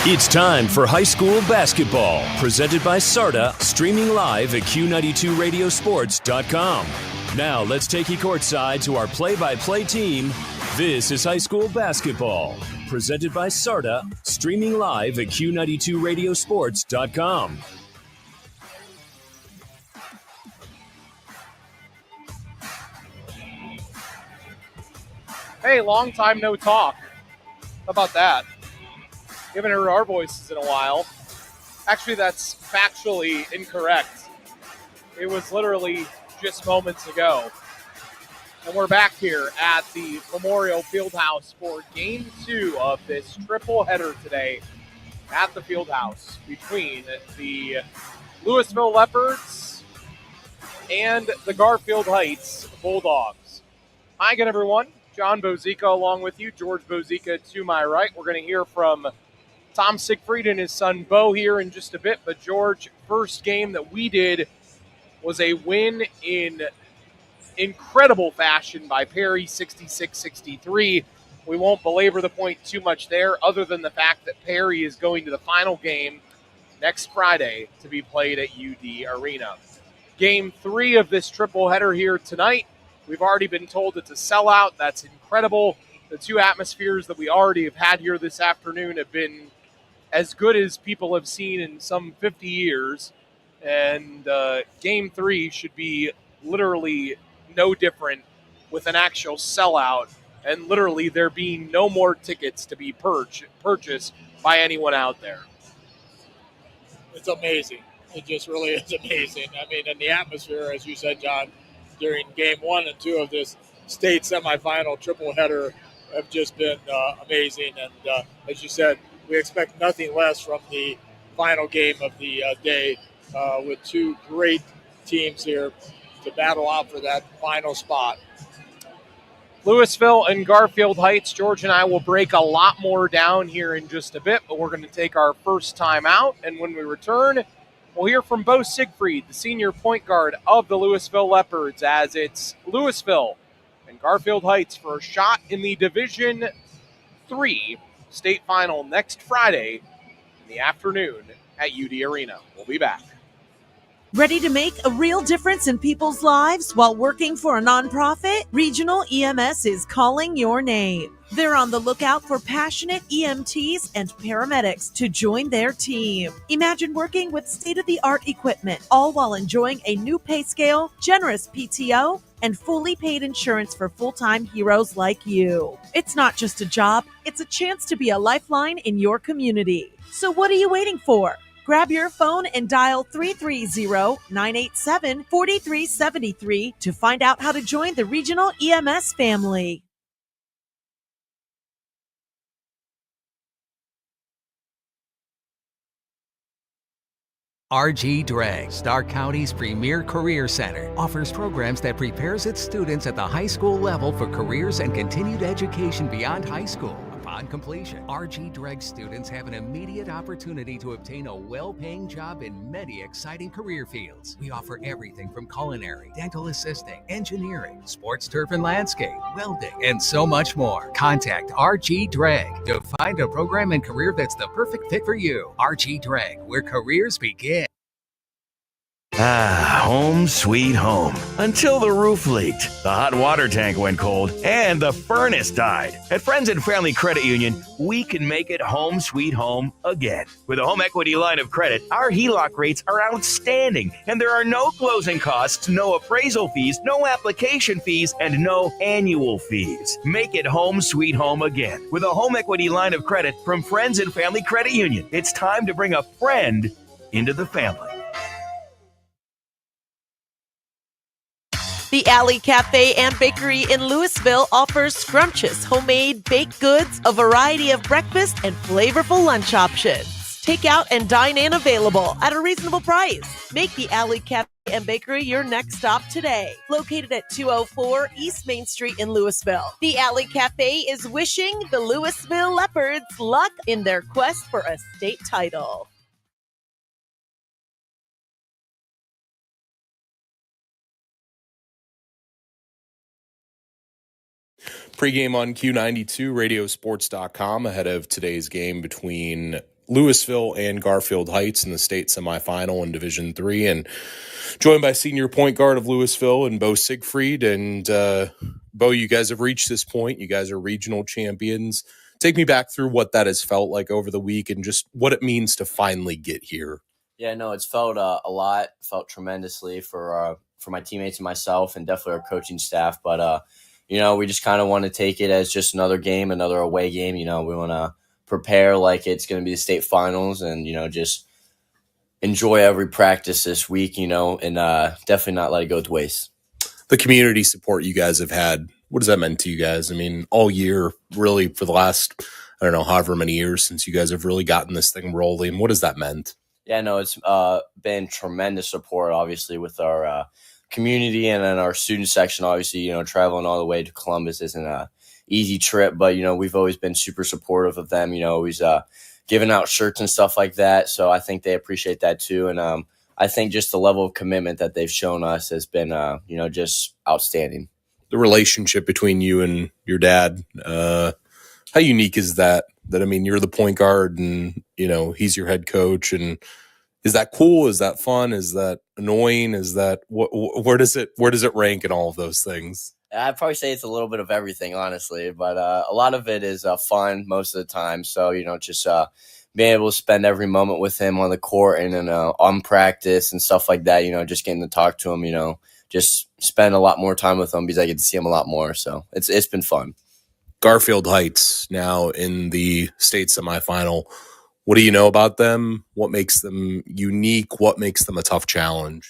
It's time for high school basketball, presented by SARTA, streaming live at Q92radiosports.com. Now let's take you courtside to our play-by-play team. This is high school basketball, presented by SARTA, streaming live at Q92radiosports.com. Hey, long time no talk. How about that? We haven't heard our voices in a while. Actually, that's factually incorrect. It was literally just moments ago. And we're back here at the Memorial Fieldhouse for Game 2 of this triple header today at the Fieldhouse between the Louisville Leopards and the Garfield Heights Bulldogs. Hi again, everyone. John Bozica along with you. George Bozica to my right. We're going to hear from Tom Siegfried and his son Bo here in just a bit. But George, first game that we did was a win in incredible fashion by Perry, 66-63. We won't belabor the point too much there, other than the fact that Perry is going to the final game next Friday to be played at UD Arena. Game 3 of this triple header here tonight. We've already been told it's a sellout. That's incredible. The two atmospheres that we already have had here this afternoon have been as good as people have seen in some 50 years. And Game 3 should be literally no different, with an actual sellout and literally there being no more tickets to be purchased by anyone out there. It's amazing. It just really is amazing. I mean, and the atmosphere, as you said, John, during Game 1 and 2 of this state semifinal triple header have just been amazing. And as you said, we expect nothing less from the final game of the day with two great teams here to battle out for that final spot. Louisville and Garfield Heights. George and I will break a lot more down here in just a bit, but we're going to take our first time out. And when we return, we'll hear from Bo Siegfried, the senior point guard of the Louisville Leopards, as it's Louisville and Garfield Heights for a shot in the Division III state final next Friday in the afternoon at UD Arena. We'll be back. Ready to make a real difference in people's lives while working for a nonprofit? Regional EMS is calling your name. They're on the lookout for passionate EMTs and paramedics to join their team. Imagine working with state-of-the-art equipment, all while enjoying a new pay scale, generous PTO, and fully paid insurance for full-time heroes like you. It's not just a job, it's a chance to be a lifeline in your community. So what are you waiting for? Grab your phone and dial 330-987-4373 to find out how to join the Regional EMS family. RG Drag, Stark County's premier career center, offers programs that prepares its students at the high school level for careers and continued education beyond high school. Upon completion, RG Drag students have an immediate opportunity to obtain a well-paying job in many exciting career fields. We offer everything from culinary, dental assisting, engineering, sports turf and landscape, welding, and so much more. Contact RG Drag to find a program and career that's the perfect fit for you. RG Drag, where careers begin. Ah, home sweet home. Until the roof leaked, the hot water tank went cold, and the furnace died. At Friends and Family Credit Union, we can make it home sweet home again. With a home equity line of credit, our HELOC rates are outstanding, and there are no closing costs, no appraisal fees, no application fees, and no annual fees. Make it home sweet home again with a home equity line of credit from Friends and Family Credit Union. It's time to bring a friend into the family. The Alley Cafe and Bakery in Louisville offers scrumptious homemade baked goods, a variety of breakfast and flavorful lunch options. Takeout and dine-in available at a reasonable price. Make the Alley Cafe and Bakery your next stop today. Located at 204 East Main Street in Louisville. The Alley Cafe is wishing the Louisville Leopards luck in their quest for a state title. Pregame on Q92, radiosports.com, ahead of today's game between Louisville and Garfield Heights in the state semifinal in Division III, and joined by senior point guard of Louisville and Bo Siegfried. And Bo, you guys have reached this point. You guys are regional champions. Take me back through what that has felt like over the week and just what it means to finally get here. Yeah, no, it's felt a lot. Felt tremendously for my teammates and myself, and definitely our coaching staff. But we just kind of want to take it as just another game, another away game. We want to prepare like it's going to be the state finals, and just enjoy every practice this week. And definitely not let it go to waste. The community support you guys have had, what has that meant to you guys? I mean, all year, really, for the last, I don't know, however many years since you guys have really gotten this thing rolling. What has that meant? Yeah, no, it's been tremendous support, obviously, with our community and then our student section. Obviously, traveling all the way to Columbus isn't an easy trip, but, we've always been super supportive of them, always giving out shirts and stuff like that. So I think they appreciate that too. And I think just the level of commitment that they've shown us has been, just outstanding. The relationship between you and your dad, how unique is that? That, I mean, you're the point guard and, he's your head coach. And is that cool? Is that fun? Is that annoying? Is that where does it rank in all of those things? I'd probably say it's a little bit of everything, honestly, but a lot of it is fun most of the time. So, just being able to spend every moment with him on the court and then on practice and stuff like that, just getting to talk to him, just spend a lot more time with him because I get to see him a lot more. So it's been fun. Garfield Heights now in the state semifinal. What do you know about them? What makes them unique? What makes them a tough challenge?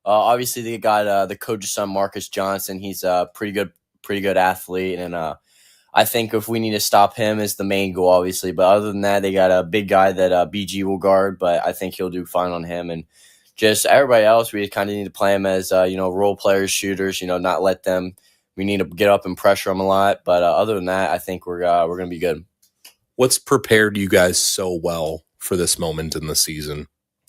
Obviously, they got the coach's son, Marcus Johnson. He's a pretty good athlete, and I think if we need to stop him is the main goal, obviously. But other than that, they got a big guy that BG will guard, but I think he'll do fine on him. And just everybody else, we kind of need to play them as role players, shooters. Not let them. We need to get up and pressure them a lot. But other than that, I think we're going to be good. What's prepared you guys so well for this moment in the season?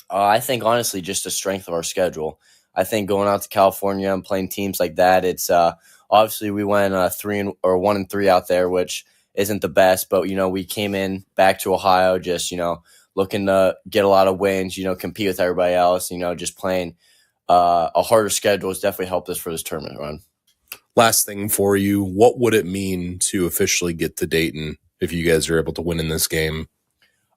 I think, honestly, just the strength of our schedule. I think going out to California and playing teams like that, it's obviously we went 1-3 out there, which isn't the best. But, we came in back to Ohio just, looking to get a lot of wins, compete with everybody else, just playing a harder schedule has definitely helped us for this tournament run. Last thing for you, what would it mean to officially get to Dayton if you guys are able to win in this game?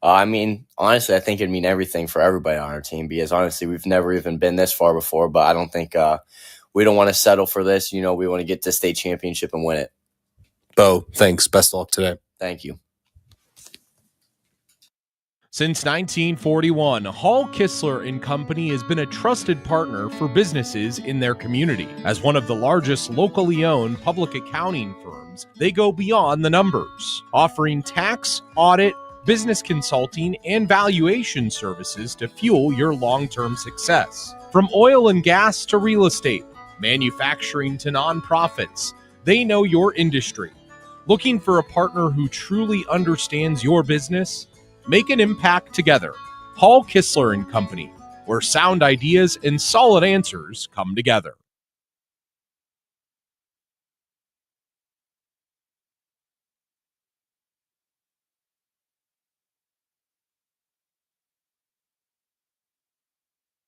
Honestly, I think it'd mean everything for everybody on our team because, honestly, we've never even been this far before, but I don't think we don't want to settle for this. We want to get to state championship and win it. Bo, thanks. Best of luck today. Thank you. Since 1941, Hall Kistler & Company has been a trusted partner for businesses in their community. As one of the largest locally owned public accounting firms, they go beyond the numbers, offering tax, audit, business consulting, and valuation services to fuel your long-term success. From oil and gas to real estate, manufacturing to nonprofits, they know your industry. Looking for a partner who truly understands your business? Make an impact together. Hall Kistler & Company, where sound ideas and solid answers come together.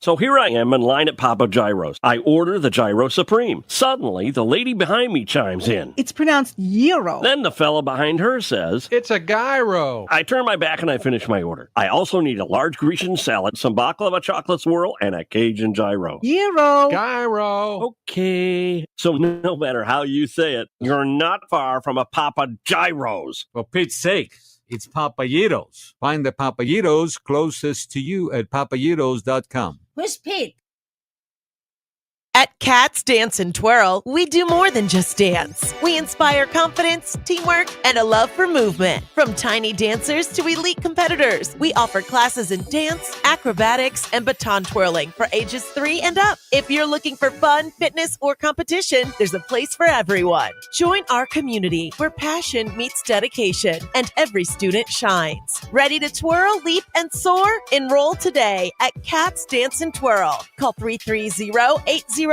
So here I am in line at Papa Gyro's. I order the Gyro Supreme. Suddenly, the lady behind me chimes in. It's pronounced gyro. Then the fella behind her says, it's a gyro. I turn my back and I finish my order. I also need a large Grecian salad, some baklava chocolate swirl, and a Cajun gyro. Gyro. Gyro. Okay. So no matter how you say it, you're not far from a Papa Gyro's. For Pete's sake. It's Papayitos. Find the Papayitos closest to you at papayitos.com. Where's Pete? At Cats Dance and Twirl, we do more than just dance. We inspire confidence, teamwork, and a love for movement. From tiny dancers to elite competitors, we offer classes in dance, acrobatics, and baton twirling for ages 3 and up. If you're looking for fun, fitness, or competition, there's a place for everyone. Join our community where passion meets dedication and every student shines. Ready to twirl, leap, and soar? Enroll today at Cats Dance and Twirl. Call 330-806-4959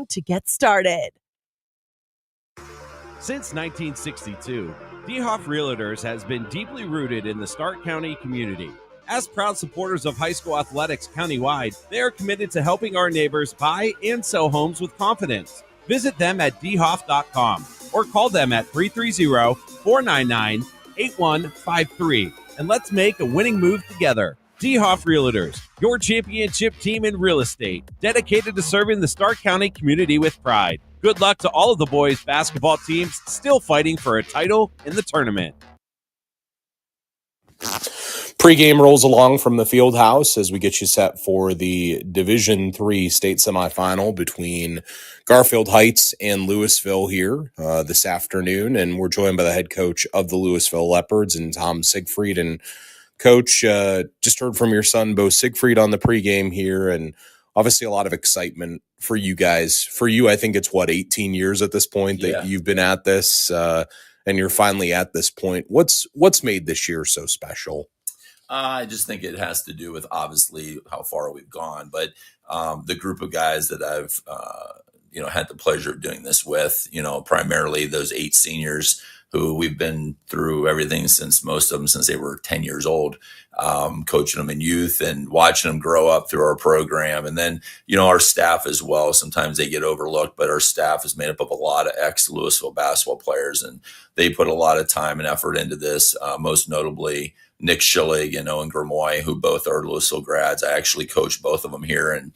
to get started. Since 1962, DeHoff Realtors has been deeply rooted in the Stark County community. As proud supporters of high school athletics countywide, they are committed to helping our neighbors buy and sell homes with confidence. Visit them at dhoff.com or call them at 330-499-8153 and let's make a winning move together. DeHoff Realtors, your championship team in real estate, dedicated to serving the Stark County community with pride. Good luck to all of the boys' basketball teams still fighting for a title in the tournament. Pregame rolls along from the field house as we get you set for the Division 3 state semifinal between Garfield Heights and Louisville here this afternoon. And we're joined by the head coach of the Louisville Leopards and Tom Siegfried. And Coach, just heard from your son, Bo Siegfried, on the pregame here, and obviously a lot of excitement for you guys. For you, I think it's, 18 years at this point that you've been at this, and you're finally at this point. What's made this year so special? I just think it has to do with, obviously, how far we've gone, but the group of guys that I've had the pleasure of doing this with, primarily those 8 seniors who we've been through everything since they were 10 years old, coaching them in youth and watching them grow up through our program. And then, our staff as well. Sometimes they get overlooked, but our staff is made up of a lot of ex-Louisville basketball players, and they put a lot of time and effort into this, most notably Nick Schillig and Owen Gramoy, who both are Louisville grads. I actually coached both of them here, and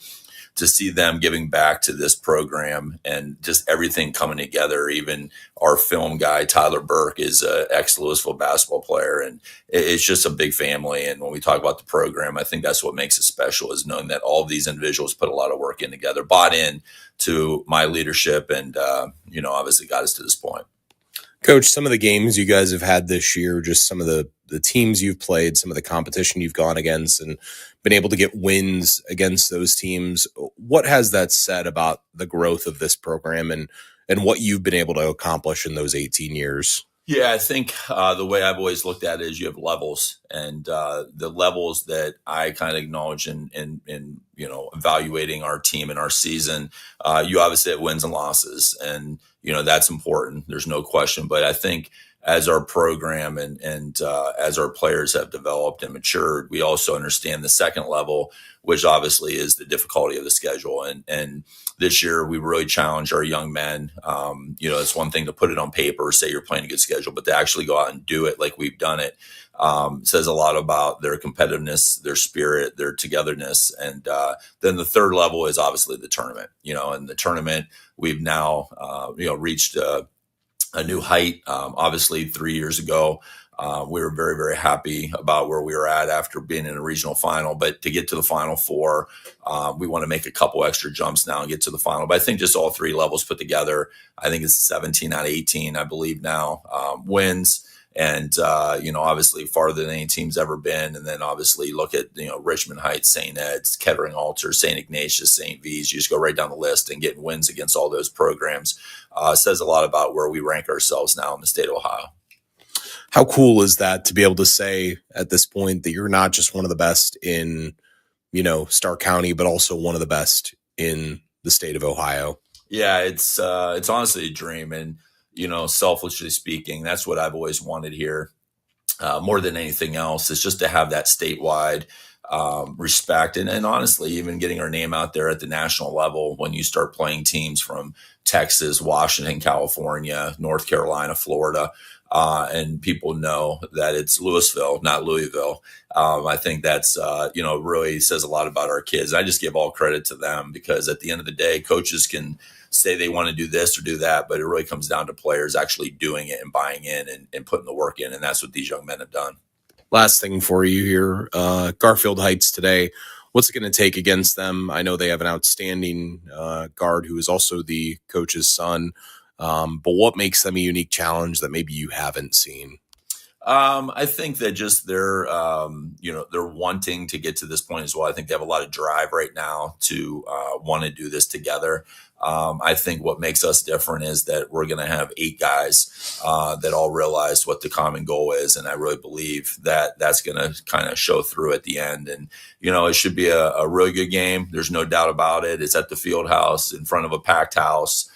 to see them giving back to this program and just everything coming together. Even our film guy, Tyler Burke, is an ex-Louisville basketball player, and it's just a big family. And when we talk about the program, I think that's what makes it special, is knowing that all of these individuals put a lot of work in together, bought in to my leadership, and, obviously got us to this point. Coach, some of the games you guys have had this year, just some of the teams you've played, some of the competition you've gone against and been able to get wins against those teams. What has that said about the growth of this program and what you've been able to accomplish in those 18 years? Yeah, I think the way I've always looked at it is you have levels, and the levels that I kind of acknowledge in evaluating our team and our season, you obviously have wins and losses, and that's important. There's no question. But I think as our program and as our players have developed and matured, we also understand the second level, which obviously is the difficulty of the schedule. And this year we really challenged our young men. It's one thing to put it on paper, say you're playing a good schedule, but to actually go out and do it like we've done it says a lot about their competitiveness, their spirit, their togetherness. And then the third level is obviously the tournament. And the tournament we've now reached a new height. Obviously 3 years ago, we were very, very happy about where we were at after being in a regional final. But to get to the Final Four, we want to make a couple extra jumps now and get to the final. But I think just all 3 levels put together, I think it's 17 out of 18, I believe now, wins. And, obviously farther than any team's ever been. And then obviously look at, Richmond Heights, St. Ed's, Kettering Altar, St. Ignatius, St. V's. You just go right down the list, and getting wins against all those programs says a lot about where we rank ourselves now in the state of Ohio. How cool is that to be able to say at this point that you're not just one of the best in, Stark County, but also one of the best in the state of Ohio? Yeah, it's honestly a dream. And, selfishly speaking, that's what I've always wanted here. More than anything else, is just to have that statewide respect. And honestly, even getting our name out there at the national level when you start playing teams from Texas, Washington, California, North Carolina, Florida, and people know that it's Louisville, not Louisville. I think that's, really says a lot about our kids. I just give all credit to them, because at the end of the day, coaches can say they want to do this or do that, but it really comes down to players actually doing it and buying in and putting the work in. And that's what these young men have done. Last thing for you here, Garfield Heights today. What's it going to take against them? I know they have an outstanding guard who is also the coach's son. But what makes them a unique challenge that maybe you haven't seen? I think that just they're wanting to get to this point as well. I think they have a lot of drive right now to want to do this together. I think what makes us different is that we're going to have 8 guys that all realize what the common goal is. And I really believe that that's going to kind of show through at the end. And, it should be a really good game. There's no doubt about it. It's at the field house in front of a packed house.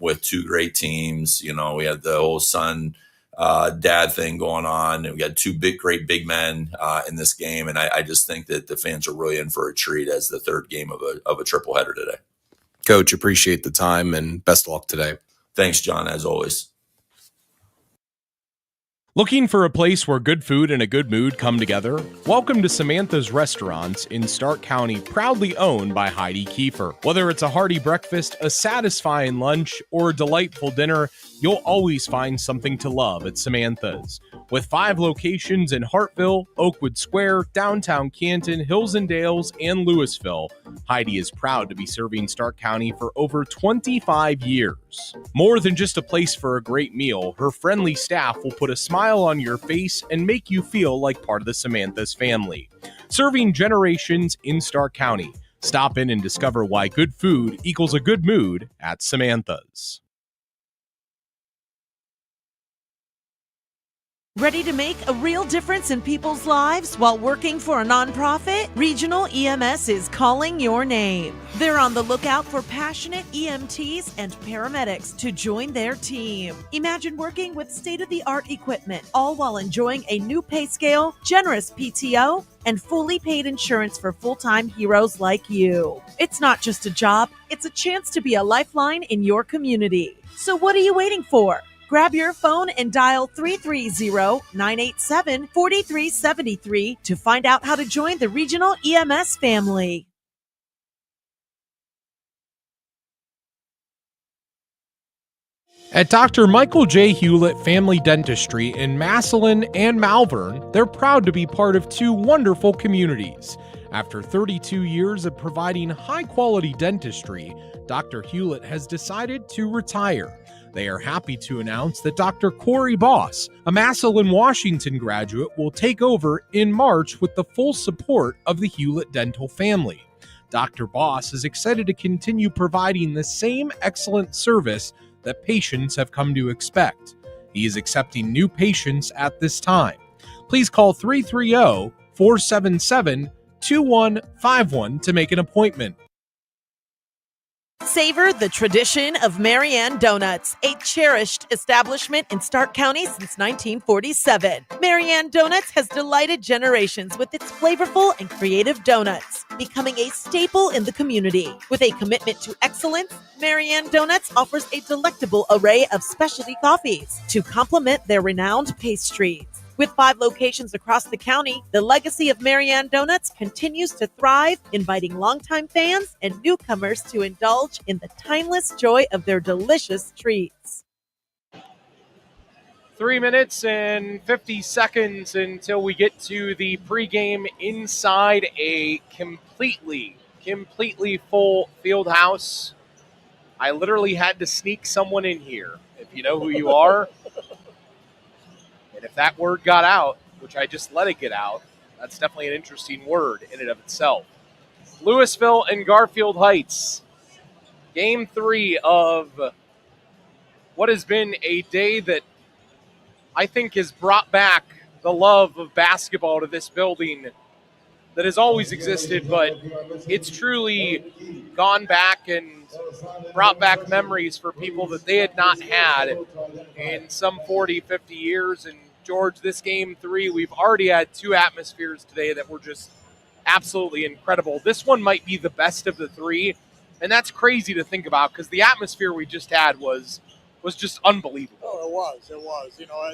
with two great teams. You know, we had the whole son dad thing going on, and we got two great big men in this game. And I just think that the fans are really in for a treat as the third game of a triple header today. Coach, appreciate the time and best of luck today. Thanks, John, as always. Looking for a place where good food and a good mood come together? Welcome to Samantha's Restaurants in Stark County, proudly owned by Heidi Kiefer. Whether it's a hearty breakfast, a satisfying lunch, or a delightful dinner, you'll always find something to love at Samantha's. With 5 locations in Hartville, Oakwood Square, downtown Canton, Hills and Dales, and Louisville, Heidi is proud to be serving Stark County for over 25 years. More than just a place for a great meal, her friendly staff will put a smile on your face and make you feel like part of the Samantha's family. Serving generations in Stark County. Stop in and discover why good food equals a good mood at Samantha's. Ready to make a real difference in people's lives while working for a nonprofit? Regional EMS is calling your name. They're on the lookout for passionate EMTs and paramedics to join their team. Imagine working with state-of-the-art equipment, all while enjoying a new pay scale, generous PTO, and fully paid insurance for full-time heroes like you. It's not just a job, it's a chance to be a lifeline in your community. So what are you waiting for? Grab your phone and dial 330-987-4373 to find out how to join the Regional EMS family. At Dr. Michael J. Hewlett Family Dentistry in Massillon and Malvern, they're proud to be part of 2 wonderful communities. After 32 years of providing high-quality dentistry, Dr. Hewlett has decided to retire. They are happy to announce that Dr. Corey Boss, a Massillon, Washington graduate, will take over in March with the full support of the Hewlett Dental family. Dr. Boss is excited to continue providing the same excellent service that patients have come to expect. He is accepting new patients at this time. Please call 330-477-2151 to make an appointment. Savor the tradition of Marianne Donuts, a cherished establishment in Stark County since 1947. Marianne Donuts has delighted generations with its flavorful and creative donuts, becoming a staple in the community. With a commitment to excellence, Marianne Donuts offers a delectable array of specialty coffees to complement their renowned pastries. With 5 locations across the county, the legacy of Marianne Donuts continues to thrive, inviting longtime fans and newcomers to indulge in the timeless joy of their delicious treats. 3 minutes and 50 seconds until we get to the pregame inside a completely full field house. I literally had to sneak someone in here. If you know who you are, and if that word got out, which I just let it get out, that's definitely an interesting word in and of itself. Louisville and Garfield Heights. Game 3 of what has been a day that I think has brought back the love of basketball to this building that has always existed, but it's truly gone back and brought back memories for people that they had not had in some 40, 50 years. And George, this game 3, we've already had 2 atmospheres today that were just absolutely incredible. This one might be the best of the 3, and that's crazy to think about because the atmosphere we just had was just unbelievable. Oh, it was. You know,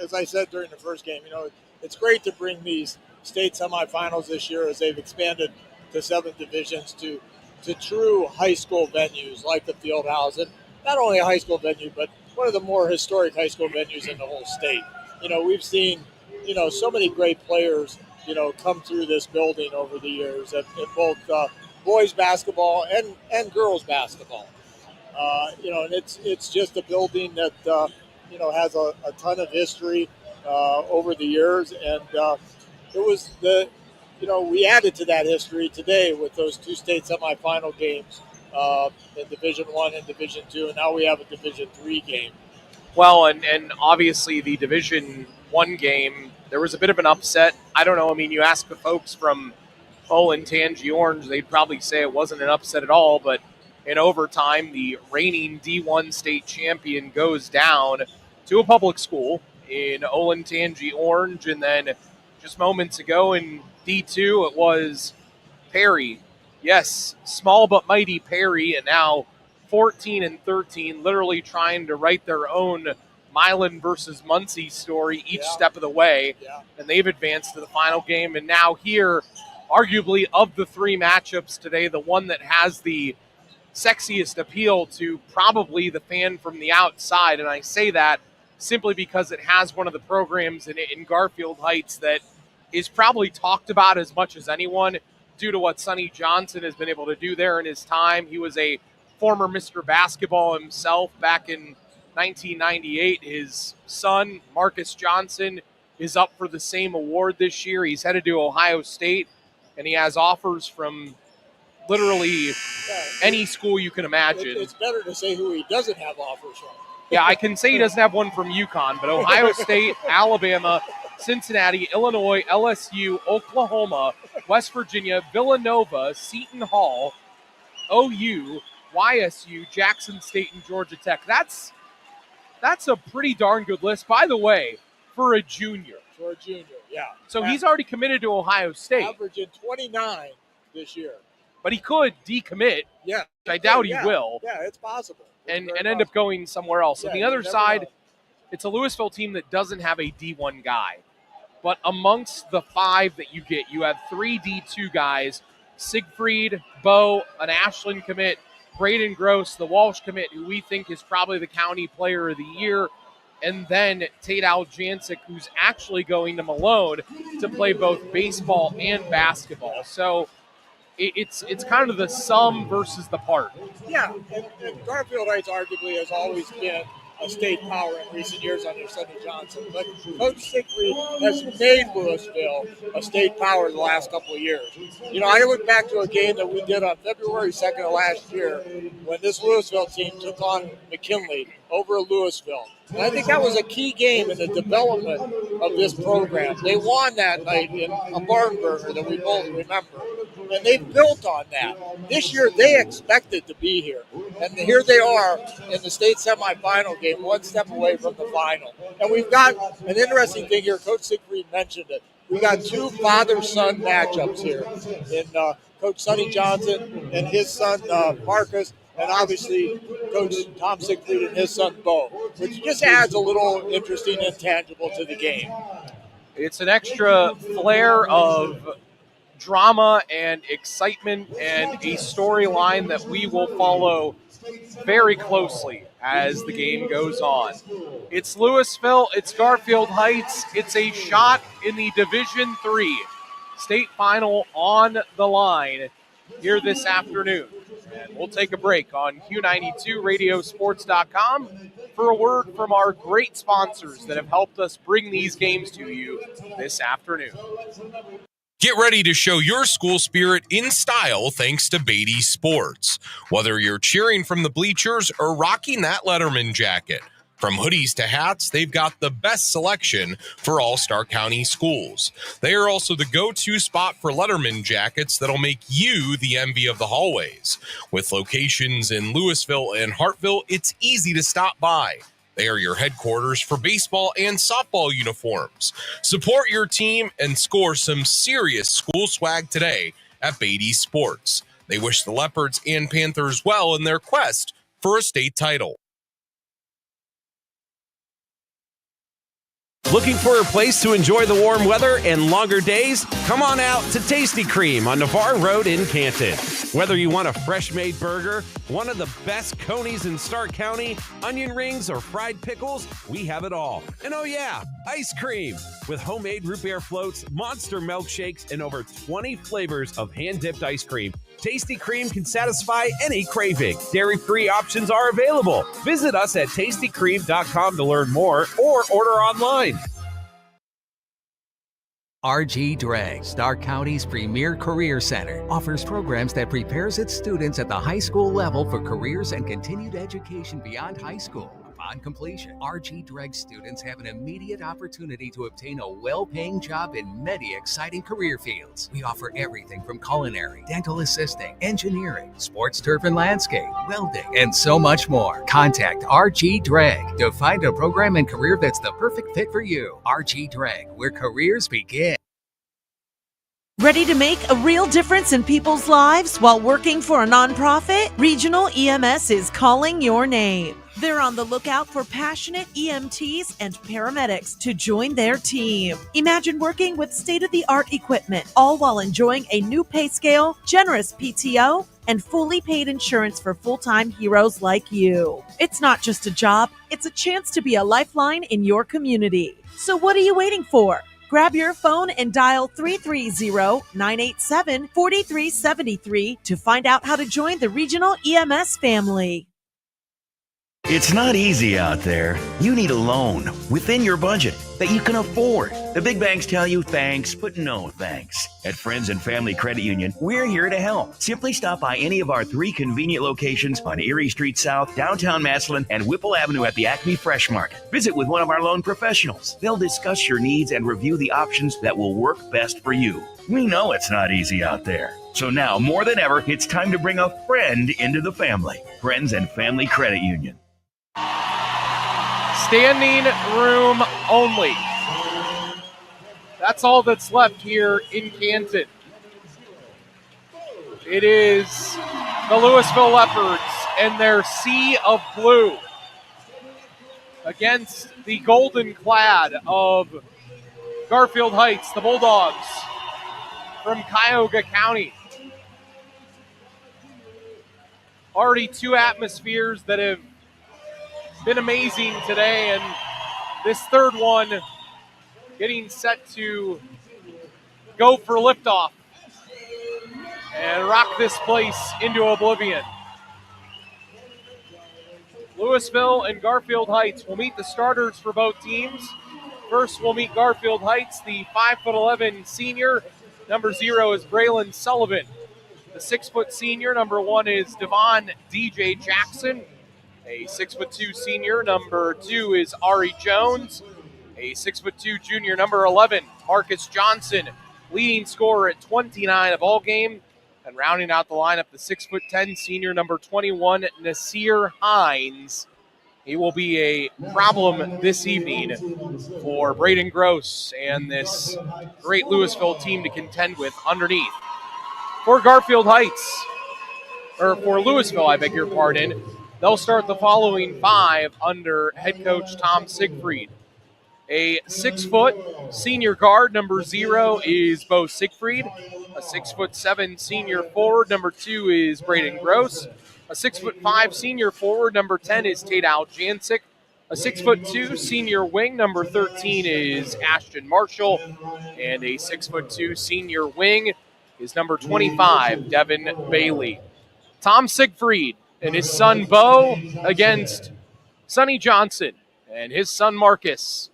as I said during the first game, you know, it's great to bring these state semifinals this year as they've expanded to 7 divisions to true high school venues like the field house, and not only a high school venue, but one of the more historic high school venues in the whole state. You know, we've seen, you know, so many great players, you know, come through this building over the years at both boys basketball and girls basketball. You know, and it's just a building that, you know, has a ton of history over the years. And it was you know, we added to that history today with those 2 state semifinal games in Division I and Division II, and now we have a Division III game. Well, and obviously the Division I game, there was a bit of an upset. I don't know. I mean, you ask the folks from Hull and Tangy Orange, they'd probably say it wasn't an upset at all, but in overtime, the reigning D1 state champion goes down to a public school in Olentangy Orange. And then just moments ago in D2, it was Perry. Yes, small but mighty Perry, and now 14-13, literally trying to write their own Milan versus Muncie story each step of the way. And they've advanced to the final game. And now here, arguably of the three matchups today, the one that has the sexiest appeal to probably the fan from the outside. And I say that simply because it has one of the programs in Garfield Heights that is probably talked about as much as anyone due to what Sonny Johnson has been able to do there in his time. He was a former Mr. Basketball himself back in 1998. His son, Marcus Johnson, is up for the same award this year. He's headed to Ohio State, and he has offers from literally any school you can imagine. It's better to say who he doesn't have offers from. Yeah, I can say he doesn't have one from UConn, but Ohio State, Alabama, Cincinnati, Illinois, LSU, Oklahoma, West Virginia, Villanova, Seton Hall, OU, YSU, Jackson State, and Georgia Tech. That's a pretty darn good list, by the way, for a junior. For a junior, yeah. So he's already committed to Ohio State. Averaging 29 this year. But he could decommit. Yeah. I doubt he will. Yeah, it's possible. And end up going somewhere else. On the other side, it's a Louisville team that doesn't have a D1 guy. But amongst the five that you get, you have three D2 guys, Siegfried, Bo, an Ashland commit, Braden Gross, the Walsh commit, who we think is probably the county player of the year, and then Tate Aljancic, who's actually going to Malone to play both baseball and basketball. So it's kind of the sum versus the part. Yeah, and Garfield Heights arguably has always been a state power in recent years under Sonny Johnson. But Coach Siegfried has made Louisville a state power the last couple of years. You know, I look back to a game that we did on February 2nd of last year when this Louisville team took on McKinley over at Louisville. And I think that was a key game in the development of this program. They won that night in a barn burner that we both remember. And they built on that. This year, they expected to be here. And here they are in the state semifinal game, one step away from the final. And we've got an interesting thing here. Coach Siegfried mentioned it. We got two father-son matchups here in Coach Sonny Johnson and his son, Marcus, and obviously Coach Tom Siegfried and his son, Bo, which just adds a little interesting intangible to the game. It's an extra flair of drama and excitement and a storyline that we will follow very closely as the game goes on. It's Louisville, it's Garfield Heights, it's a shot in the Division III state final on the line here this afternoon. And we'll take a break on Q92radiosports.com for a word from our great sponsors that have helped us bring these games to you this afternoon. Get ready to show your school spirit in style thanks to Beatty Sports. Whether you're cheering from the bleachers or rocking that Letterman jacket, from hoodies to hats, they've got the best selection for all Stark County schools. They are also the go-to spot for Letterman jackets that'll make you the envy of the hallways. With locations in Louisville and Hartville, it's easy to stop by. They are your headquarters for baseball and softball uniforms. Support your team and score some serious school swag today at Beatty Sports. They wish the Leopards and Panthers well in their quest for a state title. Looking for a place to enjoy the warm weather and longer days? Come on out to Tasty Cream on Navarre Road in Canton. Whether you want a fresh-made burger, one of the best Conies in Stark County, onion rings, or fried pickles, we have it all. And oh yeah, ice cream! With homemade root beer floats, monster milkshakes, and over 20 flavors of hand-dipped ice cream, Tasty Cream can satisfy any craving. Dairy-free options are available. Visit us at tastycream.com to learn more or order online. RG Dreg, Stark County's premier career center, offers programs that prepares its students at the high school level for careers and continued education beyond high school. Upon Upon completion, RG Dreg students have an immediate opportunity to obtain a well-paying job in many exciting career fields. We offer everything from culinary, dental assisting, engineering, sports turf and landscape, welding, and so much more. Contact RG Dreg to find a program and career that's the perfect fit for you. RG Dreg, where careers begin. Ready to make a real difference in people's lives while working for a nonprofit? Regional EMS is calling your name. They're on the lookout for passionate EMTs and paramedics to join their team. Imagine working with state-of-the-art equipment, all while enjoying a new pay scale, generous PTO, and fully paid insurance for full-time heroes like you. It's not just a job, it's a chance to be a lifeline in your community. So what are you waiting for? Grab your phone and dial 330-987-4373 to find out how to join the Regional EMS family. It's not easy out there. You need a loan within your budget that you can afford. The big banks tell you thanks, but no thanks. At Friends and Family Credit Union, we're here to help. Simply stop by any of our 3 convenient locations on Erie Street South, downtown Massillon, and Whipple Avenue at the Acme Fresh Market. Visit with one of our loan professionals. They'll discuss your needs and review the options that will work best for you. We know it's not easy out there. So now, more than ever, it's time to bring a friend into the family. Friends and Family Credit Union. Standing room only. That's all that's left here in Canton. It is the Louisville Leopards and their sea of blue against the golden clad of Garfield Heights, the Bulldogs from Cuyahoga County. Already 2 atmospheres that have been amazing today, and this third one getting set to go for liftoff and rock this place into oblivion. Louisville and Garfield Heights will meet the starters for both teams. First, we'll meet Garfield Heights, the 5'11" senior. Number 0 is Braylon Sullivan. The 6' senior, number 1 is Devon DJ Jackson. A 6'2" senior, number 2 is Ari Jones. A 6'2" junior, number 11, Marcus Johnson, leading scorer at 29 of all game. And rounding out the lineup, the 6'10" senior, number 21, Nasir Hines. He will be a problem this evening for Braden Gross and this great Louisville team to contend with underneath. For Garfield Heights, or for Louisville, I beg your pardon, they'll start the following 5 under head coach Tom Siegfried. A 6' senior guard, number 0 is Bo Siegfried. A 6'7" senior forward, number 2 is Braden Gross. A 6'5" senior forward, number 10 is Tadal Jancic. A 6'2" senior wing, number 13 is Ashton Marshall. And a 6'2" senior wing is number 25, Devin Bailey. Tom Siegfried and his son Bo against Sonny Johnson and his son Marcus.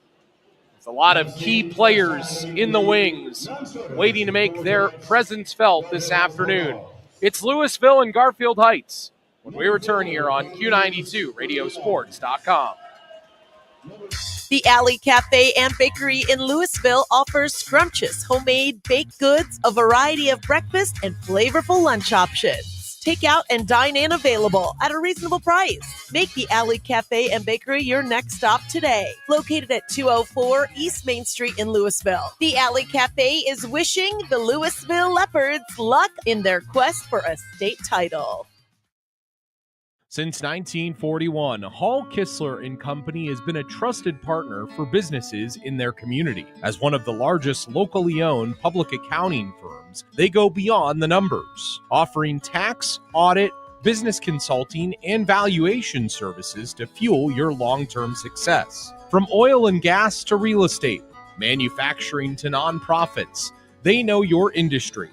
There's a lot of key players in the wings waiting to make their presence felt this afternoon. It's Louisville and Garfield Heights when we return here on Q92 Radiosports.com. The Alley Cafe and Bakery in Louisville offers scrumptious homemade baked goods, a variety of breakfast and flavorful lunch options. Takeout and dine-in available at a reasonable price. Make the Alley Cafe and Bakery your next stop today. Located at 204 East Main Street in Louisville. The Alley Cafe is wishing the Louisville Leopards luck in their quest for a state title. Since 1941, Hall Kistler & Company has been a trusted partner for businesses in their community. As one of the largest locally owned public accounting firms, they go beyond the numbers, offering tax, audit, business consulting, and valuation services to fuel your long-term success. From oil and gas to real estate, manufacturing to nonprofits, they know your industry.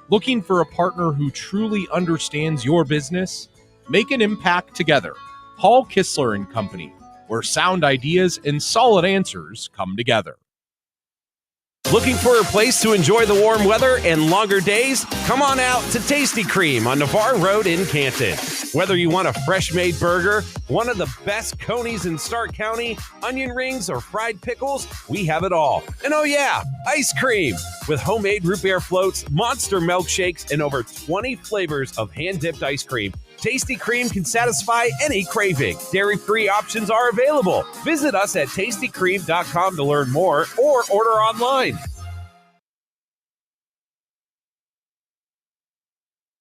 Looking for a partner who truly understands your business? Make an impact together. Hall Kistler & Company, where sound ideas and solid answers come together. Looking for a place to enjoy the warm weather and longer days? Come on out to Tasty Cream on Navarre Road in Canton. Whether you want a fresh-made burger, one of the best Conies in Stark County, onion rings, or fried pickles, we have it all. And oh yeah, ice cream! With homemade root beer floats, monster milkshakes, and over 20 flavors of hand-dipped ice cream, Tasty Cream can satisfy any craving. Dairy-free options are available. Visit us at tastycream.com to learn more or order online.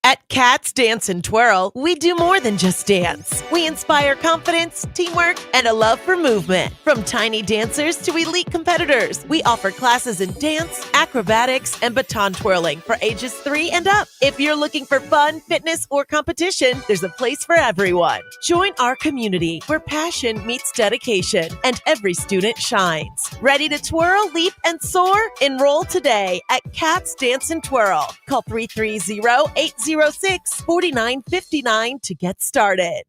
At Cats Dance and Twirl, we do more than just dance. We inspire confidence, teamwork, and a love for movement. From tiny dancers to elite competitors, we offer classes in dance, acrobatics, and baton twirling for ages 3 and up. If you're looking for fun, fitness, or competition, there's a place for everyone. Join our community where passion meets dedication and every student shines. Ready to twirl, leap, and soar? Enroll today at Cats Dance and Twirl. Call 330-806-4959 to get started.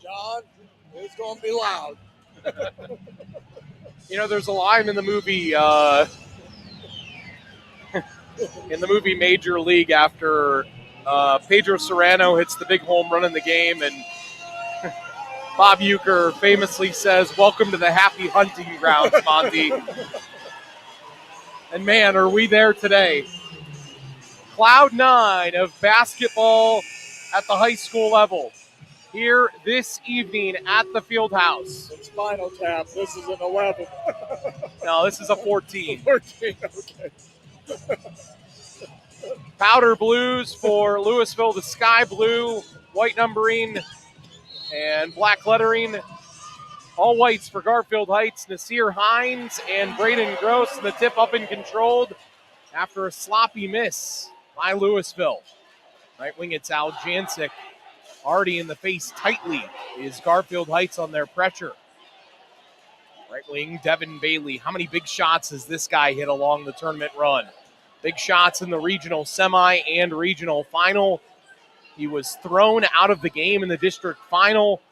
John, it's going to be loud. You know, there's a line in the movie Major League after Pedro Serrano hits the big home run in the game, and Bob Uecker famously says, "Welcome to the happy hunting grounds, Monty." And man, are we there today. Cloud 9 of basketball at the high school level here this evening at the field house. It's Spinal Tap. This is an 11. No, this is a 14. 14, okay. Powder blues for Louisville, the sky blue, white numbering, and black lettering. All whites for Garfield Heights, Nasir Hines and Braden Gross. And the tip up and controlled after a sloppy miss by Louisville. Right wing, it's Al Jancic. Already in the face tightly is Garfield Heights on their pressure. Right wing, Devin Bailey. How many big shots has this guy hit along the tournament run? Big shots in the regional semi and regional final. He was thrown out of the game in the district final.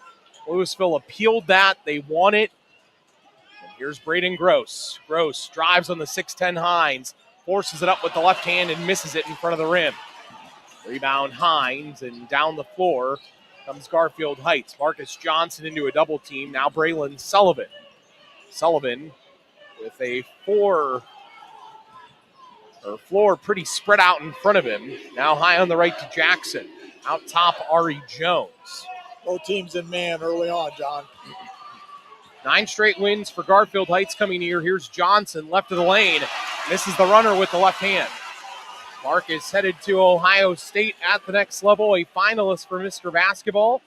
Louisville appealed that. They won it. And here's Braden Gross. Gross drives on the 6'10 Hines. Forces it up with the left hand and misses it in front of the rim. Rebound Hines, and down the floor comes Garfield Heights. Marcus Johnson into a double team. Now Braylon Sullivan. Sullivan with a floor pretty spread out in front of him. Now high on the right to Jackson. Out top, Ari Jones. Both teams in man early on, John. 9 straight wins for Garfield Heights coming here. Here's Johnson, left of the lane. Misses the runner with the left hand. Marcus headed to Ohio State at the next level, a finalist for Mr. Basketball.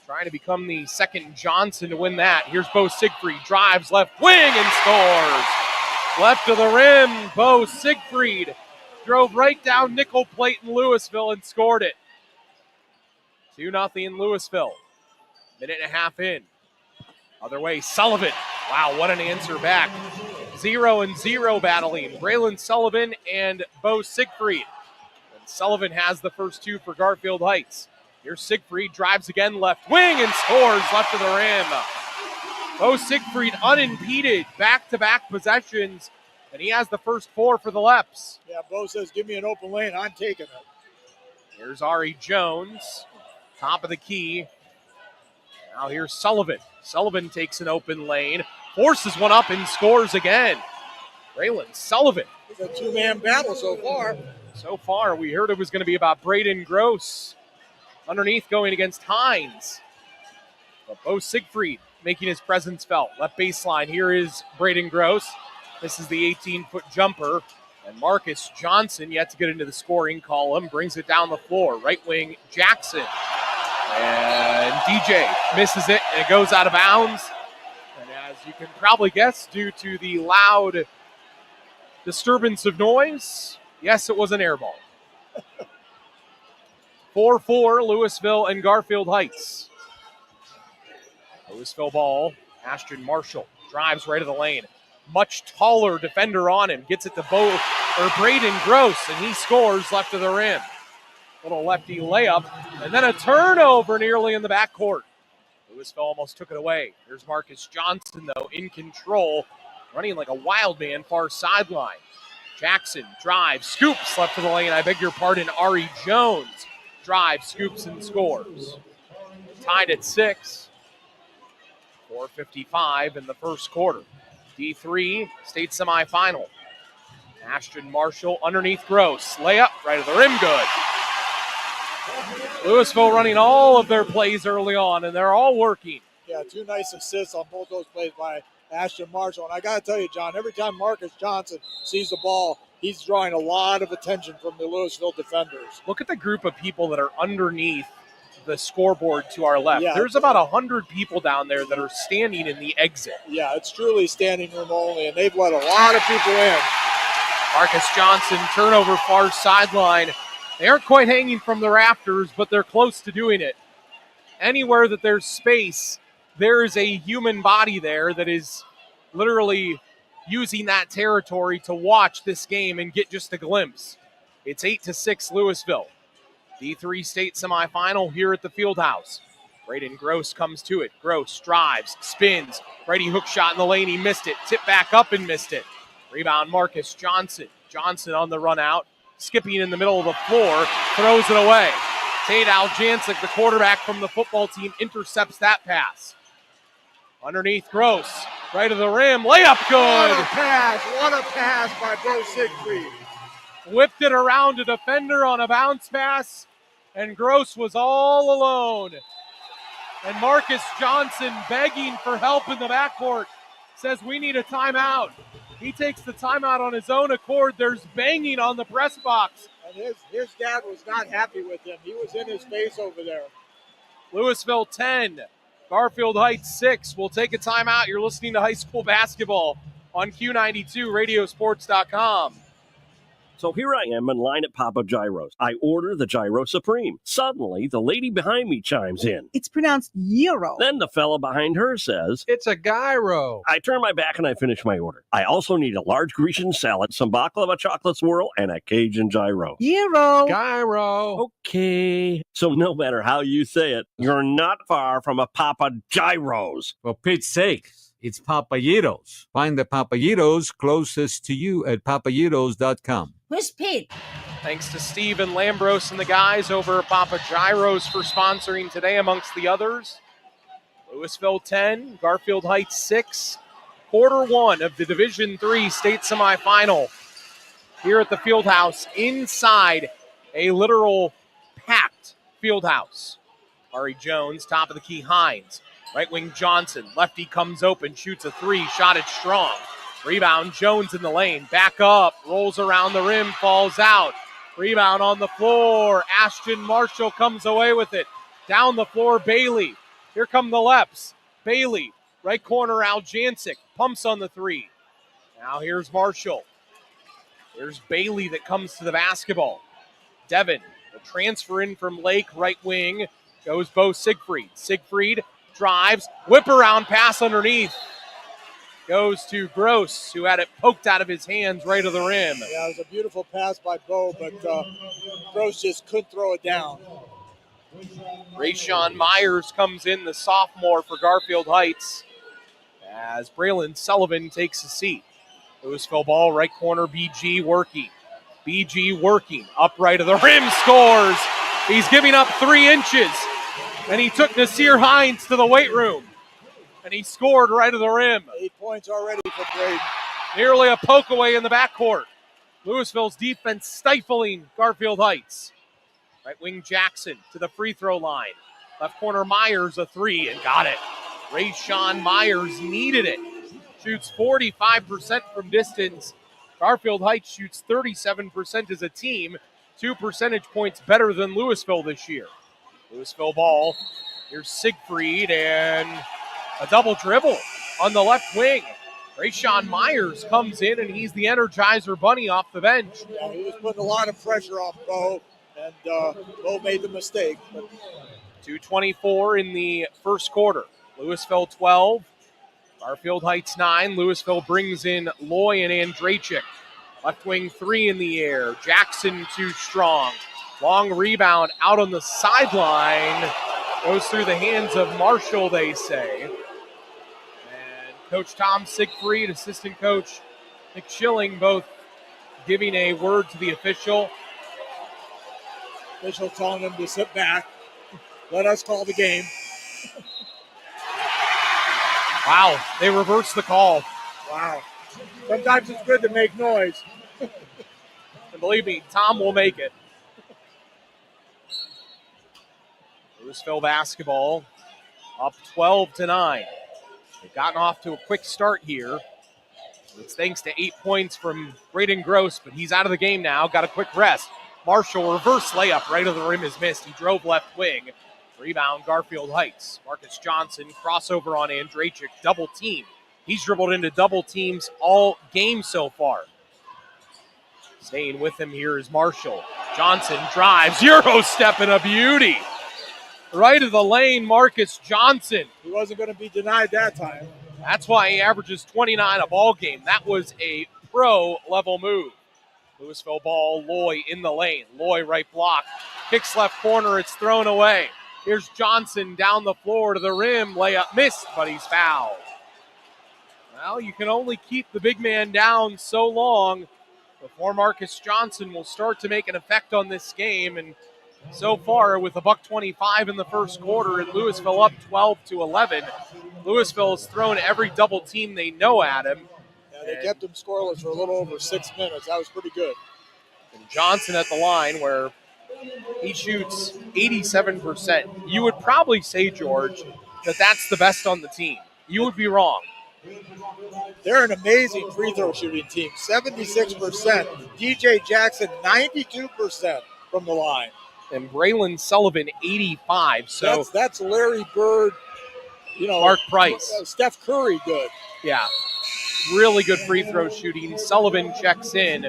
Trying to become the second Johnson to win that. Here's Bo Siegfried, drives left wing and scores. Left of the rim, Bo Siegfried drove right down nickel plate in Louisville and scored it. 2-0 Louisville. Minute and a half in. Other way, Sullivan. Wow, what an answer back. 0-0 battling. Braylon Sullivan and Bo Siegfried. And Sullivan has the first two for Garfield Heights. Here's Siegfried, drives again left wing and scores left of the rim. Bo Siegfried unimpeded, back-to-back possessions, and he has the first 4 for the Leps. Yeah, Bo says, give me an open lane. I'm taking it. Here's Ari Jones, top of the key. Now here's Sullivan. Sullivan takes an open lane, forces one up and scores again. Braylon Sullivan. It's a two-man battle so far. So far, we heard it was going to be about Braden Gross underneath going against Hines. But Bo Siegfried making his presence felt. Left baseline, here is Braden Gross. This is the 18-foot jumper. And Marcus Johnson, yet to get into the scoring column, brings it down the floor. Right wing, Jackson. And DJ misses it, and it goes out of bounds. And as you can probably guess, due to the loud disturbance of noise, yes, it was an air ball. 4-4, Louisville and Garfield Heights. Louisville ball, Ashton Marshall drives right of the lane. Much taller defender on him, gets it to Braden Gross, and he scores left of the rim. Little lefty layup, and then a turnover nearly in the backcourt. Louisville almost took it away. Here's Marcus Johnson, though, in control, running like a wild man, far sideline. Jackson drives, scoops left of the lane. I beg your pardon, Ari Jones drives, scoops, and scores. Tied at 6. 4:55 in the first quarter. D3 state semifinal. Ashton Marshall underneath Gross. Layup, right of the rim, good. Louisville running all of their plays early on, and they're all working. Yeah, 2 nice assists on both those plays by Ashton Marshall. And I got to tell you, John, every time Marcus Johnson sees the ball, he's drawing a lot of attention from the Louisville defenders. Look at the group of people that are underneath the scoreboard to our left. Yeah, there's about 100 people down there that are standing in the exit. Yeah, it's truly standing room only, and they've let a lot of people in. Marcus Johnson, turnover far sideline. They aren't quite hanging from the rafters, but they're close to doing it. Anywhere that there's space, there is a human body there that is literally using that territory to watch this game and get just a glimpse. It's 8-6 Louisville. D3 state semifinal here at the Fieldhouse. Braden Gross comes to it. Gross drives, spins. Righty hook shot in the lane. He missed it. Tip back up and missed it. Rebound Marcus Johnson. Johnson on the run out. Skipping in the middle of the floor. Throws it away. Tate Aljancic, the quarterback from the football team, intercepts that pass. Underneath Gross. Right of the rim. Layup good. What a pass. What a pass by Bo Siegfried. Whipped it around a defender on a bounce pass. And Gross was all alone. And Marcus Johnson, begging for help in the backcourt, says we need a timeout. He takes the timeout on his own accord. There's banging on the press box. And his dad was not happy with him. He was in his face over there. Louisville 10, Garfield Heights 6. We'll take a timeout. You're listening to high school basketball on Q92, radiosports.com. So here I am in line at Papa Gyro's. I order the Gyro Supreme. Suddenly, the lady behind me chimes in. It's pronounced gyro. Then the fella behind her says, It's a gyro. I turn my back and I finish my order. I also need a large Grecian salad, some baklava chocolate swirl, and a Cajun gyro. Gyro. Gyro. Okay. So no matter how you say it, you're not far from a Papa Gyro's. For Pete's sake, it's Papayitos. Find the Papayitos closest to you at papayitos.com. Where's Pete? Thanks to Steven Lambros and the guys over at Papa Gyro's for sponsoring today, amongst the others. Louisville 10, Garfield Heights 6. Quarter 1 of the Division III state semifinal here at the Fieldhouse, inside a literal packed Fieldhouse. Ari Jones, top of the key, Hines. Right wing Johnson, lefty comes open, shoots a 3, shot it strong. Rebound, Jones in the lane, back up, rolls around the rim, falls out. Rebound on the floor, Ashton Marshall comes away with it. Down the floor, Bailey. Here come the Leps. Bailey, right corner, Aljancic, pumps on the 3. Now here's Marshall. Here's Bailey that comes to the basketball. Devin, the transfer in from Lake, right wing, goes Bo Siegfried. Siegfried drives, whip around pass underneath. Goes to Gross, who had it poked out of his hands right of the rim. Yeah, it was a beautiful pass by Bo, but Gross just couldn't throw it down. Rayshawn Myers comes in, the sophomore for Garfield Heights, as Braylon Sullivan takes a seat. Louisville ball, right corner, BG working. BG working, up right of the rim, scores. He's giving up 3 inches, and he took Nasir Hines to the weight room, and he scored right of the rim. 8 points already for Braden. Nearly a poke away in the backcourt. Louisville's defense stifling Garfield Heights. Right wing Jackson to the free throw line. Left corner Myers, a 3, and got it. Rayshawn Myers needed it. Shoots 45% from distance. Garfield Heights shoots 37% as a team, 2 percentage points better than Louisville this year. Louisville ball. Here's Siegfried, and a double dribble on the left wing. Rayshawn Myers comes in, and he's the Energizer Bunny off the bench. Yeah, he was putting a lot of pressure on Bo, and Bo made the mistake. But 2:24 in the first quarter. Louisville 12, Garfield Heights 9. Louisville brings in Loy and Andrachik. Left wing 3 in the air. Jackson too strong. Long rebound out on the sideline. Goes through the hands of Marshall, they say. And Coach Tom Siegfried, assistant coach Nick Schilling, both giving a word to the official. Official telling him to sit back. Let us call the game. Wow, they reversed the call. Wow. Sometimes it's good to make noise. And believe me, Tom will make it. Louisville basketball up 12-9. They've gotten off to a quick start here. It's thanks to 8 points from Braden Gross, but he's out of the game now. Got a quick rest. Marshall, reverse layup, right of the rim is missed. He drove left wing. Rebound, Garfield Heights. Marcus Johnson, crossover on Andrachik, double team. He's dribbled into double teams all game so far. Staying with him here is Marshall. Johnson drives, Euro step and a beauty. Right of the lane, Marcus Johnson. He wasn't going to be denied that time. That's why he averages 29 a ball game. That was a pro-level move. Louisville ball, Loy in the lane. Loy right block. Kicks left corner, it's thrown away. Here's Johnson down the floor to the rim. Layup missed, but he's fouled. Well, you can only keep the big man down so long before Marcus Johnson will start to make an effect on this game. And so far, with a $125 in the first quarter and Louisville up 12-11, Louisville has thrown every double team they know at him. Yeah, they kept him scoreless for a little over 6 minutes. That was pretty good. And Johnson at the line, where he shoots 87%. You would probably say, George, that that's the best on the team. You would be wrong. They're an amazing free throw shooting team. 76%. DJ Jackson, 92% from the line. And Braylon Sullivan, 85. So that's Larry Bird, Mark Price. Steph Curry good. Yeah, really good free throw shooting. Sullivan checks in.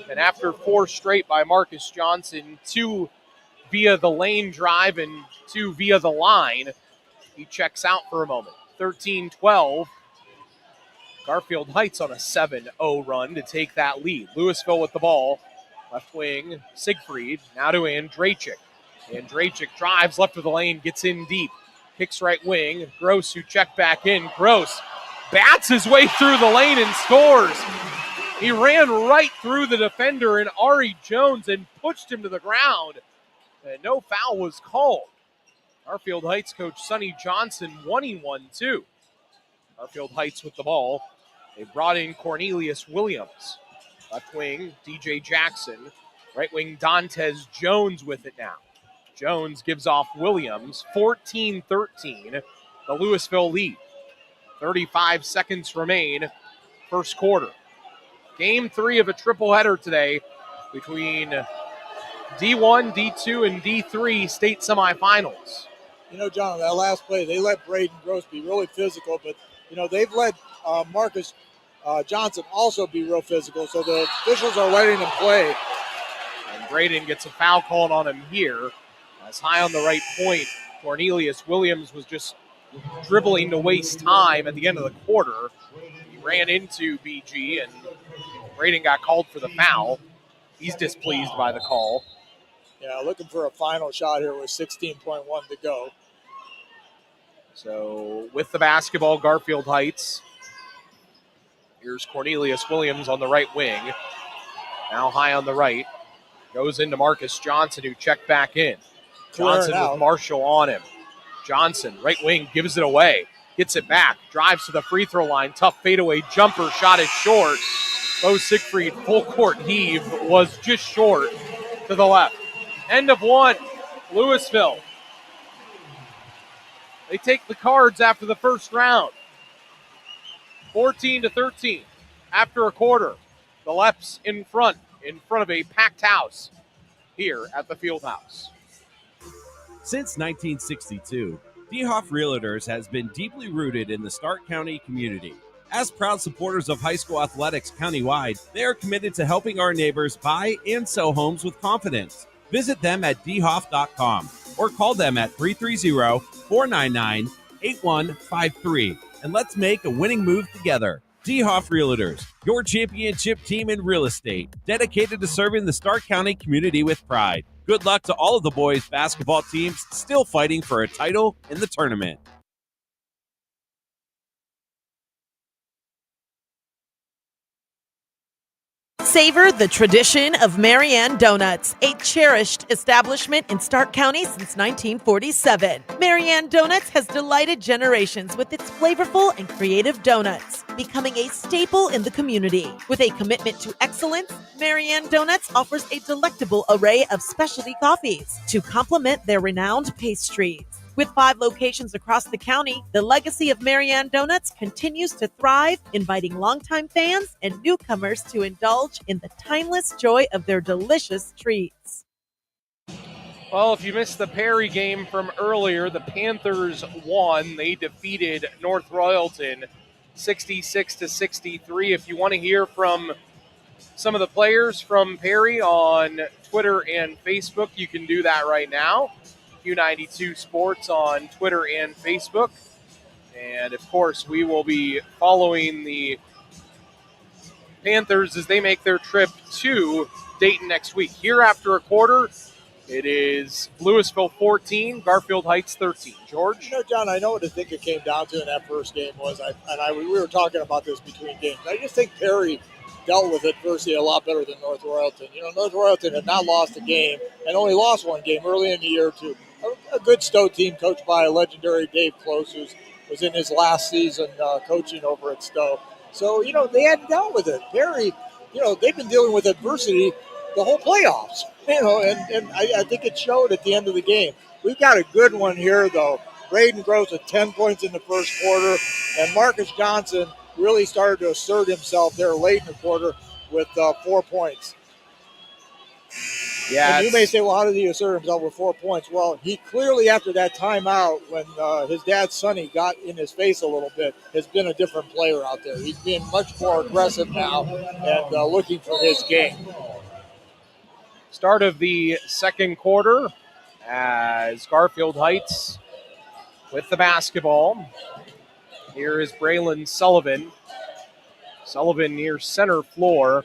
And after 4 straight by Marcus Johnson, 2 via the lane drive and 2 via the line, he checks out for a moment. 13-12. Garfield Heights on a 7-0 run to take that lead. Louisville with the ball. Left wing, Siegfried. Now to Andrachik. Andrachik drives left of the lane, gets in deep. Kicks right wing. Gross, who checked back in. Gross bats his way through the lane and scores. He ran right through the defender and Ari Jones and pushed him to the ground. And no foul was called. Garfield Heights coach Sonny Johnson wanting one too. Garfield Heights with the ball. They brought in Cornelius Williams. Left wing, DJ Jackson. Right wing, Dantes Jones with it now. Jones gives off Williams. 14-13, the Louisville lead. 35 seconds remain, first quarter. Game 3 of a triple-header today between D1, D2, and D3 state semifinals. John, that last play, they let Braden Gross be really physical, but, they've let Marcus Johnson also be real physical, so the officials are letting him play. And Braden gets a foul called on him here. As high on the right point, Cornelius Williams was just dribbling to waste time at the end of the quarter. He ran into BG, and Braden got called for the foul. He's displeased by the call. Yeah, looking for a final shot here with 16.1 to go. So with the basketball, Garfield Heights. Here's Cornelius Williams on the right wing. Now high on the right. Goes into Marcus Johnson, who checked back in. Johnson with Marshall on him. Johnson, right wing, gives it away. Gets it back. Drives to the free throw line. Tough fadeaway jumper. Shot is short. Bo Siegfried, full court heave, was just short to the left. End of one. Louisville. They take the Cards after the first round. 14-13 after a quarter. The Leps in front of a packed house here at the field house. Since 1962, DeHoff Realtors has been deeply rooted in the Stark County community. As proud supporters of high school athletics countywide, they are committed to helping our neighbors buy and sell homes with confidence. Visit them at dhoff.com or call them at 330-499-8153 and let's make a winning move together. DeHoff Realtors, your championship team in real estate, dedicated to serving the Stark County community with pride. Good luck to all of the boys' basketball teams still fighting for a title in the tournament. Savor the tradition of Marianne Donuts, a cherished establishment in Stark County since 1947. Marianne Donuts has delighted generations with its flavorful and creative donuts, becoming a staple in the community. With a commitment to excellence, Marianne Donuts offers a delectable array of specialty coffees to complement their renowned pastries. With 5 locations across the county, the legacy of Marianne Donuts continues to thrive, inviting longtime fans and newcomers to indulge in the timeless joy of their delicious treats. Well, if you missed the Perry game from earlier, the Panthers won. They defeated North Royalton 66-63. If you want to hear from some of the players from Perry on Twitter and Facebook, you can do that right now. Q92 Sports on Twitter and Facebook. And, of course, we will be following the Panthers as they make their trip to Dayton next week. Here after a quarter, it is Louisville 14, Garfield Heights 13. George? John, I know what I think it came down to in that first game was, we were talking about this between games. I just think Perry dealt with adversity a lot better than North Royalton. North Royalton had not lost a game and only lost one game early in the year to a good Stowe team coached by a legendary Dave Close, who was in his last season coaching over at Stowe. So, they hadn't dealt with it. Perry, they've been dealing with adversity the whole playoffs, and I think it showed at the end of the game. We've got a good one here, though. Braden Gross with 10 points in the first quarter, and Marcus Johnson really started to assert himself there late in the quarter with 4 points. Yeah, and you may say, well, how did he assert himself with 4 points? Well, he clearly, after that timeout, when his dad, Sonny, got in his face a little bit, has been a different player out there. He's being much more aggressive now and looking for his game. Start of the second quarter as Garfield Heights with the basketball. Here is Braylon Sullivan. Sullivan near center floor.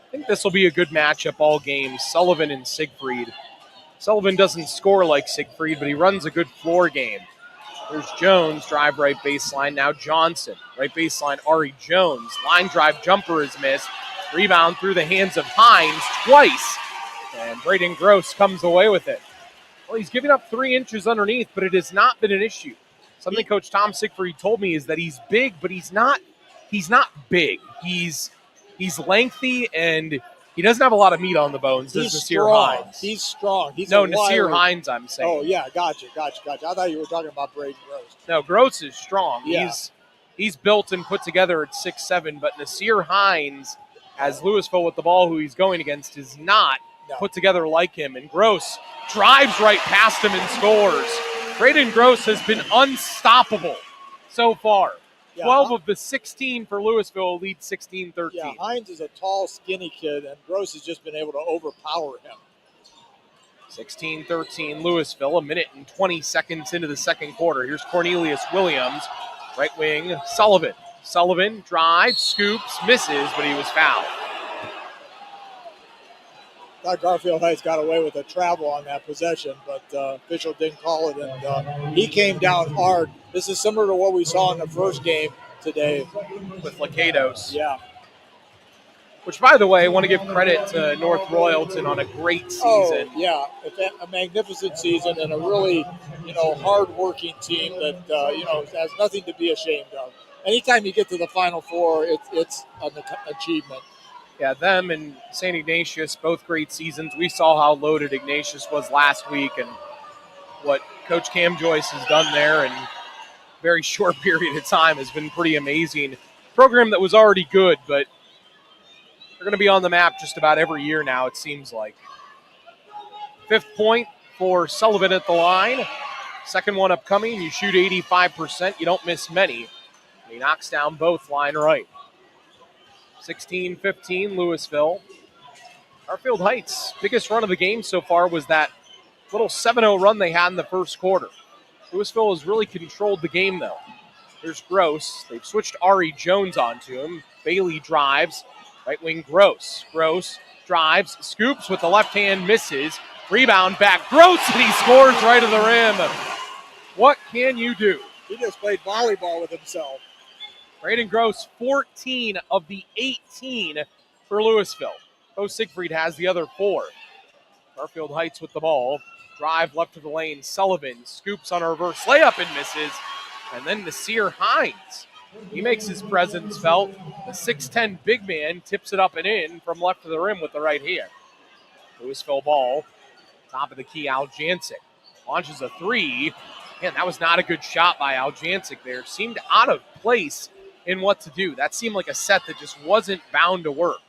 I think this will be a good matchup all game. Sullivan and Siegfried. Sullivan doesn't score like Siegfried, but he runs a good floor game. There's Jones, drive right baseline. Now Johnson, right baseline, Ari Jones. Line drive jumper is missed. Rebound through the hands of Hines twice. And Braden Gross comes away with it. Well, he's giving up 3 inches underneath, but it has not been an issue. Something Coach Tom Siegfried told me is that he's big, but he's not big. He's lengthy, and he doesn't have a lot of meat on the bones. He's Nasir strong. Hines. He's strong. Nasir Hines, I'm saying. Oh, yeah, gotcha. I thought you were talking about Braden Gross. No, Gross is strong. Yeah. He's built and put together at 6'7", but Nasir Hines, as Louisville with the ball, who he's going against, is not put together like him. And Gross drives right past him and scores. Braden Gross has been unstoppable so far. 12 of the 16 for Louisville, lead 16-13. Yeah, Hines is a tall, skinny kid, and Gross has just been able to overpower him. 16-13 Louisville, a minute and 20 seconds into the second quarter. Here's Cornelius Williams, right wing, Sullivan. Sullivan drives, scoops, misses, but he was fouled. thought Garfield Heights got away with a travel on that possession, but official didn't call it, and he came down hard. This is similar to what we saw in the first game today. With Lacados. Yeah. Which, by the way, I want to give credit to North Royalton on a great season. Oh, yeah, a magnificent season and a really, hard-working team that, has nothing to be ashamed of. Anytime you get to the Final Four, it's an achievement. Yeah, them and St. Ignatius, both great seasons. We saw how loaded Ignatius was last week and what Coach Cam Joyce has done there in a very short period of time has been pretty amazing. Program that was already good, but they're going to be on the map just about every year now, it seems like. 5th point for Sullivan at the line. Second one upcoming. You shoot 85%. You don't miss many. He knocks down both line right. 16-15, Louisville. Garfield Heights' biggest run of the game so far was that little 7-0 run they had in the first quarter. Louisville has really controlled the game, though. Here's Gross. They've switched Ari Jones onto him. Bailey drives. Right wing Gross. Gross drives, scoops with the left hand, misses. Rebound back. Gross, and he scores right of the rim. What can you do? He just played volleyball with himself. Braden Gross, 14 of the 18 for Louisville. Bo Siegfried has the other 4. Garfield Heights with the ball. Drive left of the lane. Sullivan scoops on a reverse layup and misses. And then Nasir Hines. He makes his presence felt. The 6'10 big man tips it up and in from left of the rim with the right hand. Louisville ball. Top of the key, Aljancic. Launches a 3. Man, that was not a good shot by Aljancic there. Seemed out of place in what to do. That seemed like a set that just wasn't bound to work.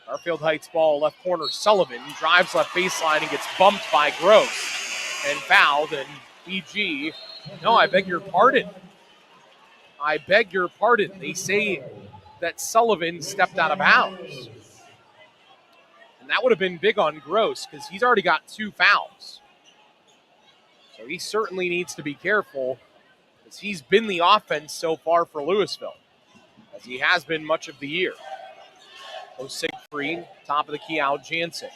Garfield Heights ball, left corner, Sullivan. Drives left baseline and gets bumped by Gross. And fouled, and BG, no, I beg your pardon. I beg your pardon. They say that Sullivan stepped out of bounds. And that would have been big on Gross because he's already got 2 fouls. So he certainly needs to be careful because he's been the offense so far for Louisville, as he has been much of the year. Siegfried, top of the key, Aljancic.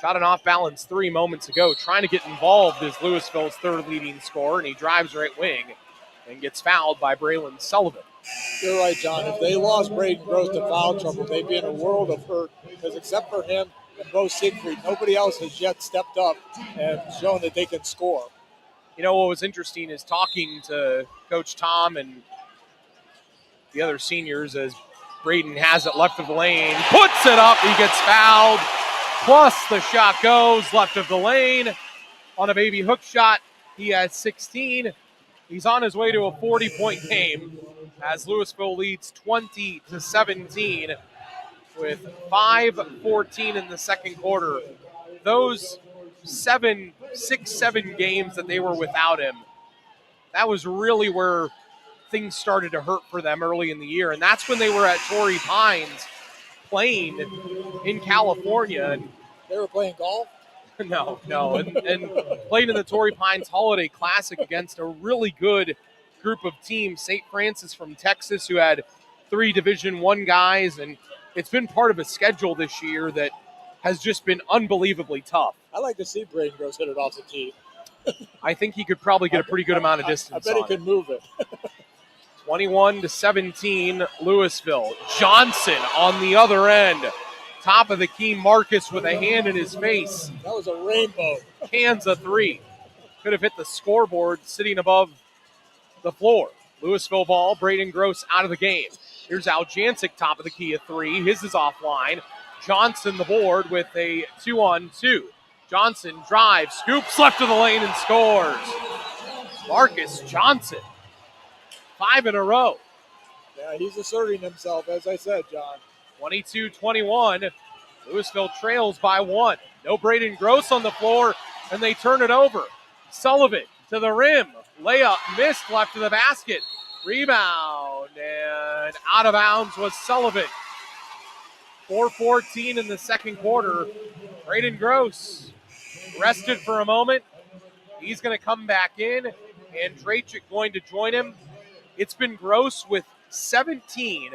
Shot an off-balance 3 moments ago, trying to get involved as Louisville's 3rd leading scorer, and he drives right wing and gets fouled by Braylon Sullivan. You're right, John. If they lost Braden Gross to foul trouble, they'd be in a world of hurt because except for him and Bo Siegfried, nobody else has yet stepped up and shown that they can score. You know, what was interesting is talking to Coach Tom and the other seniors as Braden has it left of the lane, puts it up, he gets fouled, plus the shot goes left of the lane on a baby hook shot. He has 16. He's on his way to a 40-point game as Louisville leads 20-17 with 5:14 in the second quarter. Those 7 games that they were without him, that was really where things started to hurt for them early in the year. And that's when they were at Torrey Pines playing in California. And they were playing golf? No. And played in the Torrey Pines Holiday Classic against a really good group of teams. St. Francis from Texas, who had 3 Division I guys. And it's been part of a schedule this year that has just been unbelievably tough. I like to see Braden Gross hit it off the tee. I think he could probably get a pretty good amount of distance. I bet he could move it. 21-17, Louisville. Johnson on the other end. Top of the key, Marcus with a hand in his face. That was a rainbow. Cans a 3. Could have hit the scoreboard sitting above the floor. Louisville ball, Braden Gross out of the game. Here's Aljancic, top of the key, a 3. His is offline. Johnson the board with a 2-on-2. Johnson drives, scoops left of the lane and scores. Marcus Johnson. 5 in a row. Yeah, he's asserting himself, as I said, John. 22-21. Louisville trails by 1. No Braden Gross on the floor, and they turn it over. Sullivan to the rim. Layup missed left of the basket. Rebound, and out of bounds was Sullivan. 4:14 in the second quarter. Braden Gross rested for a moment. He's going to come back in, and Drachik going to join him. It's been Gross with 17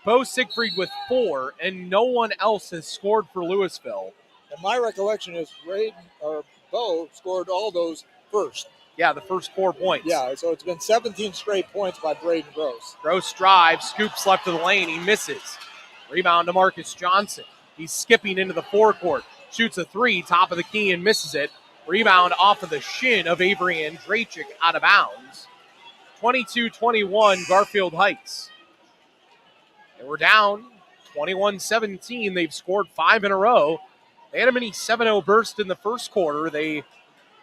Bo Siegfried with 4, and no one else has scored for Louisville. And my recollection is Bo scored all those first. Yeah, the first 4 points. Yeah, so it's been 17 straight points by Braden Gross. Gross drives, scoops left of the lane. He misses. Rebound to Marcus Johnson. He's skipping into the forecourt. Shoots a 3, top of the key, and misses it. Rebound off of the shin of Avery Andrachik out of bounds. 22-21, Garfield Heights. And we're down 21-17. They've scored 5 in a row. They had a mini 7-0 burst in the first quarter. They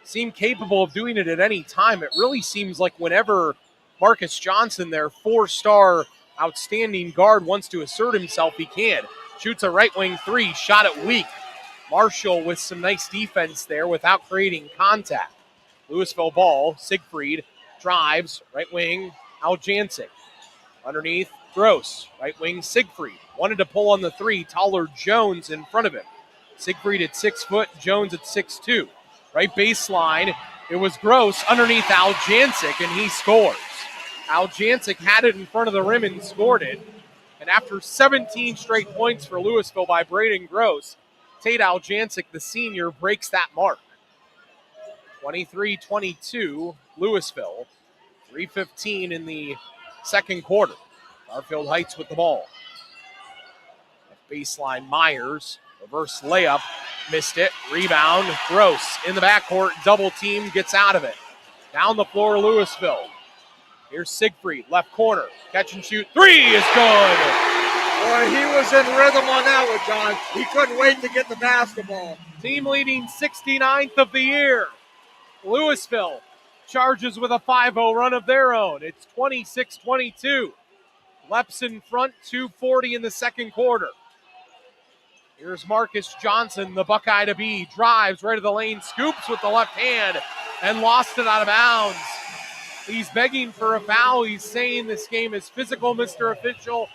seem capable of doing it at any time. It really seems like whenever Marcus Johnson, their 4-star outstanding guard, wants to assert himself, he can. Shoots a right wing 3, shot it weak. Marshall with some nice defense there without creating contact. Louisville ball, Siegfried drives, right wing, Aljancic. Underneath, Gross, right wing, Siegfried. Wanted to pull on the 3, taller Jones in front of him. Siegfried at 6 foot, Jones at 6'2". Right baseline, it was Gross underneath Aljancic, and he scores. Aljancic had it in front of the rim and scored it. And after 17 straight points for Louisville by Braden Gross, Tate Aljancic, the senior, breaks that mark. 23-22, Louisville. 3:15 in the second quarter. Garfield Heights with the ball. Baseline, Myers. Reverse layup. Missed it. Rebound. Gross in the backcourt. Double team. Gets out of it. Down the floor, Louisville. Here's Siegfried. Left corner. Catch and shoot. 3 is good. Boy, he was in rhythm on that one, John. He couldn't wait to get the basketball. Team leading 69th of the year. Louisville charges with a 5-0 run of their own. It's 26-22. Leps in front, 2:40 in the second quarter. Here's Marcus Johnson, the Buckeye to be. Drives right of the lane, scoops with the left hand, and lost it out of bounds. He's begging for a foul. He's saying this game is physical, Mr. Official.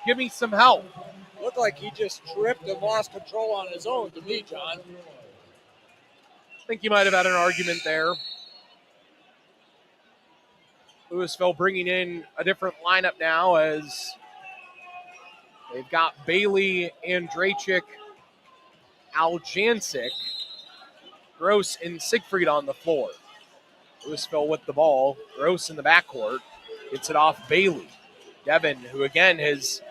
Give me some help. Looked like he just tripped and lost control on his own to me, John. I think you might have had an argument there. Louisville bringing in a different lineup now as they've got Bailey, Andrachik, Aljancic, Gross, and Siegfried on the floor. Louisville with the ball. Gross in the backcourt. Gets it off Bailey. Devin, who again has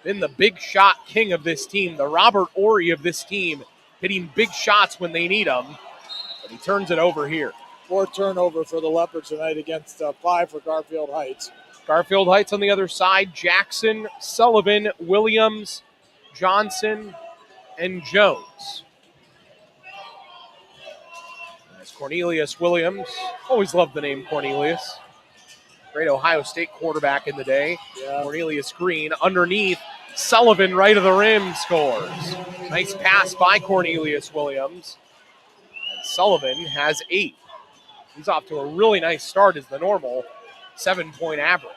been the big shot king of this team, the Robert Ory of this team, hitting big shots when they need them. But he turns it over here. 4th turnover for the Leopards tonight against 5 for Garfield Heights. Garfield Heights on the other side. Jackson, Sullivan, Williams, Johnson, and Jones. That's Cornelius Williams. Always loved the name Cornelius. Great Ohio State quarterback in the day. Yeah. Cornelius Green underneath. Sullivan right of the rim scores. Nice pass by Cornelius Williams. And Sullivan has 8. He's off to a really nice start as the normal 7-point average.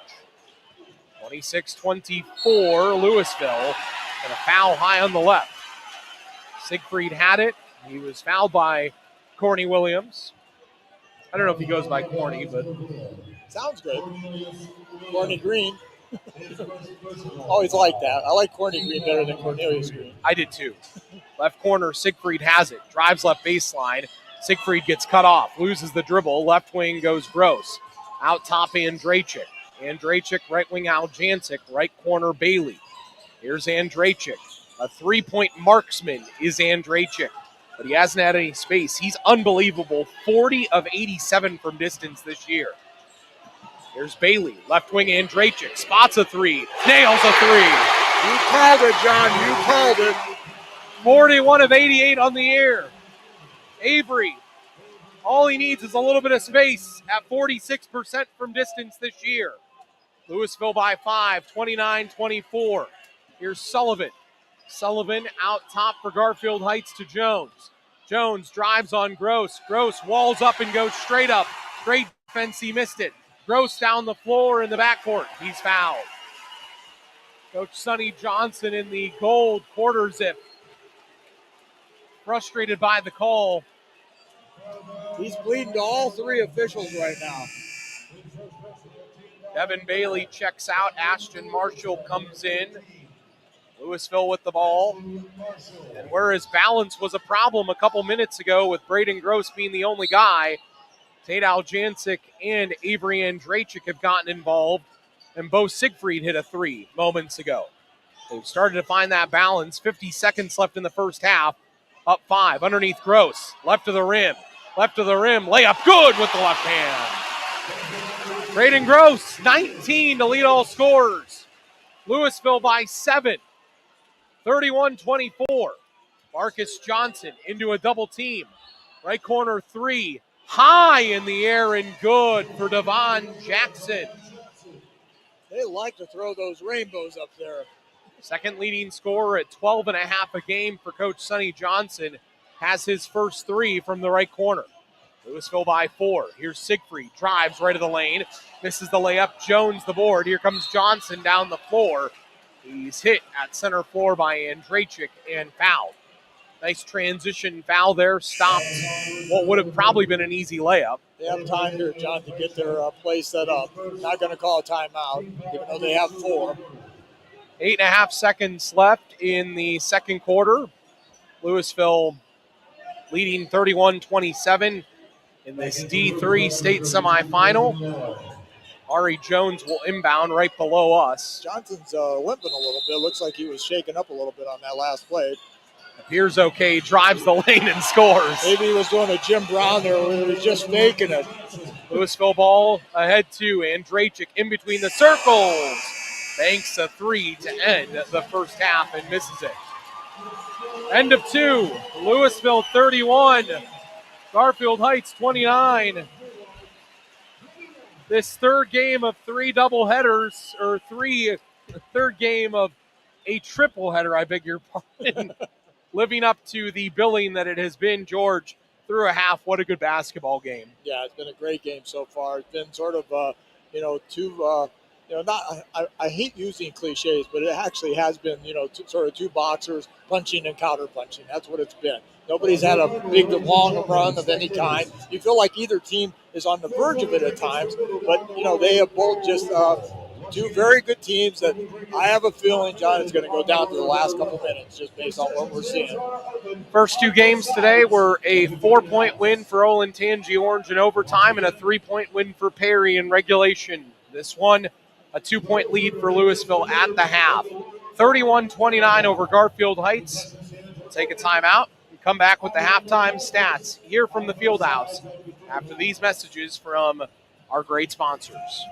26-24, Louisville, and a foul high on the left. Siegfried had it. He was fouled by Corny Williams. I don't know if he goes by Corny, but sounds good. Corny Green. Always like that. I like Corny Green better than Cornelius Green. I did too. Left corner, Siegfried has it. Drives left baseline. Siegfried gets cut off, loses the dribble. Left wing goes Gross. Out top, Andrachik. Andrachik, right wing, Aljancic. Right corner, Bailey. Here's Andrachik. A 3-point marksman is Andrachik, but he hasn't had any space. He's unbelievable. 40 of 87 from distance this year. Here's Bailey. Left wing, Andrachik. Spots a 3. Nails a 3. You called it, John. You called it. 41 of 88 on the year. Avery, all he needs is a little bit of space at 46% from distance this year. Louisville by 5, 29-24. Here's Sullivan. Sullivan out top for Garfield Heights to Jones. Jones drives on Gross. Gross walls up and goes straight up. Great defense, he missed it. Gross down the floor in the backcourt. He's fouled. Coach Sonny Johnson in the gold quarter zip. Frustrated by the call. He's bleeding to all 3 officials right now. Devin Bailey checks out. Ashton Marshall comes in. Louisville with the ball. And where his balance was a problem a couple minutes ago with Braden Gross being the only guy, Tate Aljancic and Avery Andrachik have gotten involved, and Bo Siegfried hit a 3 moments ago. They've started to find that balance. 50 seconds left in the first half. Up 5, underneath Gross. Left of the rim. Layup good with the left hand. Braden Gross, 19 to lead all scorers. Louisville by 7. 31-24. Marcus Johnson into a double team. Right corner 3. High in the air and good for Devon Jackson. They like to throw those rainbows up there. Second leading scorer at 12.5 a game for Coach Sonny Johnson. Has his first 3 from the right corner. Louisville by 4. Here's Siegfried. Drives right of the lane. Misses the layup. Jones the board. Here comes Johnson down the floor. He's hit at center floor by Andrachik and fouled. Nice transition foul there. Stopped what would have probably been an easy layup. They have time here, John, to get their play set up. Not going to call a timeout, even though they have 4. 8.5 seconds left in the second quarter. Louisville leading 31-27 in this D3 state semifinal. Ari Jones will inbound right below us. Johnson's limping a little bit. Looks like he was shaken up a little bit on that last play. Appears okay, drives the lane and scores. Maybe he was doing a Jim Brown there where he was just faking it. Louisville ball ahead to Andrachik in between the circles. Banks a 3 to end the first half and misses it. End of 2. Louisville 31. Garfield Heights 29. This third game of 3 doubleheaders, or third game of a triple header, I beg your pardon, living up to the billing that it has been, George, through a half. What a good basketball game. Yeah, it's been a great game so far. It's been sort of, I hate using cliches, but it actually has been, sort of 2 boxers punching and counter punching. That's what it's been. Nobody's had a big, long run of any kind. You feel like either team is on the verge of it at times, but, they have both just 2 very good teams that I have a feeling, John, it's going to go down to the last couple minutes just based on what we're seeing. First 2 games today were a 4-point win for Olentangy Orange in overtime and a 3-point win for Perry in regulation. This one, a 2-point lead for Louisville at the half. 31-29 over Garfield Heights. We'll take a timeout and come back with the halftime stats here from the Fieldhouse after these messages from our great sponsors.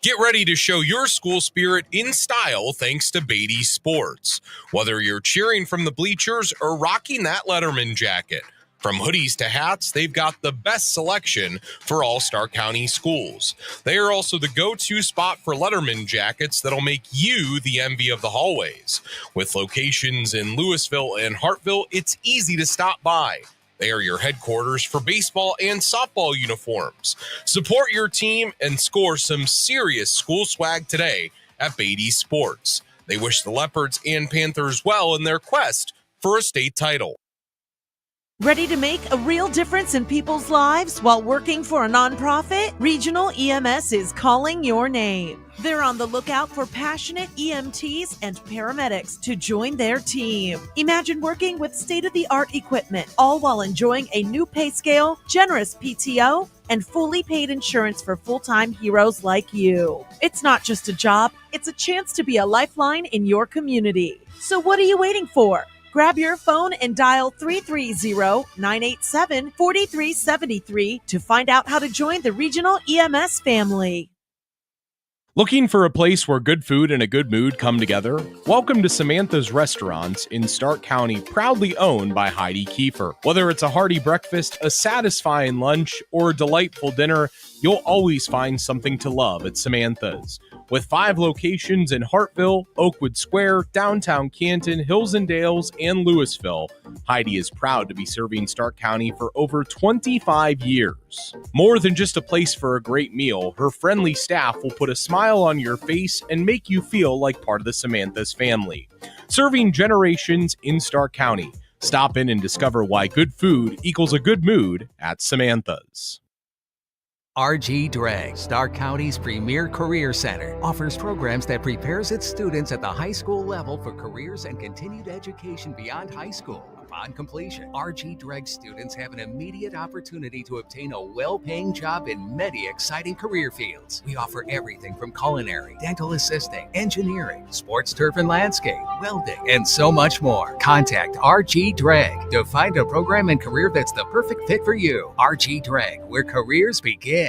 Get ready to show your school spirit in style thanks to Beatty Sports. Whether you're cheering from the bleachers or rocking that Letterman jacket, from hoodies to hats, they've got the best selection for all Stark County schools. They are also the go-to spot for Letterman jackets that'll make you the envy of the hallways. With locations in Louisville and Hartville, it's easy to stop by. They are your headquarters for baseball and softball uniforms. Support your team and score some serious school swag today at Beatty Sports. They wish the Leopards and Panthers well in their quest for a state title. Ready to make a real difference in people's lives while working for a nonprofit? Regional EMS is calling your name. They're on the lookout for passionate EMTs and paramedics to join their team. Imagine working with state-of-the-art equipment, all while enjoying a new pay scale, generous PTO, and fully paid insurance for full-time heroes like you. It's not just a job, it's a chance to be a lifeline in your community. So what are you waiting for? Grab your phone and dial 330-987-4373 to find out how to join the Regional EMS family. Looking for a place where good food and a good mood come together? Welcome to Samantha's Restaurants in Stark County, proudly owned by Heidi Kiefer. Whether it's a hearty breakfast, a satisfying lunch, or a delightful dinner, you'll always find something to love at Samantha's. With 5 locations in Hartville, Oakwood Square, downtown Canton, Hills and Dales, and Louisville, Heidi is proud to be serving Stark County for over 25 years. More than just a place for a great meal, her friendly staff will put a smile on your face and make you feel like part of the Samantha's family. Serving generations in Stark County. Stop in and discover why good food equals a good mood at Samantha's. RG Dreg, Stark County's premier career center, offers programs that prepares its students at the high school level for careers and continued education beyond high school. Upon completion, RG Dreg students have an immediate opportunity to obtain a well-paying job in many exciting career fields. We offer everything from culinary, dental assisting, engineering, sports turf and landscape, welding, and so much more. Contact RG Dreg to find a program and career that's the perfect fit for you. RG Dreg, where careers begin.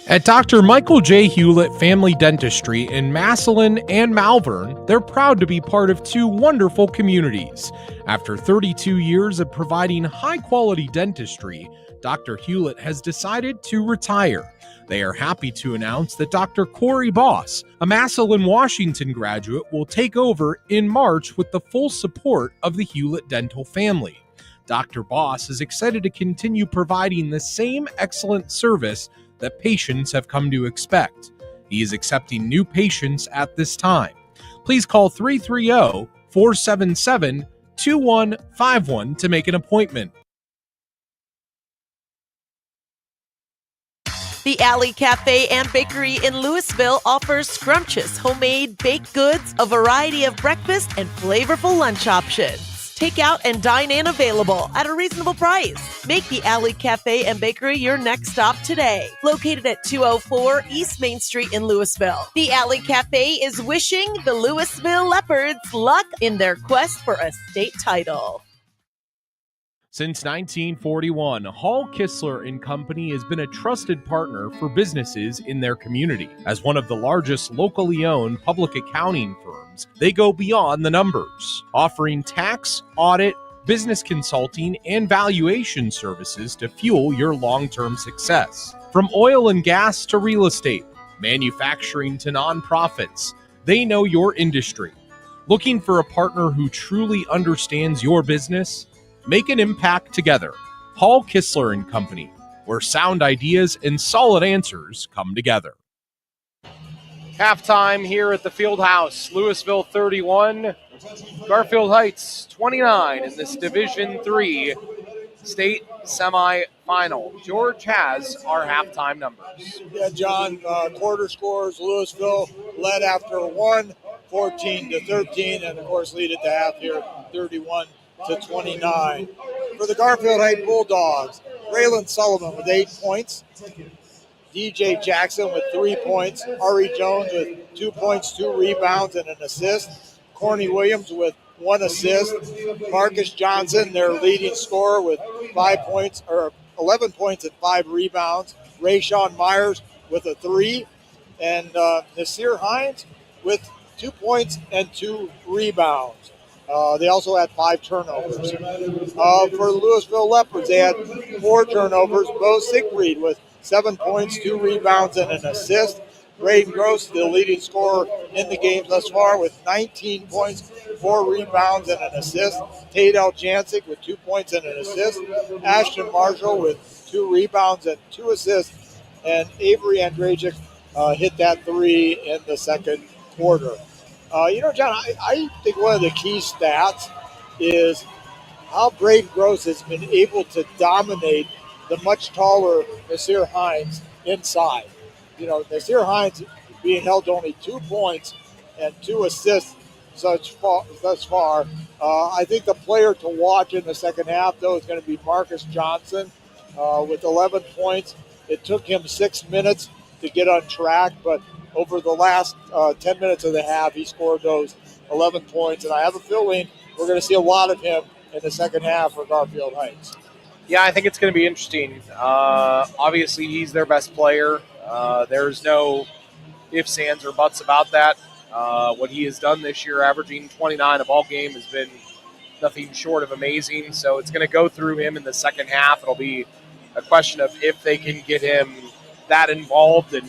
At Dr. Michael J. Hewlett Family Dentistry in Massillon and Malvern, they're proud to be part of two wonderful communities. After 32 years of providing high-quality dentistry, Dr. Hewlett has decided to retire. They are happy to announce that Dr. Corey Boss, a Massillon, Washington graduate, will take over in March with the full support of the Hewlett dental family. Dr. Boss is excited to continue providing the same excellent service that patients have come to expect. He is accepting new patients at this time. Please call 330-477-2151 to make an appointment. The Alley Cafe and Bakery in Louisville offers scrumptious homemade baked goods, a variety of breakfast and flavorful lunch options. Takeout and dine-in available at a reasonable price. Make the Alley Cafe and Bakery your next stop today. Located at 204 East Main Street in Louisville. The Alley Cafe is wishing the Louisville Leopards luck in their quest for a state title. Since 1941, Hall Kistler & Company has been a trusted partner for businesses in their community. As one of the largest locally owned public accounting firms, they go beyond the numbers, offering tax, audit, business consulting, and valuation services to fuel your long-term success. From oil and gas to real estate, manufacturing to nonprofits, they know your industry. Looking for a partner who truly understands your business? Make an impact together. Hall Kistler & Company, where sound ideas and solid answers come together. Halftime here at the Fieldhouse. Louisville 31, Garfield Heights 29 in this Division III state semifinal. George has our halftime numbers. Yeah, John, quarter scores, Louisville led after one, 14-13, and of course lead at the half here, 31-29. For the Garfield Heights Bulldogs, Raylan Sullivan with 8 points, DJ Jackson with 3 points, Ari Jones with 2 points, 2 rebounds, and an assist, Corny Williams with 1 assist, Marcus Johnson, their leading scorer, with 5 points or 11 points and 5 rebounds, Rayshawn Myers with a 3, and Nasir Hines with 2 points and 2 rebounds. They also had 5 turnovers. For the Louisville Leopards, they had 4 turnovers. Bo Siegfried with 7 points, 2 rebounds, and an assist. Braden Gross, the leading scorer in the game thus far, with 19 points, 4 rebounds, and an assist. Tadel Jancic with 2 points and an assist. Ashton Marshall with 2 rebounds and 2 assists. And Avery Andrajic hit that 3 in the second quarter. John, I think one of the key stats is how Braden Gross has been able to dominate the much taller Nasir Hines inside. Nasir Hines being held to only 2 points and 2 assists thus far. I think the player to watch in the second half, though, is going to be Marcus Johnson with 11 points. It took him 6 minutes to get on track, but over the last 10 minutes of the half, he scored those 11 points, and I have a feeling we're going to see a lot of him in the second half for Garfield Heights. Yeah, I think it's going to be interesting. Obviously, he's their best player. There's no ifs, ands, or buts about that. What he has done this year, averaging 29 a ball game, has been nothing short of amazing. So it's going to go through him in the second half. It'll be a question of if they can get him that involved. And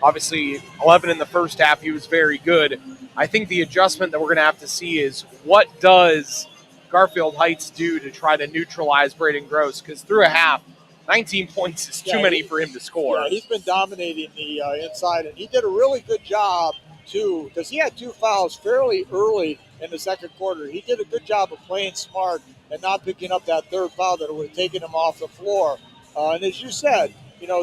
obviously, 11 in the first half, he was very good. I think the adjustment that we're going to have to see is what does Garfield Heights do to try to neutralize Braden Gross? Because through a half, 19 points is too many for him to score. Yeah, he's been dominating the inside, and he did a really good job, too, because he had 2 fouls fairly early in the second quarter. He did a good job of playing smart and not picking up that third foul that would have taken him off the floor. And as you said,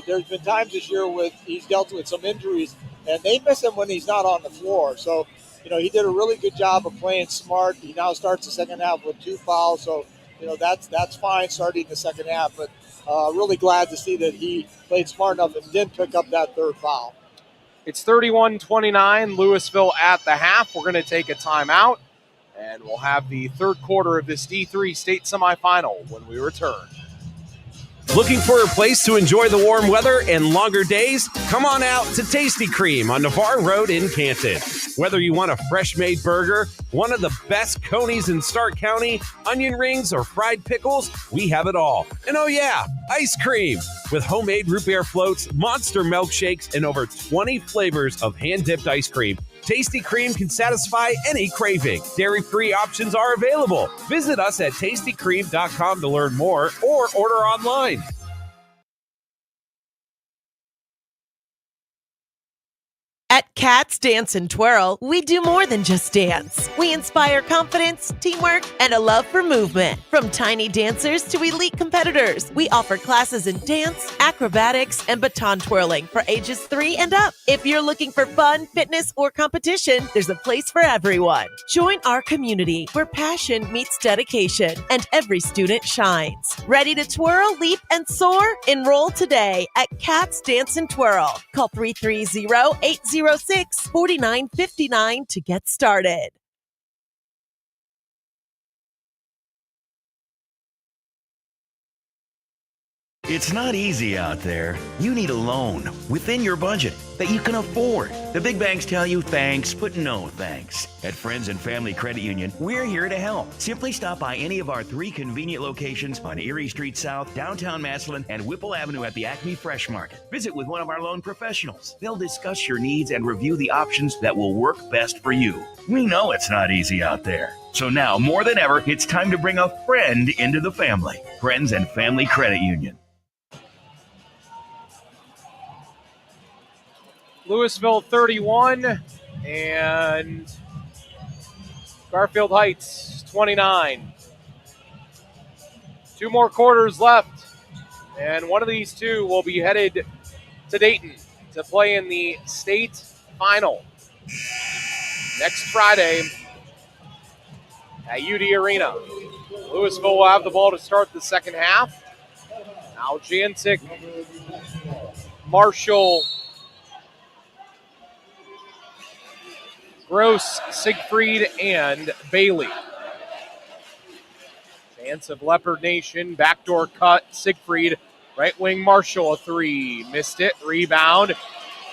there's been times this year with he's dealt with some injuries, and they miss him when he's not on the floor. So, he did a really good job of playing smart. He now starts the second half with 2 fouls. So, that's fine starting the second half. But really glad to see that he played smart enough and didn't pick up that 3rd foul. It's 31-29, Louisville at the half. We're going to take a timeout, and we'll have the 3rd quarter of this D3 state semifinal when we return. Looking for a place to enjoy the warm weather and longer days? Come on out to Tasty Cream on Navarre Road in Canton. Whether you want a fresh-made burger, one of the best Conies in Stark County, onion rings, or fried pickles, we have it all. And oh yeah, ice cream! With homemade root beer floats, monster milkshakes, and over 20 flavors of hand-dipped ice cream, Tasty Cream can satisfy any craving. Dairy-free options are available. Visit us at tastycream.com to learn more or order online. At Cats Dance and Twirl, we do more than just dance. We inspire confidence, teamwork, and a love for movement. From tiny dancers to elite competitors, we offer classes in dance, acrobatics, and baton twirling for ages 3 and up. If you're looking for fun, fitness, or competition, there's a place for everyone. Join our community where passion meets dedication and every student shines. Ready to twirl, leap, and soar? Enroll today at Cats Dance and Twirl. Call 330-806-4959 to get started. It's not easy out there. You need a loan within your budget that you can afford. The big banks tell you thanks, but no thanks. At Friends and Family Credit Union, we're here to help. Simply stop by any of our 3 convenient locations on Erie Street South, downtown Massillon, and Whipple Avenue at the Acme Fresh Market. Visit with one of our loan professionals. They'll discuss your needs and review the options that will work best for you. We know it's not easy out there. So now, more than ever, it's time to bring a friend into the family. Friends and Family Credit Union. Louisville 31 and Garfield Heights 29. 2 more quarters left, and one of these 2 will be headed to Dayton to play in the state final next Friday at UD Arena. Louisville will have the ball to start the second half. Now Jancic, Marshall, Gross, Siegfried, and Bailey. Chance of Leopard Nation. Backdoor cut. Siegfried. Right wing Marshall, a 3. Missed it. Rebound.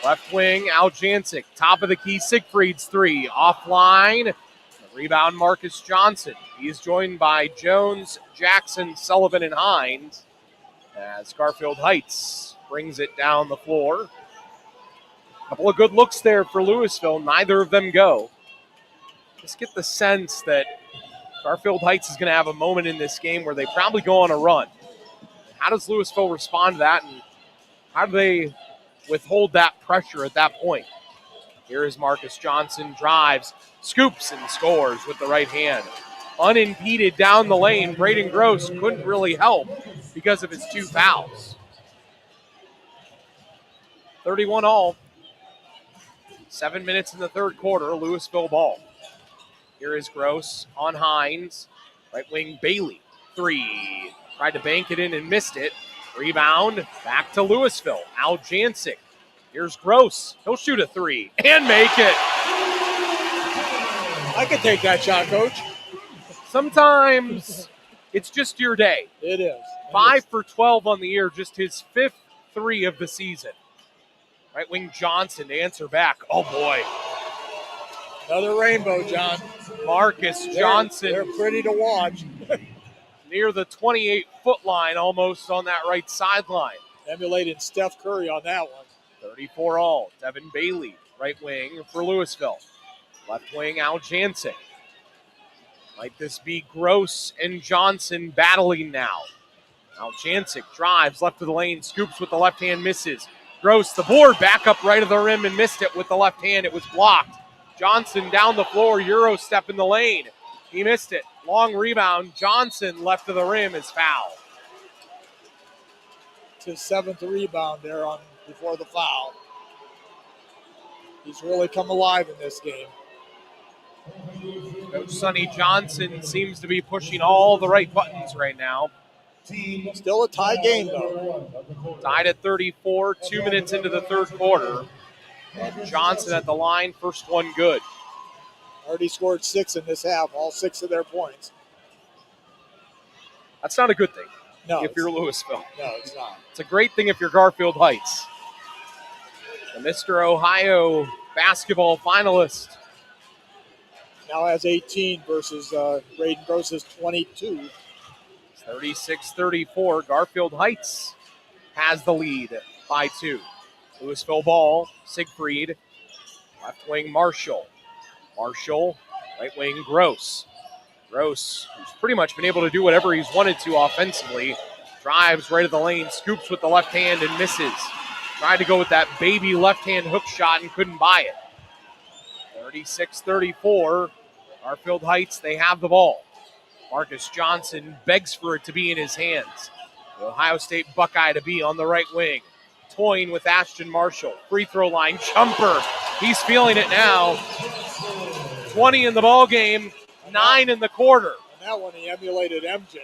Left wing Al Jancic. Top of the key. Siegfried's 3. Offline. Rebound Marcus Johnson. He's joined by Jones, Jackson, Sullivan, and Hines as Garfield Heights brings it down the floor. Couple of good looks there for Louisville. Neither of them go. Just get the sense that Garfield Heights is going to have a moment in this game where they probably go on a run. How does Louisville respond to that, and how do they withhold that pressure at that point? Here is Marcus Johnson, drives, scoops, and scores with the right hand. Unimpeded down the lane. Braden Gross couldn't really help because of his 2 fouls. 31 all. 7 minutes in the third quarter, Louisville ball. Here is Gross on Hines. Right wing Bailey, 3. Tried to bank it in and missed it. Rebound, back to Louisville. Al Jancic. Here's Gross. He'll shoot a 3 and make it. I can take that shot, Coach. Sometimes it's just your day. It is. 5 for 12 on the year, just his 5th 3 of the season. Right wing Johnson to answer back. Oh, boy. Another rainbow, John. Marcus Johnson. They're pretty to watch. Near the 28-foot line, almost on that right sideline. Emulating Steph Curry on that one. 34 all. Devin Bailey, right wing for Louisville. Left wing, Al Jancic. Might this be Gross and Johnson battling now? Al Jancic drives left of the lane, scoops with the left hand, misses. Gross, the board, back up right of the rim and missed it with the left hand. It was blocked. Johnson down the floor, Euro step in the lane. He missed it. Long rebound. Johnson left of the rim is fouled. It's his 7th rebound there before the foul. He's really come alive in this game. Coach Sonny Johnson seems to be pushing all the right buttons right now. Still a tie game, though. Tied at 34, 2 minutes into the third quarter. And Johnson at the line, first one good. Already scored 6 in this half, all 6 of their points. That's not a good thing No, if you're Louisville. No, it's not. It's a great thing if you're Garfield Heights. The Mr. Ohio basketball finalist. Now has 18 versus Braden Gross's 22. 36-34. Garfield Heights has the lead by 2. Louisville ball, Siegfried. Left wing Marshall. Marshall, right wing Gross. Gross, who's pretty much been able to do whatever he's wanted to offensively. Drives right at the lane, scoops with the left hand and misses. Tried to go with that baby left-hand hook shot and couldn't buy it. 36-34. Garfield Heights, they have the ball. Marcus Johnson begs for it to be in his hands. The Ohio State Buckeye to be on the right wing. Toying with Ashton Marshall. Free throw line jumper. He's feeling it now. 20 in the ball game, 9 in the quarter. And that one he emulated MJ.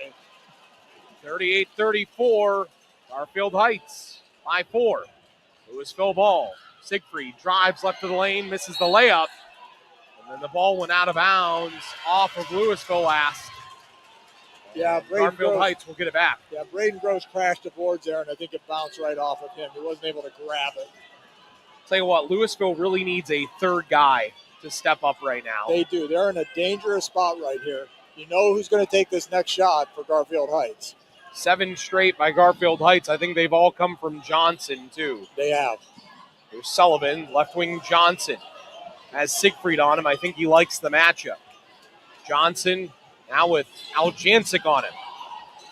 38-34. Garfield Heights by 4. Louisville ball. Siegfried drives left of the lane, misses the layup. And then the ball went out of bounds off of Louisville last. Yeah, Garfield Heights will get it back. Yeah, Braden Gross crashed the boards there, and I think it bounced right off of him. He wasn't able to grab it. Tell you what, Louisville really needs a third guy to step up right now. They do. They're in a dangerous spot right here. You know who's going to take this next shot for Garfield Heights. 7 straight by Garfield Heights. I think they've all come from Johnson, too. They have. There's Sullivan, left wing Johnson. Has Siegfried on him. I think he likes the matchup. Johnson now with Aljancic on him.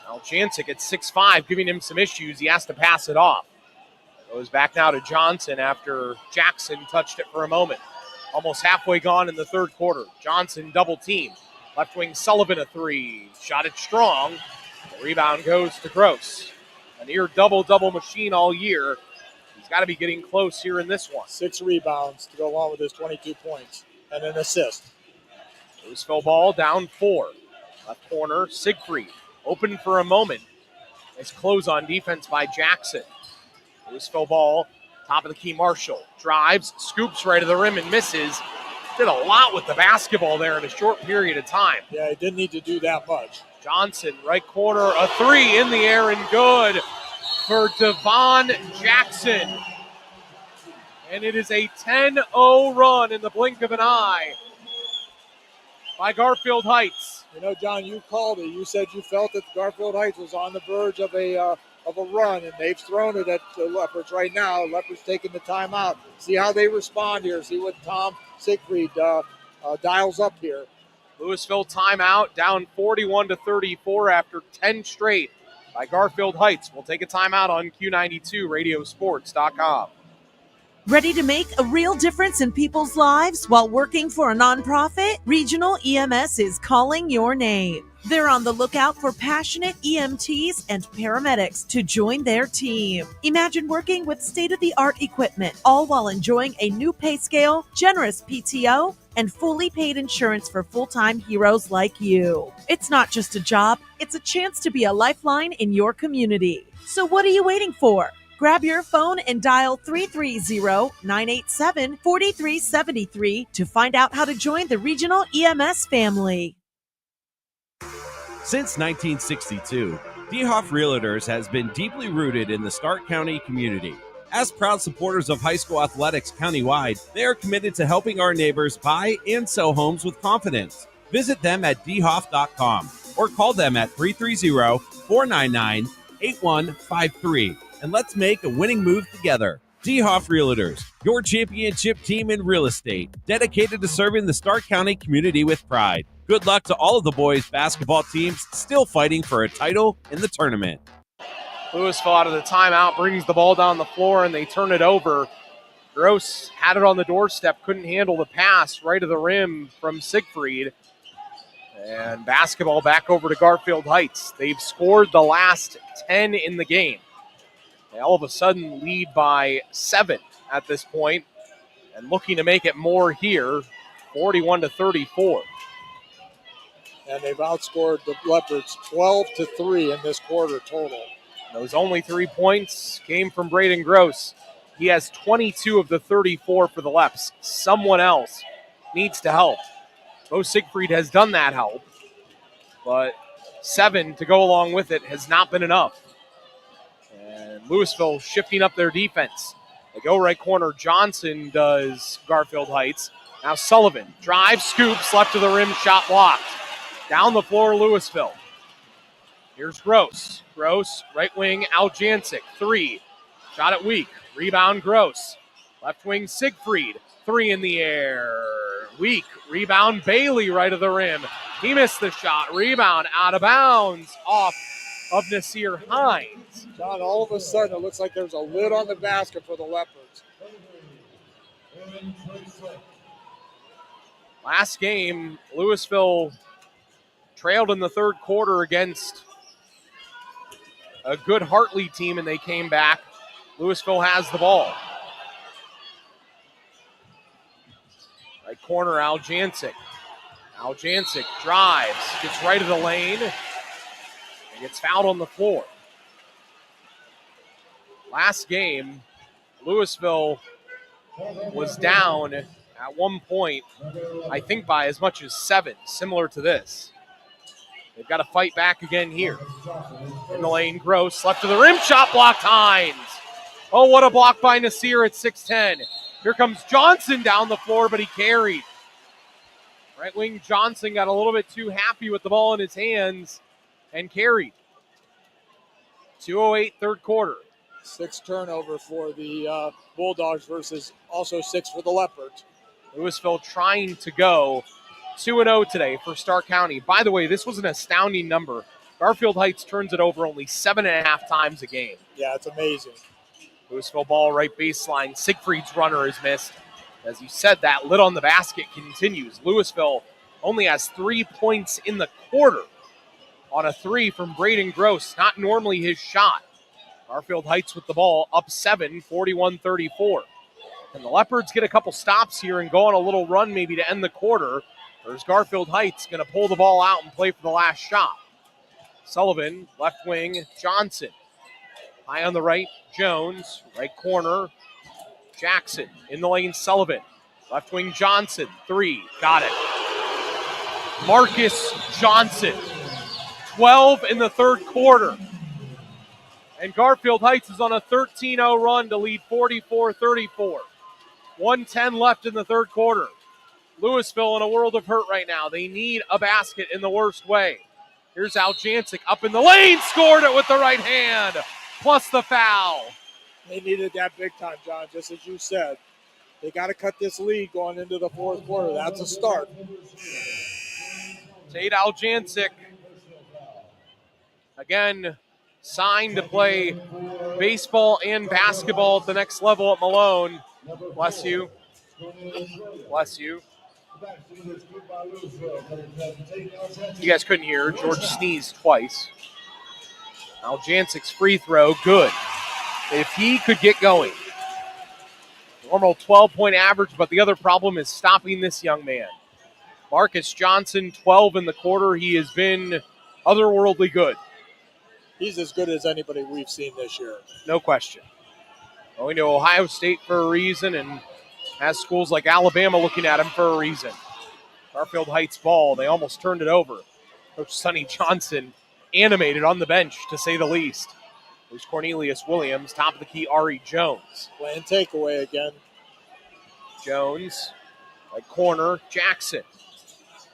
Aljancic at 6'5", giving him some issues. He has to pass it off. Goes back now to Johnson after Jackson touched it for a moment. Almost halfway gone in the third quarter. Johnson double team. Left wing Sullivan a 3. Shot it strong. The rebound goes to Gross. A near double-double machine all year. He's got to be getting close here in this one. 6 rebounds to go along with his 22 points and an assist. Louisville ball down 4. Left corner, Siegfried. Open for a moment. Nice close on defense by Jackson. Louisville ball, top of the key, Marshall. Drives, scoops right to the rim and misses. Did a lot with the basketball there in a short period of time. Yeah, he didn't need to do that much. Johnson, right corner, a 3 in the air and good for Devon Jackson. And it is a 10-0 run in the blink of an eye by Garfield Heights. You know, John, you called it. You said you felt that Garfield Heights was on the verge of a run, and they've thrown it at the Leopards right now. Leopards taking the timeout. See how they respond here. See what Tom Siegfried dials up here. Louisville timeout, down 41-34 after 10 straight by Garfield Heights. We'll take a timeout on Q92 Radiosports.com. Ready to make a real difference in people's lives while working for a nonprofit? Regional EMS is calling your name. They're on the lookout for passionate EMTs and paramedics to join their team. Imagine working with state-of-the-art equipment, all while enjoying a new pay scale, generous PTO, and fully paid insurance for full-time heroes like you. It's not just a job, it's a chance to be a lifeline in your community. So what are you waiting for? Grab your phone and dial 330-987-4373 to find out how to join the Regional EMS family. Since 1962, DeHoff Realtors has been deeply rooted in the Stark County community. As proud supporters of high school athletics countywide, they are committed to helping our neighbors buy and sell homes with confidence. Visit them at dhoff.com or call them at 330-499-8153. And let's make a winning move together. DeHoff Realtors, your championship team in real estate, dedicated to serving the Stark County community with pride. Good luck to all of the boys' basketball teams still fighting for a title in the tournament. Louisville out of the timeout, brings the ball down the floor, and they turn it over. Gross had it on the doorstep, couldn't handle the pass right to the rim from Siegfried. And basketball back over to Garfield Heights. They've scored the last 10 in the game. They all of a sudden lead by 7 at this point, and looking to make it more here, 41-34. And they've outscored the Leopards 12-3 in this quarter total. Those only 3 points came from Braden Gross. He has 22 of the 34 for the Leps. Someone else needs to help. Bo Siegfried has done that help, but 7 to go along with it has not been enough. And Louisville shifting up their defense. They go right corner. Johnson does Garfield Heights. Now Sullivan drives, scoops, left of the rim, shot blocked. Down the floor, Louisville. Here's Gross. Gross, right wing, Aljancic, 3. Shot it weak. Rebound, Gross. Left wing, Siegfried. 3 in the air. Weak. Rebound, Bailey, right of the rim. He missed the shot. Rebound, out of bounds, off of Nasir Hines. John, all of a sudden, it looks like there's a lid on the basket for the Leopards. Last game, Louisville trailed in the third quarter against a good Hartley team, and they came back. Louisville has the ball. Right corner, Aljancic. Aljancic drives, gets right of the lane, and gets fouled on the floor. Last game, Louisville was down at one point, I think by as much as 7, similar to this. They've got to fight back again here. In the lane, Gross, left to the rim, shot blocked, Hines. Oh, what a block by Nasir at 6'10". Here comes Johnson down the floor, but he carried. Right wing Johnson got a little bit too happy with the ball in his hands and carried. 2:08 third quarter. 6 turnover for the Bulldogs versus also 6 for the Leopards. Louisville trying to go 2-0 today for Stark County. By the way, this was an astounding number. Garfield Heights turns it over only 7.5 times a game. Yeah, it's amazing. Louisville ball right baseline. Siegfried's runner is missed. As you said, that lid on the basket continues. Louisville only has 3 points in the quarter on a 3 from Braden Gross. Not normally his shot. Garfield Heights with the ball up 7, 41-34. And the Leopards get a couple stops here and go on a little run maybe to end the quarter. There's Garfield Heights going to pull the ball out and play for the last shot. Sullivan, left wing, Johnson. High on the right, Jones. Right corner, Jackson. In the lane, Sullivan. Left wing, Johnson. 3, got it. Marcus Johnson. 12 in the third quarter. And Garfield Heights is on a 13-0 run to lead 44-34. 1:10 left in the third quarter. Louisville in a world of hurt right now. They need a basket in the worst way. Here's Aljancic up in the lane, scored it with the right hand, plus the foul. They needed that big time, John, just as you said. They got to cut this lead going into the fourth quarter. That's a start. Tate Aljancic, again, signed to play baseball and basketball at the next level at Malone. Bless you. Bless you. You guys couldn't hear. George sneezed twice. Aljancic's free throw, good. If he could get going. Normal 12-point average, but the other problem is stopping this young man. Marcus Johnson, 12 in the quarter. He has been otherworldly good. He's as good as anybody we've seen this year. No question. Going to Ohio State for a reason and has schools like Alabama looking at him for a reason. Garfield Heights ball. They almost turned it over. Coach Sonny Johnson animated on the bench, to say the least. There's Cornelius Williams, top of the key, Ari Jones. Playing takeaway again. Jones, right corner, Jackson.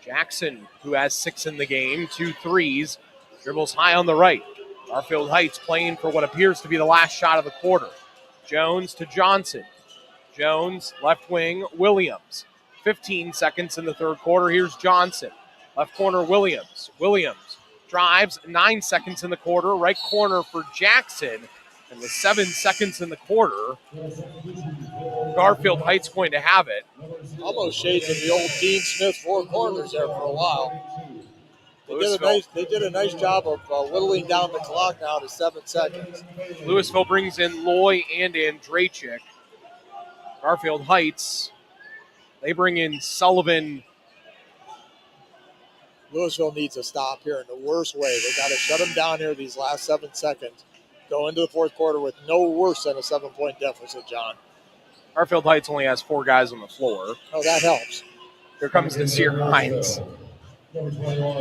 Jackson, who has 6 in the game, 2 threes, dribbles high on the right. Garfield Heights playing for what appears to be the last shot of the quarter. Jones to Johnson. Jones, left wing, Williams. 15 seconds in the third quarter. Here's Johnson. Left corner, Williams. Williams drives, 9 seconds in the quarter. Right corner for Jackson. And with 7 seconds in the quarter, Garfield Heights going to have it. Almost shades of the old Dean Smith 4 corners there for a while. They did a nice job of whittling down the clock now to 7 seconds. Louisville brings in Loy and Andrachik. Garfield Heights, they bring in Sullivan. Louisville needs a stop here in the worst way. They got to shut them down here these last 7 seconds. Go into the fourth quarter with no worse than a 7-point deficit, John. Garfield Heights only has 4 guys on the floor. Oh, that helps. Here comes Nasir Hines.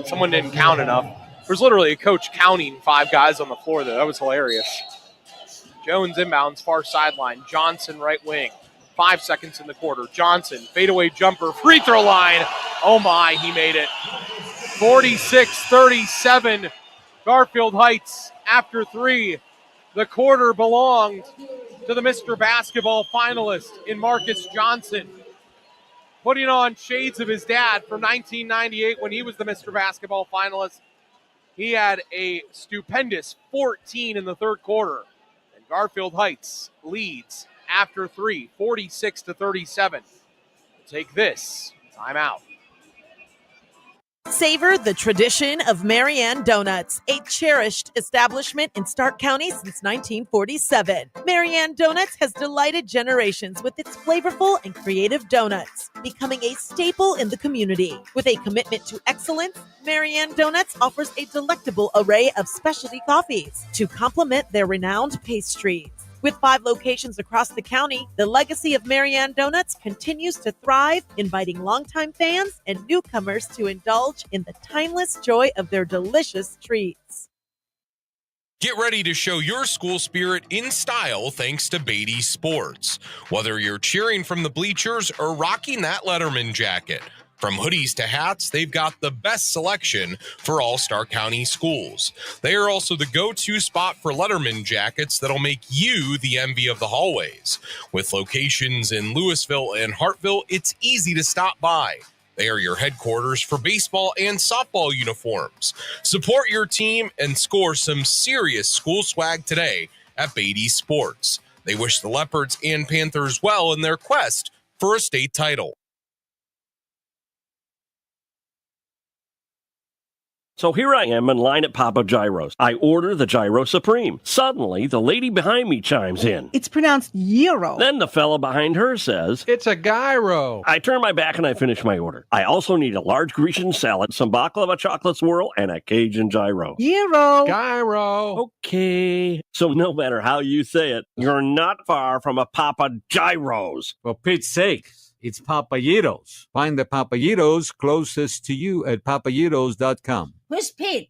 Someone didn't count enough. There's literally a coach counting 5 guys on the floor there. That was hilarious. Jones inbounds, far sideline. Johnson, right wing. 5 seconds in the quarter. Johnson, fadeaway jumper, free throw line. Oh my, he made it. 46-37. Garfield Heights after 3. The quarter belonged to the Mr. Basketball finalist in Marcus Johnson, putting on shades of his dad from 1998 when he was the Mr. Basketball finalist. He had a stupendous 14 in the third quarter, and Garfield Heights leads after 3, 46-37. Take this timeout. Savor the tradition of Marianne Donuts, a cherished establishment in Stark County since 1947. Marianne Donuts has delighted generations with its flavorful and creative donuts, becoming a staple in the community. With a commitment to excellence, Marianne Donuts offers a delectable array of specialty coffees to complement their renowned pastries. With 5 locations across the county, the legacy of Marianne Donuts continues to thrive, inviting longtime fans and newcomers to indulge in the timeless joy of their delicious treats. Get ready to show your school spirit in style thanks to Beatty Sports. Whether you're cheering from the bleachers or rocking that Letterman jacket, from hoodies to hats, they've got the best selection for all Stark County schools. They are also the go-to spot for Letterman jackets that'll make you the envy of the hallways. With locations in Louisville and Hartville, it's easy to stop by. They are your headquarters for baseball and softball uniforms. Support your team and score some serious school swag today at Beatty Sports. They wish the Leopards and Panthers well in their quest for a state title. So here I am in line at Papa Gyro's. I order the Gyro Supreme. Suddenly, the lady behind me chimes in. It's pronounced gyro. Then the fella behind her says, It's a gyro. I turn my back and I finish my order. I also need a large Grecian salad, some baklava chocolate swirl, and a Cajun gyro. Gyro. Gyro. Okay. So no matter how you say it, you're not far from a Papa Gyro's. For Pete's sake, it's Papayitos. Find the Papayitos closest to you at papayitos.com. Where's Pete?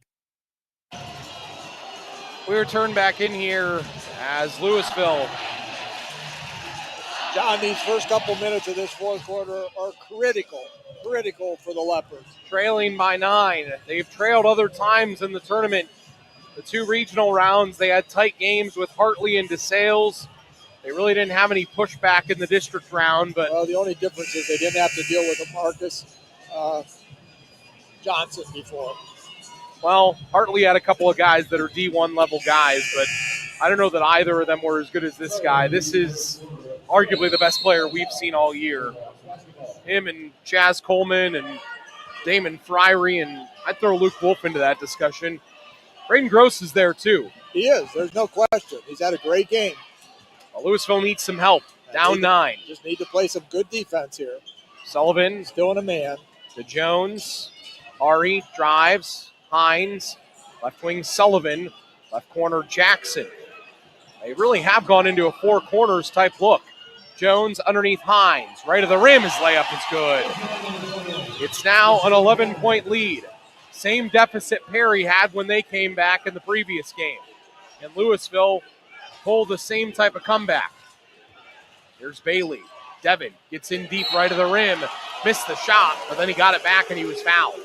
We return back in here as Louisville. John, these first couple minutes of this fourth quarter are critical for the Leopards. Trailing by 9. They've trailed other times in the tournament. The 2 regional rounds, they had tight games with Hartley and DeSales. They really didn't have any pushback in the district round. But well, the only difference is they didn't have to deal with a Marcus Johnson before. Well, Hartley had a couple of guys that are D1 level guys, but I don't know that either of them were as good as this guy. This is arguably the best player we've seen all year. Him and Chaz Coleman and Damon Fryery, and I'd throw Luke Wolf into that discussion. Braden Gross is there too. He is. There's no question. He's had a great game. Well, Louisville needs some help. Down 9. Just need to play some good defense here. Sullivan. Still in a man. To Jones. Ari drives. Hines. Left wing Sullivan. Left corner Jackson. They really have gone into a 4 corners type look. Jones underneath Hines. Right of the rim. His layup is good. It's now an 11-point lead. Same deficit Perry had when they came back in the previous game. And Louisville pulled the same type of comeback. Here's Bailey. Devin gets in deep right of the rim. Missed the shot, but then he got it back and he was fouled.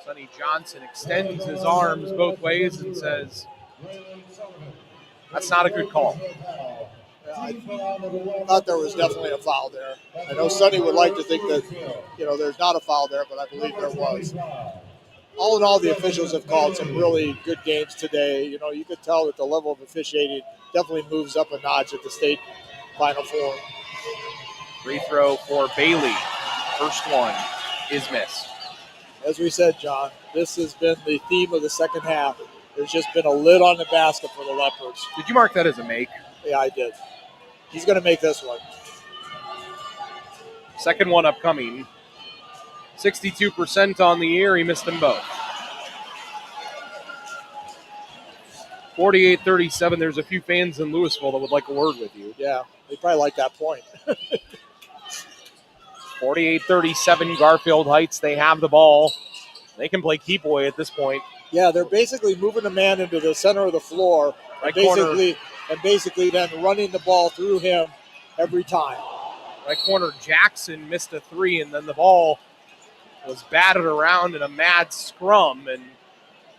Sonny Johnson extends his arms both ways and says, that's not a good call. I thought there was definitely a foul there. I know Sonny would like to think that, there's not a foul there, but I believe there was. All in all, the officials have called some really good games today. You could tell that the level of officiating definitely moves up a notch at the state Final Four. Free throw for Bailey. First one is missed. As we said, John, this has been the theme of the second half. There's just been a lid on the basket for the Leopards. Did you mark that as a make? Yeah, I did. He's going to make this one. Second one upcoming. 62% on the year. He missed them both. 48-37. There's a few fans in Louisville that would like a word with you. Yeah, they probably like that point. 48-37, Garfield Heights. They have the ball. They can play keep away at this point. Yeah, they're basically moving the man into the center of the floor and basically then running the ball through him every time. Right corner, Jackson missed a three, and then the ball was batted around in a mad scrum, and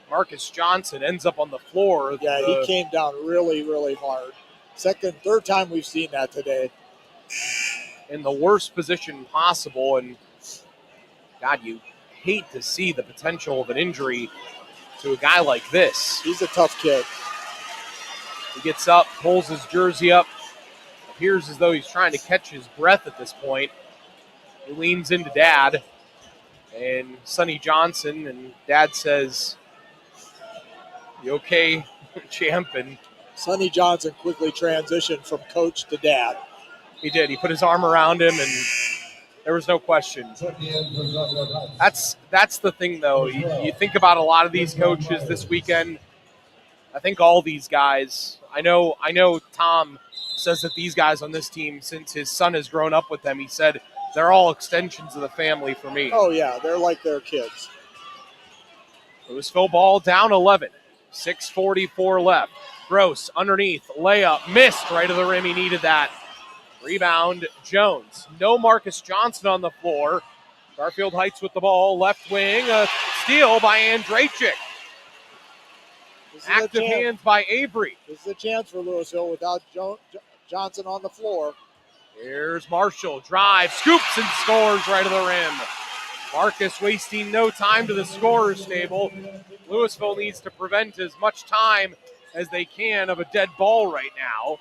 Marcus Johnson ends up on the floor. Yeah, he came down really, really hard. Third time we've seen that today. In the worst position possible, and God, you hate to see the potential of an injury to a guy like this. He's a tough kid. He gets up, pulls his jersey up, appears as though he's trying to catch his breath at this point. He leans into Dad and Sonny Johnson, and Dad says, "You okay, champ?" And Sonny Johnson quickly transitioned from coach to dad. He did. He put his arm around him, and there was no question. That's the thing, though. You think about a lot of these coaches this weekend. I think all these guys. I know. Tom says that these guys on this team, since his son has grown up with them, he said they're all extensions of the family for me. Oh yeah, they're like their kids. Louisville ball down 11. 6:44 left. Gross underneath layup missed right of the rim. He needed that. Rebound, Jones. No Marcus Johnson on the floor. Garfield Heights with the ball. Left wing. A steal by Andrachik. Active hands by Avery. This is a chance for Louisville without Johnson on the floor. Here's Marshall. Drive, scoops, and scores right of the rim. Marcus wasting no time to the scorer's table. Louisville needs to prevent as much time as they can of a dead ball right now.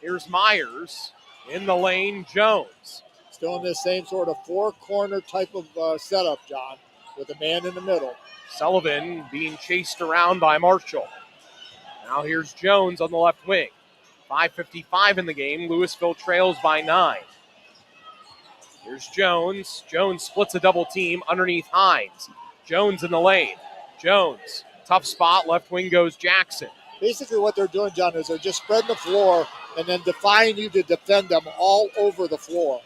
Here's Myers. In the lane, Jones. Still in this same sort of four-corner type of setup, John, with a man in the middle. Sullivan being chased around by Marshall. Now here's Jones on the left wing. 5:55 in the game. Louisville trails by 9. Here's Jones. Jones splits a double team underneath Hines. Jones in the lane. Jones, tough spot. Left wing goes Jackson. Basically what they're doing, John, is they're just spreading the floor and then defying you to defend them all over the floor.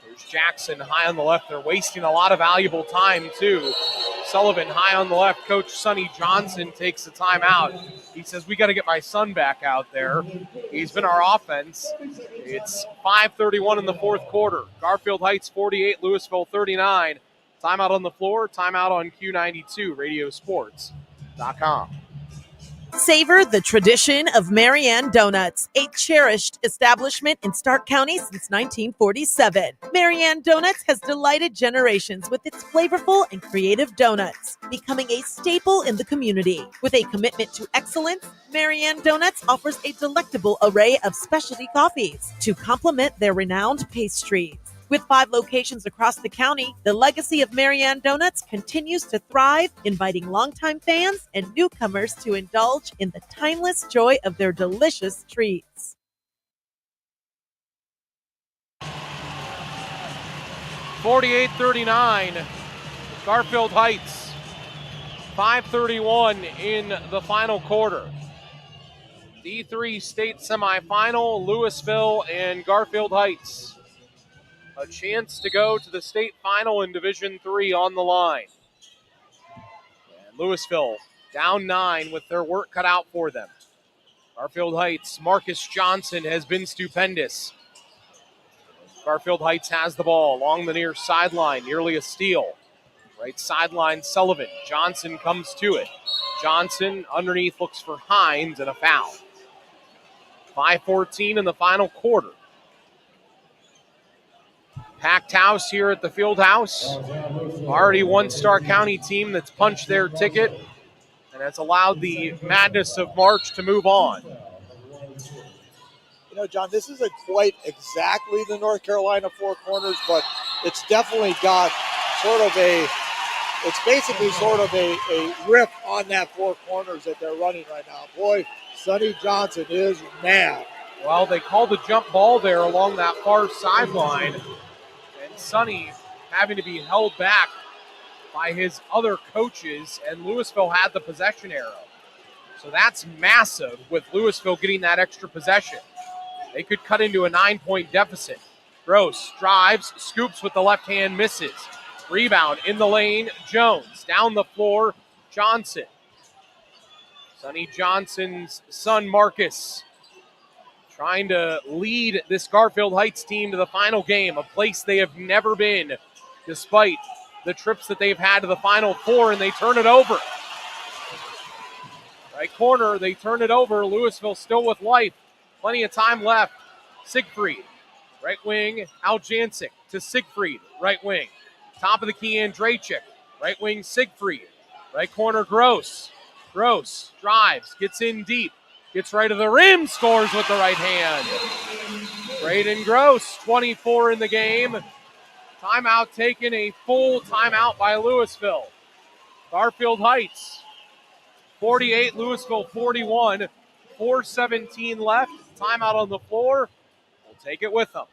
There's Jackson high on the left. They're wasting a lot of valuable time, too. Sullivan high on the left. Coach Sonny Johnson takes the timeout. He says, we got to get my son back out there. He's been our offense. It's 5:31 in the fourth quarter. Garfield Heights 48, Louisville 39. Timeout on the floor, timeout on Q92, radiosports.com. Savor the tradition of Marianne Donuts, a cherished establishment in Stark County since 1947. Marianne Donuts has delighted generations with its flavorful and creative donuts, becoming a staple in the community. With a commitment to excellence, Marianne Donuts offers a delectable array of specialty coffees to complement their renowned pastries. With 5 locations across the county, the legacy of Marianne Donuts continues to thrive, inviting longtime fans and newcomers to indulge in the timeless joy of their delicious treats. (48-39), Garfield Heights. 5:31 in the final quarter. D3 state semifinal, Louisville and Garfield Heights. A chance to go to the state final in Division III on the line. And Louisville down 9 with their work cut out for them. Garfield Heights, Marcus Johnson has been stupendous. Garfield Heights has the ball along the near sideline, nearly a steal. Right sideline, Sullivan. Johnson comes to it. Johnson underneath looks for Hines and a foul. 5:14 in the final quarter. Packed house here at the field house. Already one Stark County team that's punched their ticket and has allowed the madness of March to move on. John, this isn't quite exactly the North Carolina four corners, but it's definitely got it's basically sort of a riff on that four corners that they're running right now. Boy, Sonny Johnson is mad. Well, they called the jump ball there along that far sideline, and Sonny having to be held back by his other coaches, and Louisville had the possession arrow. So that's massive with Louisville getting that extra possession. They could cut into a 9-point deficit. Gross drives, scoops with the left hand, misses. Rebound in the lane, Jones. Down the floor, Johnson. Sonny Johnson's son, Marcus, trying to lead this Garfield Heights team to the final game, a place they have never been, despite the trips that they've had to the Final Four, and they turn it over. Right corner, they turn it over. Louisville still with life. Plenty of time left. Siegfried, right wing, Al Jancic to Siegfried, right wing. Top of the key, Andrachik, right wing, Siegfried. Right corner, Gross. Gross drives, gets in deep, gets right to the rim, scores with the right hand. Braden Gross, 24 in the game. Timeout taken, a full timeout by Louisville. Garfield Heights, 48, Louisville 41. 4:17 left. Timeout on the floor. We'll take it with them.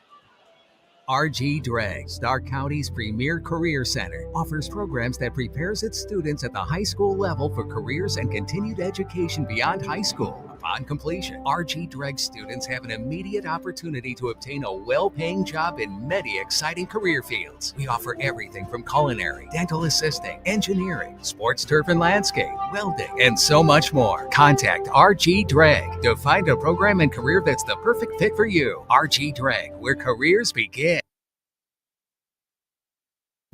RG Dreg, Stark County's premier career center, offers programs that prepares its students at the high school level for careers and continued education beyond high school. Upon completion, RG Dreg students have an immediate opportunity to obtain a well-paying job in many exciting career fields. We offer everything from culinary, dental assisting, engineering, sports turf and landscape, welding, and so much more. Contact RG Dreg to find a program and career that's the perfect fit for you. RG Dreg, where careers begin.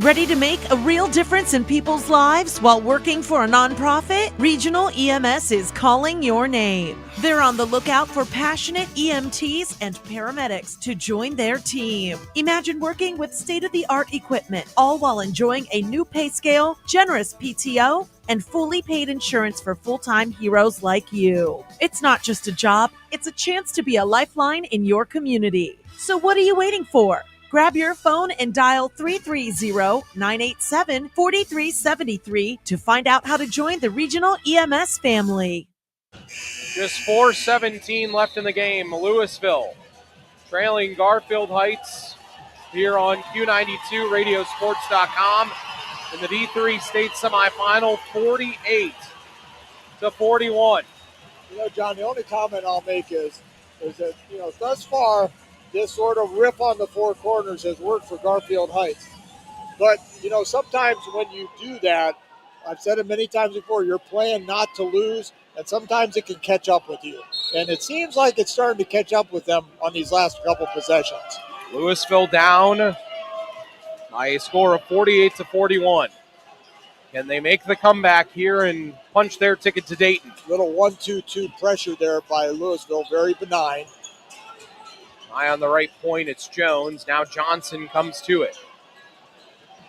Ready to make a real difference in people's lives while working for a nonprofit? Regional EMS is calling your name. They're on the lookout for passionate EMTs and paramedics to join their team. Imagine working with state-of-the-art equipment, all while enjoying a new pay scale, generous PTO, and fully paid insurance for full-time heroes like you. It's not just a job, it's a chance to be a lifeline in your community. So what are you waiting for? Grab your phone and dial 330-987-4373 to find out how to join the Regional EMS family. Just 4:17 left in the game. Louisville trailing Garfield Heights here on Q92 Radiosports.com in the D3 state semifinal, 48-41. John, the only comment I'll make is that, thus far, this sort of riff on the four corners has worked for Garfield Heights. But, sometimes when you do that, I've said it many times before, you're playing not to lose, and sometimes it can catch up with you. And it seems like it's starting to catch up with them on these last couple possessions. Louisville down by a score of 48-41. Can they make the comeback here and punch their ticket to Dayton? Little 1-2-2 pressure there by Louisville, very benign. High on the right point, it's Jones. Now Johnson comes to it.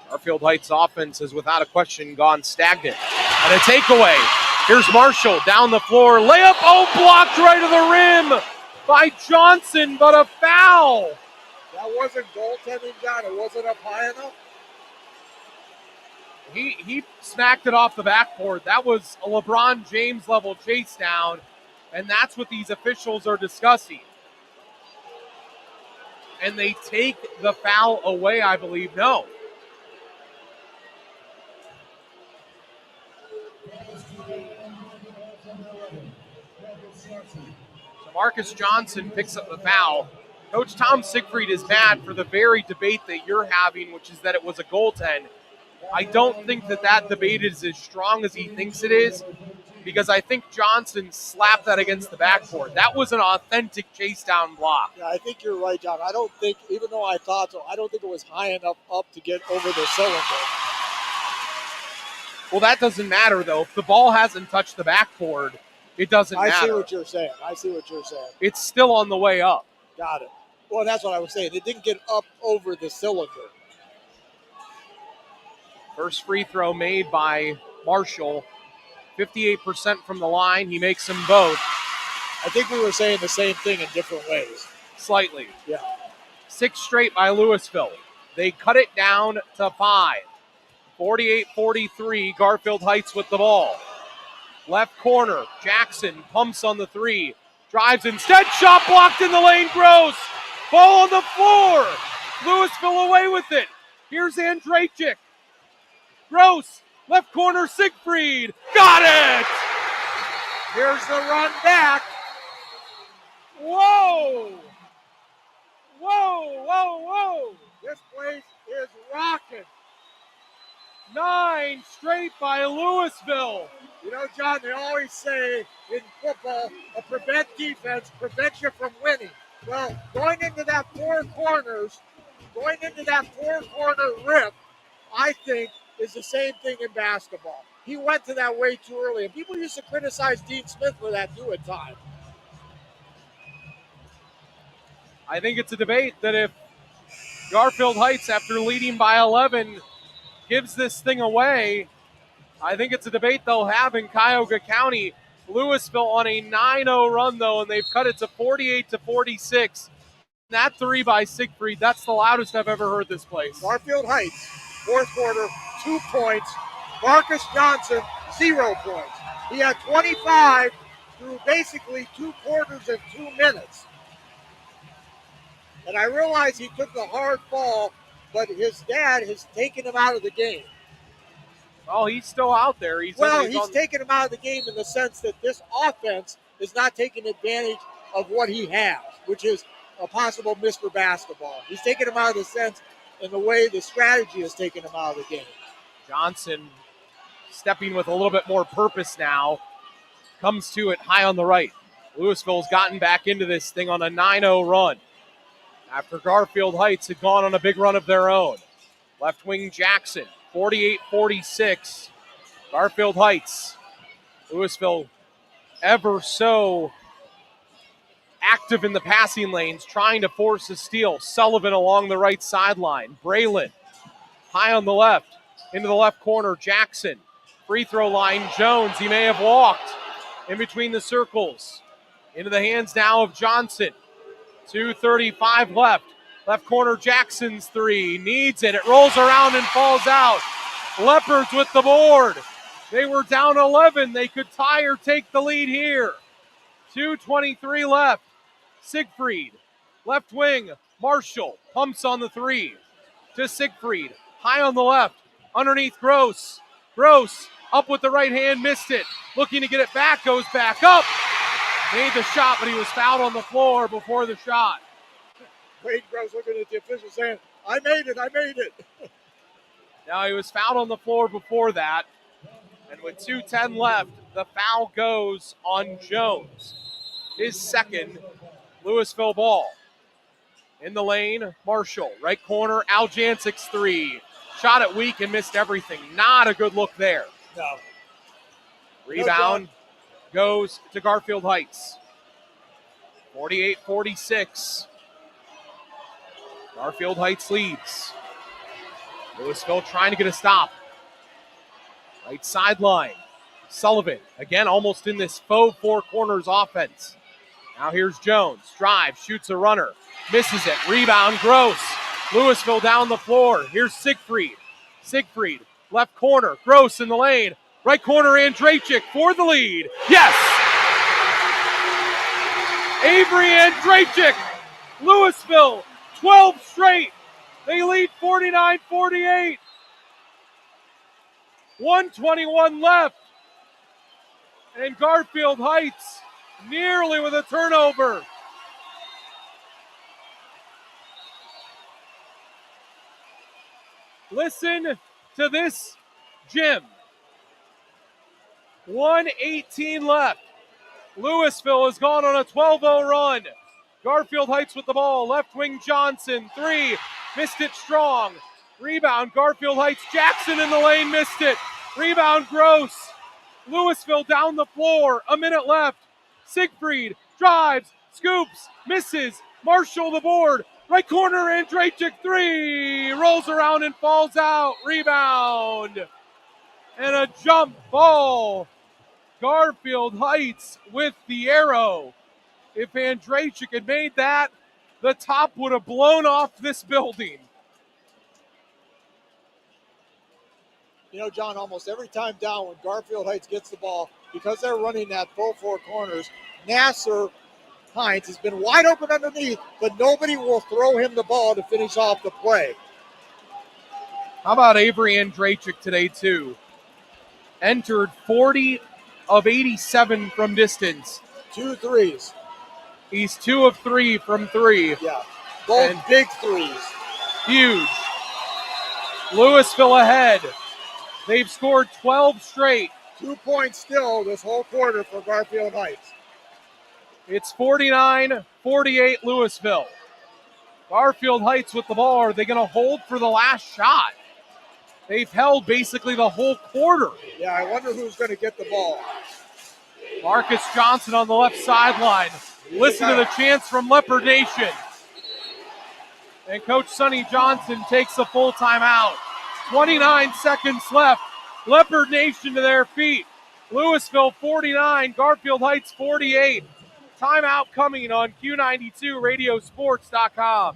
Garfield Heights offense has without a question gone stagnant. And a takeaway. Here's Marshall down the floor. Layup, blocked right to the rim by Johnson, but a foul. That wasn't goaltending, John. It wasn't up high enough. He smacked it off the backboard. That was a LeBron James level chase down, and that's what these officials are discussing. And they take the foul away, I believe. No. So Marcus Johnson picks up the foul. Coach Tom Siegfried is mad for the very debate that you're having, which is that it was a goaltend. I don't think that debate is as strong as he thinks it is, because I think Johnson slapped that against the backboard. That was an authentic chase down block. Yeah, I think you're right, John. I don't think, even though I thought so, I don't think it was high enough up to get over the cylinder. Well, that doesn't matter, though. If the ball hasn't touched the backboard, it doesn't matter. I see what you're saying. It's still on the way up. Got it. Well, that's what I was saying. It didn't get up over the cylinder. First free throw made by Marshall. 58% from the line. He makes them both. I think we were saying the same thing in different ways. Slightly. Yeah. 6 straight by Louisville. They cut it down to 5. 48-43, Garfield Heights with the ball. Left corner, Jackson pumps on the 3. Drives instead, shot blocked in the lane, Gross. Ball on the floor. Louisville away with it. Here's Andrachik. Gross, left corner, Siegfried. Got it! Here's the run back. Whoa! Whoa, whoa, whoa! This place is rocking. 9 straight by Louisville. You know, John, they always say in football, a prevent defense prevents you from winning. Well, going into that four corner rip, I think, is the same thing in basketball. He went to that way too early, and people used to criticize Dean Smith for that too at times. I think it's a debate that if Garfield Heights, after leading by 11, gives this thing away, I think it's a debate they'll have in Cuyahoga County. Louisville on a 9-0 run, though, and they've cut it to 48-46. That 3 by Siegfried, that's the loudest I've ever heard this place. Garfield Heights, fourth quarter, 2 points. Marcus Johnson, 0 points. He had 25 through basically 2 quarters and 2 minutes. And I realize he took the hard fall, but his dad has taken him out of the game. Well, he's still out there. He's taken him out of the game in the sense that this offense is not taking advantage of what he has, which is a possible Mr. Basketball. He's taken him out of the sense in the way the strategy has taken him out of the game. Johnson stepping with a little bit more purpose now. Comes to it high on the right. Louisville's gotten back into this thing on a 9-0 run after Garfield Heights had gone on a big run of their own. Left wing Jackson, 48-46. Garfield Heights. Louisville ever so active in the passing lanes, trying to force a steal. Sullivan along the right sideline. Braylon high on the left. Into the left corner, Jackson. Free throw line, Jones. He may have walked in between the circles. Into the hands now of Johnson. 2:35 left. Left corner, Jackson's 3. Needs it. It rolls around and falls out. Leopards with the board. They were down 11. They could tie or take the lead here. 2:23 left. Siegfried. Left wing. Marshall pumps on the 3. To Siegfried. High on the left. Underneath Gross. Gross up with the right hand. Missed it. Looking to get it back. Goes back up. Made the shot, but he was fouled on the floor before the shot. Wade Gross looking at the official saying, I made it. Now he was fouled on the floor before that. And with 2:10 left, the foul goes on Jones. His second, Louisville ball. In the lane, Marshall. Right corner, Al Janczyk's 3. Shot it weak and missed everything. Not a good look there. No. Rebound goes to Garfield Heights. 48-46. Garfield Heights leads. Louisville trying to get a stop. Right sideline. Sullivan, again, almost in this faux 4 corners offense. Now here's Jones. Drives, shoots a runner. Misses it. Rebound, Gross. Louisville down the floor. Here's Siegfried. Siegfried, left corner. Gross in the lane. Right corner, Andrachik for the lead. Yes! Avery Andrachik. Louisville, 12 straight. They lead 49-48. 1:21 left. And Garfield Heights nearly with a turnover. Listen to this, Jim. 1:18 left. Louisville has gone on a 12-0 run. Garfield Heights with the ball. Left wing Johnson, 3. Missed it strong. Rebound, Garfield Heights. Jackson in the lane, missed it. Rebound, Gross. Louisville down the floor. A minute left. Siegfried drives, scoops, misses. Marshall the board. Right corner, Andrachik, 3. Rolls around and falls out. Rebound. And a jump ball. Garfield Heights with the arrow. If Andrachik had made that, the top would have blown off this building. You know, John, almost every time down when Garfield Heights gets the ball, because they're running that full four corners, Nasser Hines has been wide open underneath, but nobody will throw him the ball to finish off the play. How about Avery Andrachik today, too? Entered 40 of 87 from distance. 2 threes. He's 2 of 3 from 3. Yeah, both and big threes. Huge. Louisville ahead. They've scored 12 straight. 2 points still this whole quarter for Garfield Heights. It's 49-48 Louisville. Garfield Heights with the ball. Are they going to hold for the last shot? They've held basically the whole quarter. Yeah, I wonder who's going to get the ball. Marcus Johnson on the left sideline. Listen to the chants from Leopard Nation. And Coach Sonny Johnson takes a full timeout. 29 seconds left. Leopard Nation to their feet. Louisville 49, Garfield Heights 48. Timeout coming on Q92radiosports.com.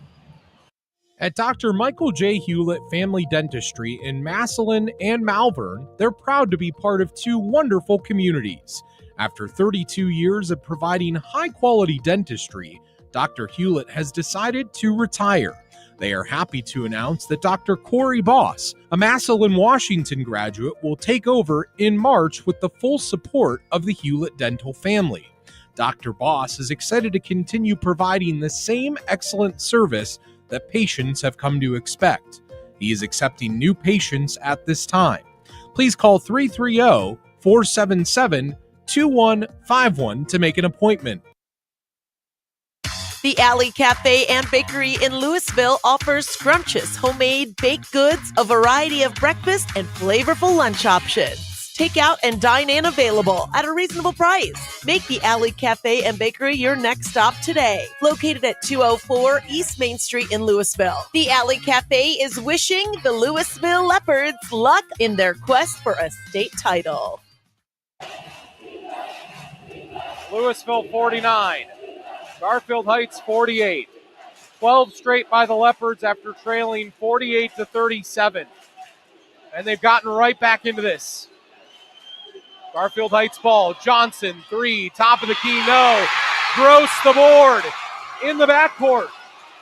At Dr. Michael J. Hewlett Family Dentistry in Massillon and Malvern, they're proud to be part of 2 wonderful communities. After 32 years of providing high-quality dentistry, Dr. Hewlett has decided to retire. They are happy to announce that Dr. Corey Boss, a Massillon, Washington graduate, will take over in March with the full support of the Hewlett dental family. Dr. Boss is excited to continue providing the same excellent service that patients have come to expect. He is accepting new patients at this time. Please call 330-477-2151 to make an appointment. The Alley Cafe and Bakery in Louisville offers scrumptious homemade baked goods, a variety of breakfast and flavorful lunch options. Takeout and dine-in available at a reasonable price. Make the Alley Cafe and Bakery your next stop today. Located at 204 East Main Street in Louisville. The Alley Cafe is wishing the Louisville Leopards luck in their quest for a state title. Louisville 49, Garfield Heights 48. 12 straight by the Leopards after trailing 48-37. And they've gotten right back into this. Garfield Heights ball. Johnson, 3, top of the key, no. Gross the board in the backcourt.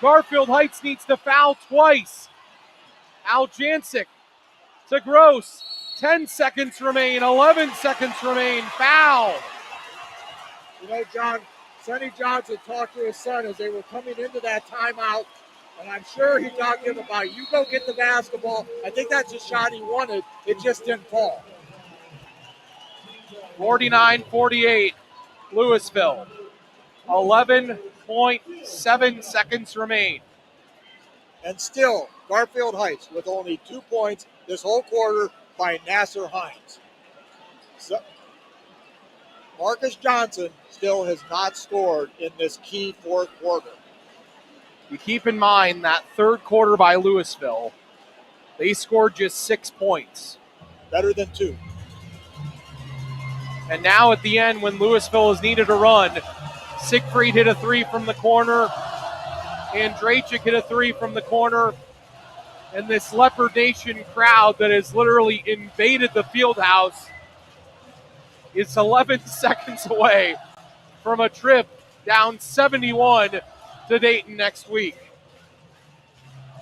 Garfield Heights needs to foul twice. Aljancic to Gross. 10 seconds remain, 11 seconds remain, foul. You know, John, Sonny Johnson talked to his son as they were coming into that timeout, and I'm sure he talked to him about, you go get the basketball. I think that's a shot he wanted. It just didn't fall. 49-48, Louisville. 11.7 seconds remain. And still, Garfield Heights with only 2 points this whole quarter by Nasser Hines. So, Marcus Johnson still has not scored in this key fourth quarter. You keep in mind that third quarter by Louisville, they scored just 6 points. Better than 2. And now at the end, when Louisville has needed a run, Siegfried hit a 3 from the corner. Andrachik hit a 3 from the corner. And this Leopard Nation crowd that has literally invaded the field house is 11 seconds away from a trip down 71 to Dayton next week.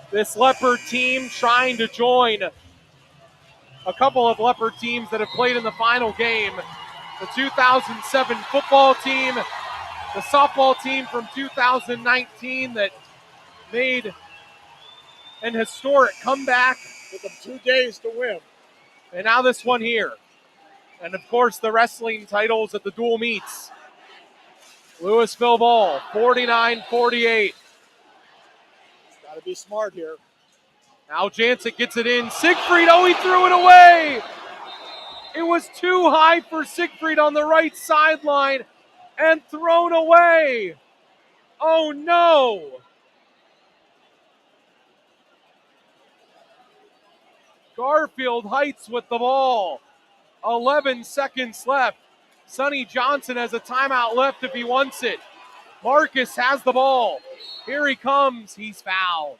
This Leopard team trying to join a couple of Leopard teams that have played in the final game. The 2007 football team, the softball team from 2019 that made an historic comeback. Took them 2 days to win. And now this one here. And, of course, the wrestling titles at the dual meets. Louisville ball, 49-48. Got to be smart here. Aljancic gets it in. Siegfried, he threw it away. It was too high for Siegfried on the right sideline and thrown away. Oh, no. Garfield Heights with the ball. 11 seconds left. Sonny Johnson has a timeout left if he wants it. Marcus has the ball. Here he comes. He's fouled.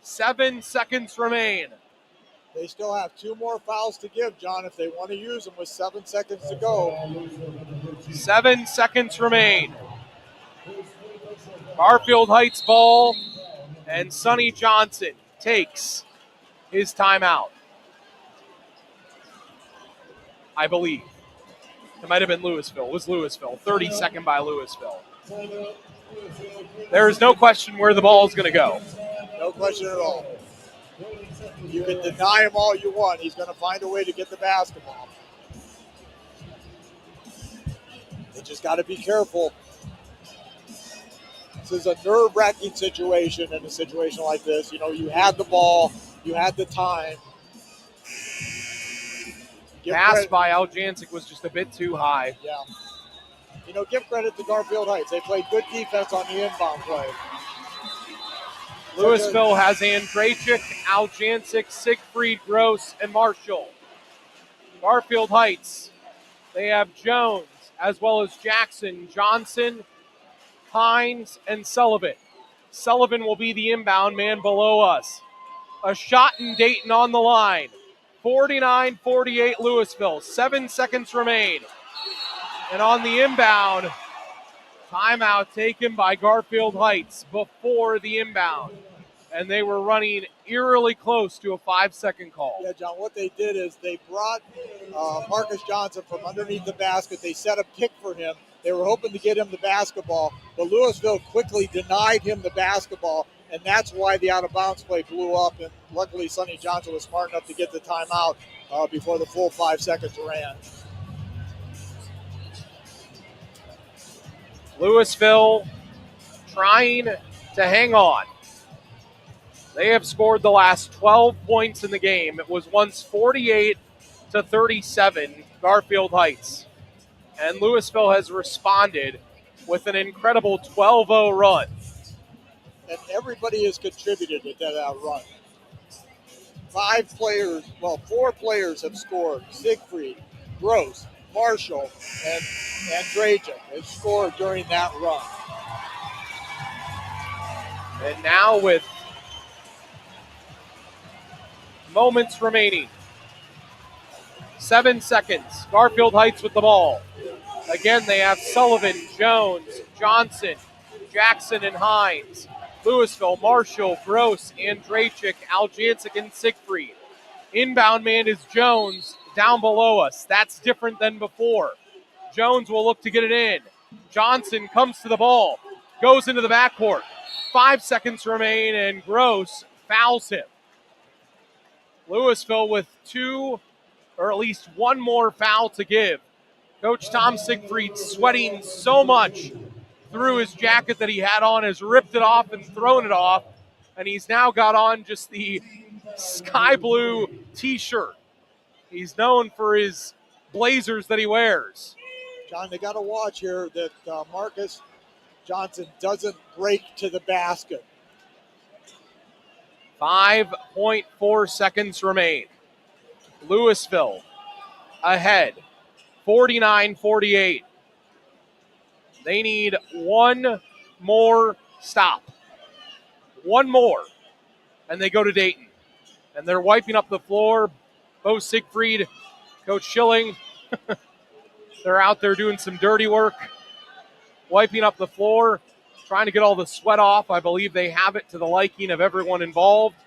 7 seconds remain. They still have 2 more fouls to give, John, if they want to use them with 7 seconds to go. 7 seconds remain. Garfield Heights ball, and Sonny Johnson takes his timeout. I believe. It might have been Louisville. It was Louisville. 32nd by Louisville. There is no question where the ball is going to go. No question at all. You can deny him all you want. He's going to find a way to get the basketball. They just got to be careful. This is a nerve-wracking situation in a situation like this. You know, you had the ball. You had the time. Pass by Aljancic was just a bit too high. Yeah. You know, give credit to Garfield Heights. They played good defense on the inbound play. Louisville has Andrachik, Aljancic, Siegfried, Gross, and Marshall. Garfield Heights, they have Jones, as well as Jackson, Johnson, Hines, and Sullivan. Sullivan will be the inbound man below us. A shot in Dayton on the line. 49-48 Louisville. 7 seconds remain. And on the inbound, timeout taken by Garfield Heights before the inbound. And they were running eerily close to a 5-second call. Yeah, John, what they did is they brought Marcus Johnson from underneath the basket. They set a kick for him. They were hoping to get him the basketball, but Louisville quickly denied him the basketball, and that's why the out-of-bounds play blew up. And luckily, Sonny Johnson was smart enough to get the timeout before the full 5 seconds ran. Louisville trying to hang on. They have scored the last 12 points in the game. It was once 48-37, Garfield Heights. And Louisville has responded with an incredible 12-0 run. And everybody has contributed to that run. 4 players have scored. Siegfried, Gross, Marshall, and Andrachik have scored during that run. And now with moments remaining, 7 seconds, Garfield Heights with the ball. Again, they have Sullivan, Jones, Johnson, Jackson, and Hines. Louisville, Marshall, Gross, Andrachik, Aljancic, and Siegfried. Inbound man is Jones down below us. That's different than before. Jones will look to get it in. Johnson comes to the ball, goes into the backcourt. 5 seconds remain, and Gross fouls him. Louisville with 2 or at least 1 more foul to give. Coach Tom Siegfried, sweating so much through his jacket that he had on, has ripped it off and thrown it off, and he's now got on just the sky blue T-shirt. He's known for his blazers that he wears. John, they got to watch here that Marcus Johnson doesn't break to the basket. 5.4 seconds remain. Louisville ahead, 49-48. They need 1 more stop. 1 more, and they go to Dayton. And they're wiping up the floor. Bo Siegfried, Coach Schilling, they're out there doing some dirty work, wiping up the floor, trying to get all the sweat off. I believe they have it to the liking of everyone involved.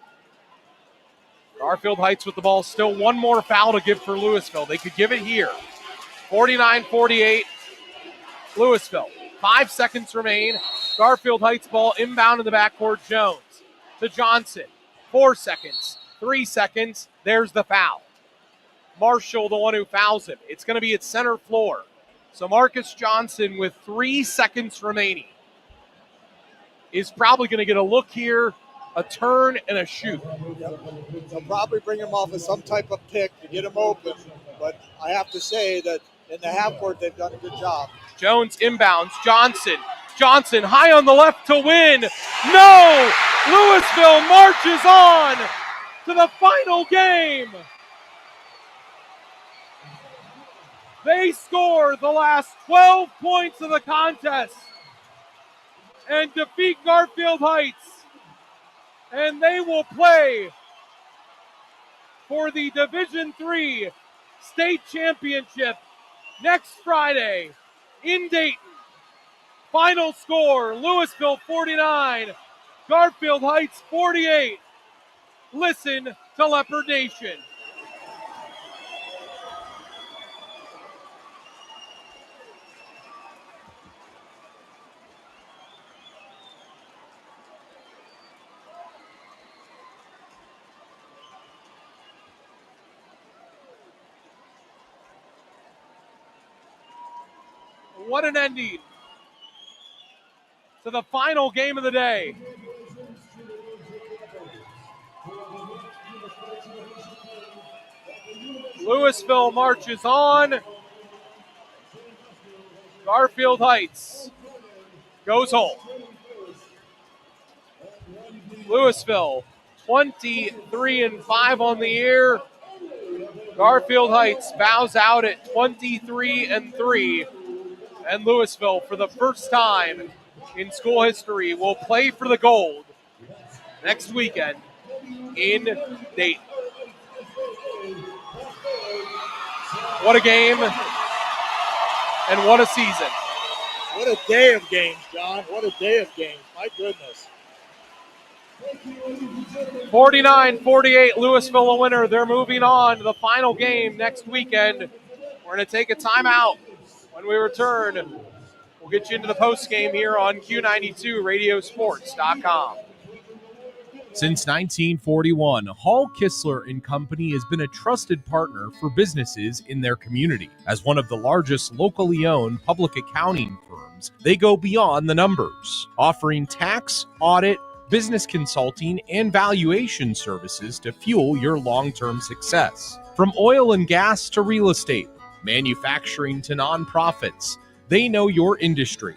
Garfield Heights with the ball. Still 1 more foul to give for Louisville. They could give it here. 49-48, Louisville. 5 seconds remain. Garfield Heights ball inbound in the backcourt. Jones to Johnson. 4 seconds. 3 seconds. There's the foul. Marshall, the one who fouls him. It's going to be at center floor. So Marcus Johnson, with 3 seconds remaining, is probably going to get a look here, a turn, and a shoot. They'll probably bring him off of some type of pick to get him open, but I have to say that in the half court, they've done a good job. Jones inbounds. Johnson high on the left to win. No! Louisville marches on to the final game. They score the last 12 points of the contest and defeat Garfield Heights. And they will play for the Division III state championship next Friday in Dayton. Final score, Louisville 49, Garfield Heights 48. Listen to Leopard Nation. What an ending to the final game of the day. Louisville marches on. Garfield Heights goes home. Louisville 23-5 on the year. Garfield Heights bows out at 23-3. And Louisville, for the first time in school history, will play for the gold next weekend in Dayton. What a game and what a season. What a day of games, John. What a day of games. My goodness. 49-48, Louisville a winner. They're moving on to the final game next weekend. We're going to take a timeout. When we return, we'll get you into the postgame here on Q92radiosports.com. Since 1941, Hall Kistler & Company has been a trusted partner for businesses in their community. As one of the largest locally owned public accounting firms, they go beyond the numbers, offering tax, audit, business consulting, and valuation services to fuel your long-term success. From oil and gas to real estate, manufacturing to nonprofits, they know your industry.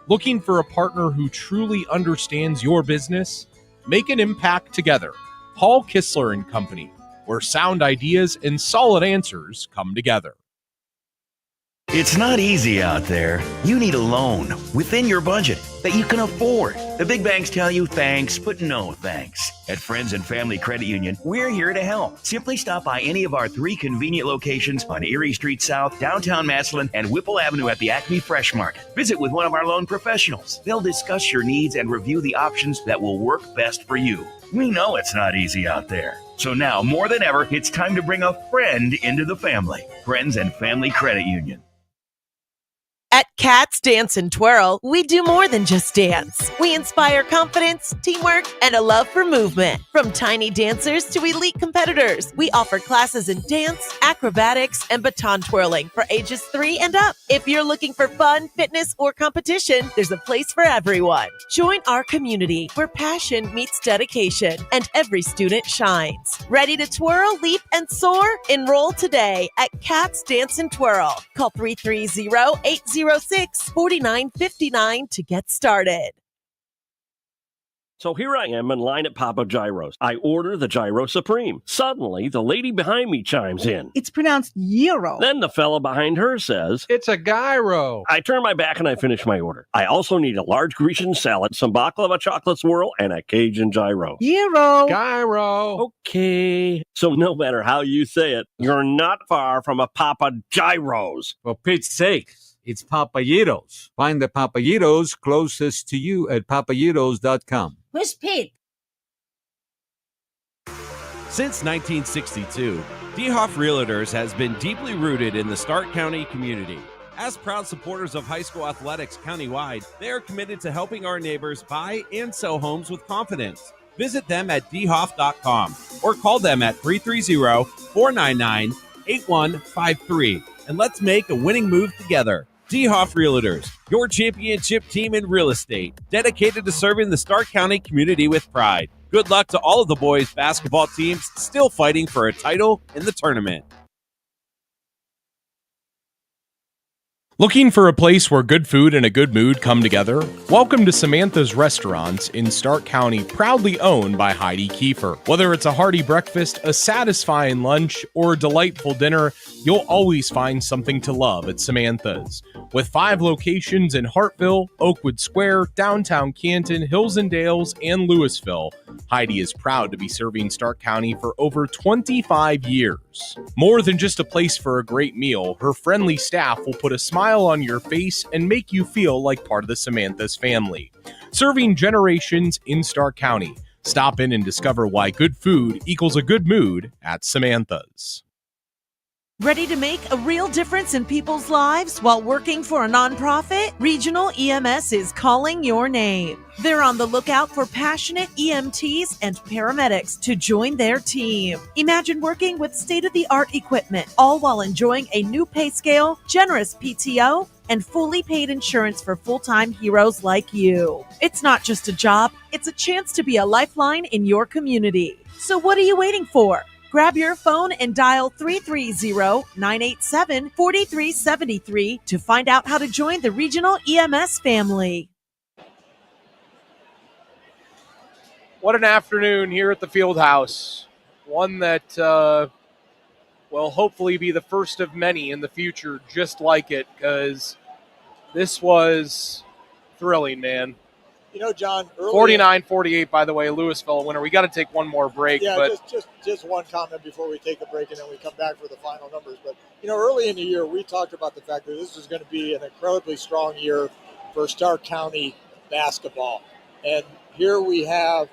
Looking for a partner who truly understands your business? Make an impact together. Hall Kistler & Company, where sound ideas and solid answers come together. It's not easy out there. You need a loan within your budget that you can afford. The big banks tell you thanks, but no thanks. At Friends and Family Credit Union, we're here to help. Simply stop by any of our 3 convenient locations on Erie Street South, downtown Massillon, and Whipple Avenue at the Acme Fresh Market. Visit with one of our loan professionals. They'll discuss your needs and review the options that will work best for you. We know it's not easy out there. So now, more than ever, it's time to bring a friend into the family. Friends and Family Credit Union. At Cats Dance and Twirl, we do more than just dance. We inspire confidence, teamwork, and a love for movement. From tiny dancers to elite competitors, we offer classes in dance, acrobatics, and baton twirling for ages 3 and up. If you're looking for fun, fitness, or competition, there's a place for everyone. Join our community where passion meets dedication and every student shines. Ready to twirl, leap, and soar? Enroll today at Cats Dance and Twirl. Call 330-806-4959 to get started. So here I am in line at Papa Gyro's. I order the Gyro Supreme. Suddenly, the lady behind me chimes in. It's pronounced gyro. Then the fella behind her says, It's a gyro. I turn my back and I finish my order. I also need a large Grecian salad, some baklava chocolate swirl, and a Cajun gyro. Gyro. Gyro. Okay. So no matter how you say it, you're not far from a Papa Gyro's. For Pete's sake, it's Papayitos. Find the Papayitos closest to you at papayitos.com. Where's Pete? Since 1962, DeHoff Realtors has been deeply rooted in the Stark County community. As proud supporters of high school athletics countywide, they are committed to helping our neighbors buy and sell homes with confidence. Visit them at dhoff.com or call them at 330-499-8153 and let's make a winning move together. DeHoff Realtors, your championship team in real estate, dedicated to serving the Stark County community with pride. Good luck to all of the boys' basketball teams still fighting for a title in the tournament. Looking for a place where good food and a good mood come together? Welcome to Samantha's Restaurants in Stark County, proudly owned by Heidi Kiefer. Whether it's a hearty breakfast, a satisfying lunch, or a delightful dinner, you'll always find something to love at Samantha's. With 5 locations in Hartville, Oakwood Square, downtown Canton, Hills and Dales, and Louisville, Heidi is proud to be serving Stark County for over 25 years. More than just a place for a great meal, her friendly staff will put a smile on your face and make you feel like part of the Samantha's family. Serving generations in Stark County. Stop in and discover why good food equals a good mood at Samantha's. Ready to make a real difference in people's lives while working for a nonprofit? Regional EMS is calling your name. They're on the lookout for passionate EMTs and paramedics to join their team. Imagine working with state-of-the-art equipment, all while enjoying a new pay scale, generous PTO, and fully paid insurance for full-time heroes like you. It's not just a job, it's a chance to be a lifeline in your community. So what are you waiting for? Grab your phone and dial 330-987-4373 to find out how to join the Regional EMS family. What an afternoon here at the field house. One that will hopefully be the first of many in the future just like it, because this was thrilling, man. You know, John, 49-48, by the way, Louisville winner. We got to take one more break. Yeah, but just one comment before we take a break, and then we come back for the final numbers. But, you know, early in the year, we talked about the fact that this was going to be an incredibly strong year for Stark County basketball. And here we have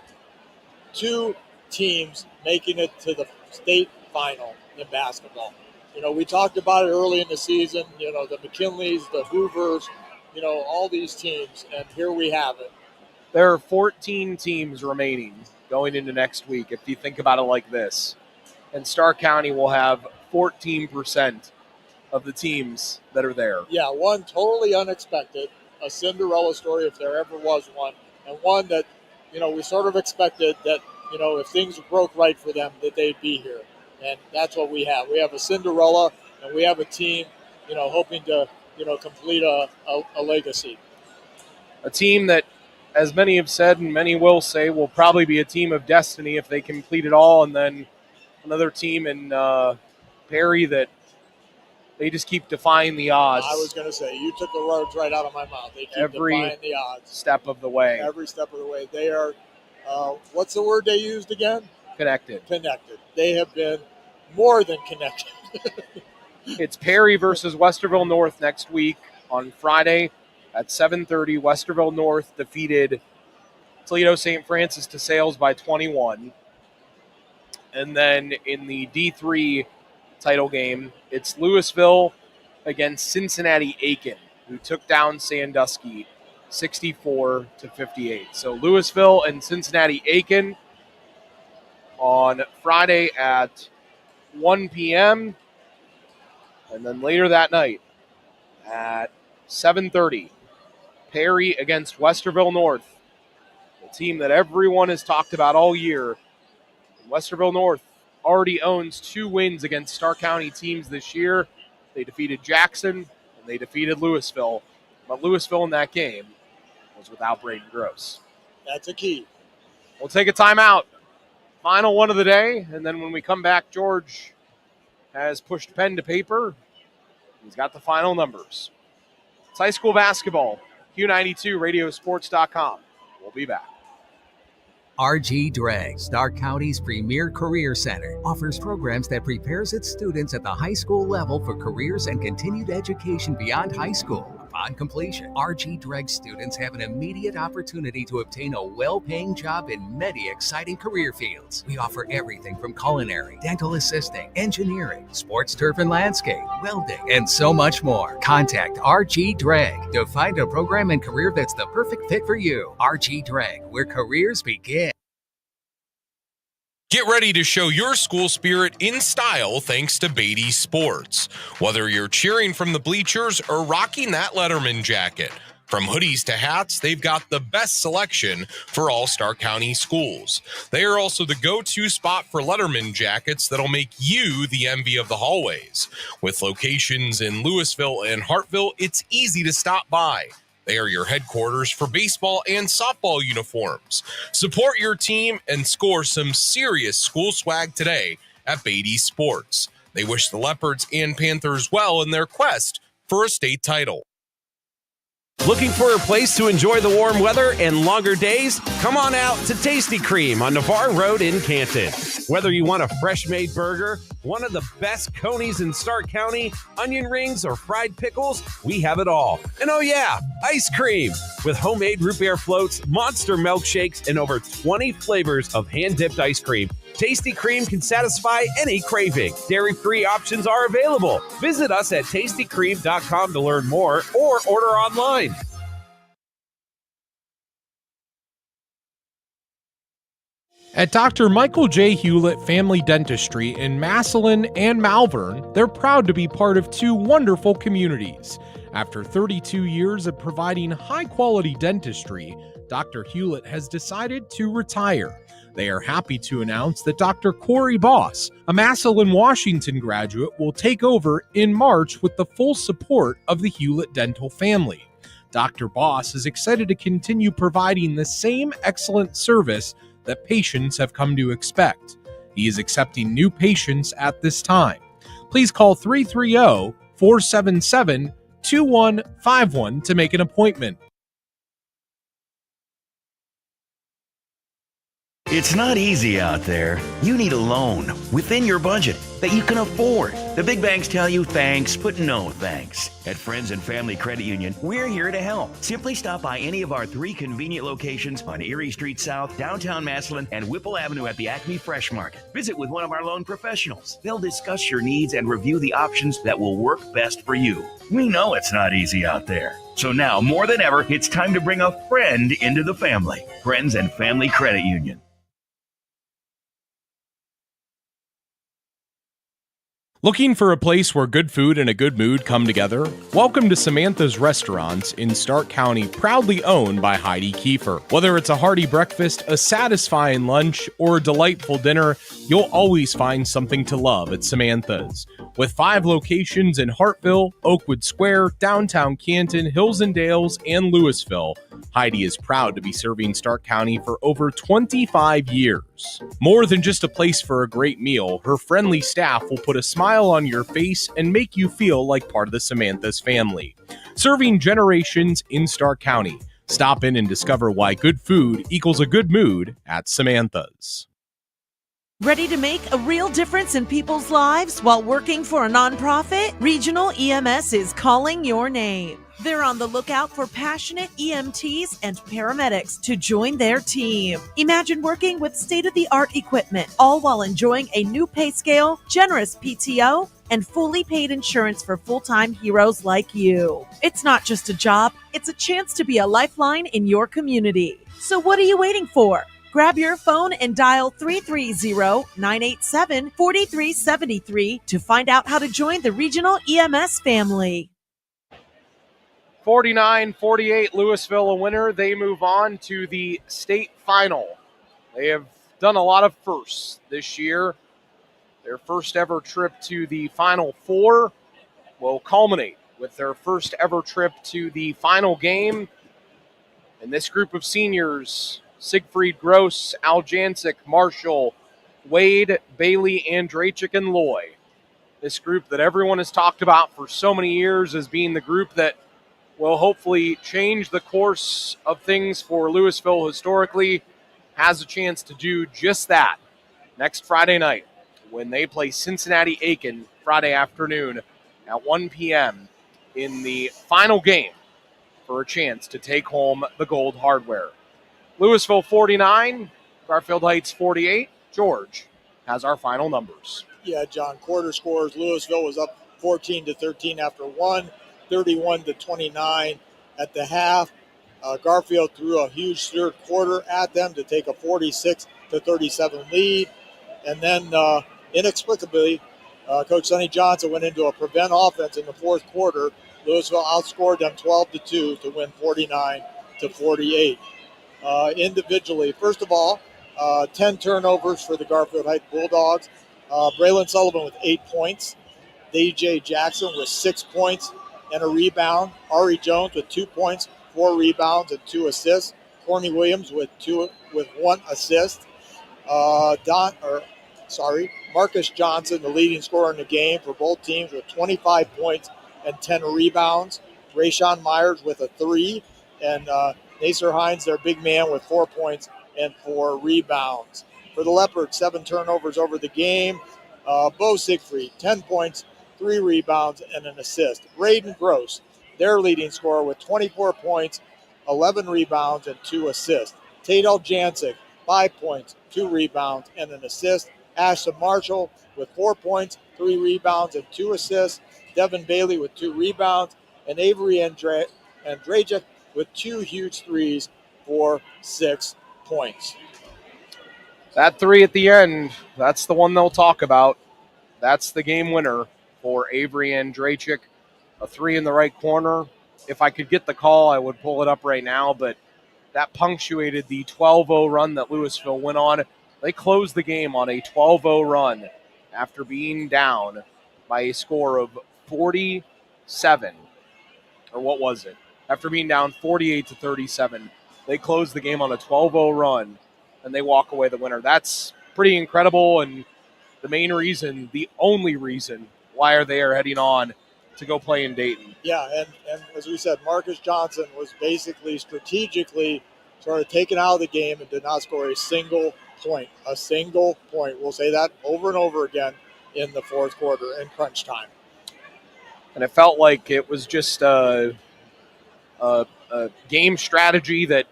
2 teams making it to the state final in basketball. You know, we talked about it early in the season, you know, the McKinleys, the Hoovers, you know, all these teams, and here we have it. There are 14 teams remaining going into next week, if you think about it like this. And Stark County will have 14% of the teams that are there. Yeah, one totally unexpected, a Cinderella story if there ever was one, and one that, you know, we sort of expected that, you know, if things broke right for them, that they'd be here. And that's what we have. We have a Cinderella, and we have a team, you know, hoping to, you know, complete a legacy. A team that, as many have said and many will say, will probably be a team of destiny if they complete it all. And then another team in Perry that they just keep defying the odds. I was going to say, you took the words right out of my mouth. They keep defying the odds. Step of the way. Every step of the way. They are, what's the word they used again? Connected. They have been more than connected. It's Perry versus Westerville North next week on Friday at 7:30. Westerville North defeated Toledo St. Francis de Sales by 21. And then in the D3 title game, it's Louisville against Cincinnati Aiken, who took down Sandusky 64-58. So Louisville and Cincinnati Aiken on Friday at 1 p.m. And then later that night at 7:30, Perry against Westerville North, a team that everyone has talked about all year. Westerville North already owns 2 wins against Stark County teams this year. They defeated Jackson and they defeated Louisville. But Louisville in that game was without Braden Gross. That's a key. We'll take a timeout. Final one of the day. And then when we come back, George has pushed pen to paper. He's got the final numbers. It's high school basketball. Q92 Radiosports.com. We'll be back. RG Drag, Stark County's premier career center, offers programs that prepares its students at the high school level for careers and continued education beyond high school. Upon completion, RG Drag students have an immediate opportunity to obtain a well-paying job in many exciting career fields. We offer everything from culinary, dental assisting, engineering, sports turf and landscape, welding, and so much more. Contact RG Drag to find a program and career that's the perfect fit for you. RG Drag, where careers begin. Get ready to show your school spirit in style thanks to Beatty Sports. Whether you're cheering from the bleachers or rocking that Letterman jacket, From hoodies to hats, they've got the best selection for all Stark County schools. They are also the go-to spot for Letterman jackets that'll make you the envy of the hallways. With locations in Louisville and Hartville, it's easy to stop by. They are your headquarters for baseball and softball uniforms. Support your team and score some serious school swag today at Beatty Sports. They wish the Leopards and Panthers well in their quest for a state title. Looking for a place to enjoy the warm weather and longer days? Come on out to Tasty Cream on Navarre Road in Canton. Whether you want a fresh-made burger, one of the best conies in Stark County, onion rings, or fried pickles, we have it all. And oh yeah, ice cream! With homemade root beer floats, monster milkshakes, and over 20 flavors of hand-dipped ice cream, Tasty Cream can satisfy any craving. Dairy-free options are available. Visit us at tastycream.com to learn more or order online. At Dr. Michael J. Hewlett Family Dentistry in Massillon and Malvern, they're proud to be part of two wonderful communities. After 32 years of providing high-quality dentistry, Dr. Hewlett has decided to retire. They are happy to announce that Dr. Corey Boss, a Massillon, Washington graduate, will take over in March with the full support of the Hewlett dental family. Dr. Boss is excited to continue providing the same excellent service that patients have come to expect. He is accepting new patients at this time. Please call 330-477-2151 to make an appointment. It's not easy out there. You need a loan within your budget that you can afford. The big banks tell you thanks, but no thanks. At Friends and Family Credit Union, we're here to help. Simply stop by any of our 3 convenient locations on Erie Street South, downtown Massillon, and Whipple Avenue at the Acme Fresh Market. Visit with one of our loan professionals. They'll discuss your needs and review the options that will work best for you. We know it's not easy out there. So now, more than ever, it's time to bring a friend into the family. Friends and Family Credit Union. Looking for a place where good food and a good mood come together? Welcome to Samantha's Restaurants in Stark County, proudly owned by Heidi Kiefer. Whether it's a hearty breakfast, a satisfying lunch, or a delightful dinner, you'll always find something to love at Samantha's. With 5 locations in Hartville, Oakwood Square, downtown Canton, Hills and Dales, and Louisville, Heidi is proud to be serving Stark County for over 25 years. More than just a place for a great meal, her friendly staff will put a smile on your face and make you feel like part of the Samantha's family. Serving generations in Stark County. Stop in and discover why good food equals a good mood at Samantha's. Ready to make a real difference in people's lives while working for a nonprofit? Regional EMS is calling your name. They're on the lookout for passionate EMTs and paramedics to join their team. Imagine working with state-of-the-art equipment, all while enjoying a new pay scale, generous PTO, and fully paid insurance for full-time heroes like you. It's not just a job, it's a chance to be a lifeline in your community. So what are you waiting for? Grab your phone and dial 330-987-4373 to find out how to join the Regional EMS family. 49-48, Louisville a winner. They move on to the state final. They have done a lot of firsts this year. Their first ever trip to the Final Four will culminate with their first ever trip to the final game. And this group of seniors, Siegfried Gross, Al Jancic, Marshall, Wade, Bailey, Andrachik, and Loy. This group that everyone has talked about for so many years as being the group that will hopefully change the course of things for Louisville historically, has a chance to do just that next Friday night when they play Cincinnati-Aiken Friday afternoon at 1 p.m. in the final game for a chance to take home the gold hardware. Louisville 49, Garfield Heights 48. George has our final numbers. Yeah, John, quarter scores. Louisville was up 14-13 after one, 31-29 at the half. Garfield threw a huge third quarter at them to take a 46-37 lead. And then inexplicably, Coach Sonny Johnson went into a prevent offense in the fourth quarter. Louisville outscored them 12-2 to win 49-48. Individually, first of all, 10 turnovers for the Garfield Heights Bulldogs. Braylon Sullivan with 8 points. DJ Jackson with 6 points and a rebound. Ari Jones with 2 points, 4 rebounds, and 2 assists. Corny Williams with 1 assist. Marcus Johnson, the leading scorer in the game for both teams, with 25 points and 10 rebounds. Rayshawn Myers with a 3, and Nasir Hines, their big man, with 4 points and 4 rebounds. For the Leopards, 7 turnovers over the game. Bo Siegfried, 10 points, 3 rebounds, and an assist. Braden Gross, their leading scorer, with 24 points, 11 rebounds, and 2 assists. Tadel Jancic, 5 points, 2 rebounds, and an assist. Ashton Marshall with 4 points, 3 rebounds, and 2 assists. Devin Bailey with 2 rebounds, and Avery Andrajic with 2 huge threes for 6 points. That 3 at the end, that's the one they'll talk about. That's the game winner for Avery Andrajic. A 3 in the right corner. If I could get the call, I would pull it up right now, but that punctuated the 12-0 run that Louisville went on. They closed the game on a 12-0 run after being down by a score of 47. Or what was it? After being down 48-37, they closed the game on a 12-0 run, and they walk away the winner. That's pretty incredible, and the main reason, the only reason why they are heading on to go play in Dayton. Yeah, and as we said, Marcus Johnson was basically strategically sort of taken out of the game and did not score a single point. A single point. We'll say that over and over again in the fourth quarter in crunch time. And it felt like it was just a game strategy that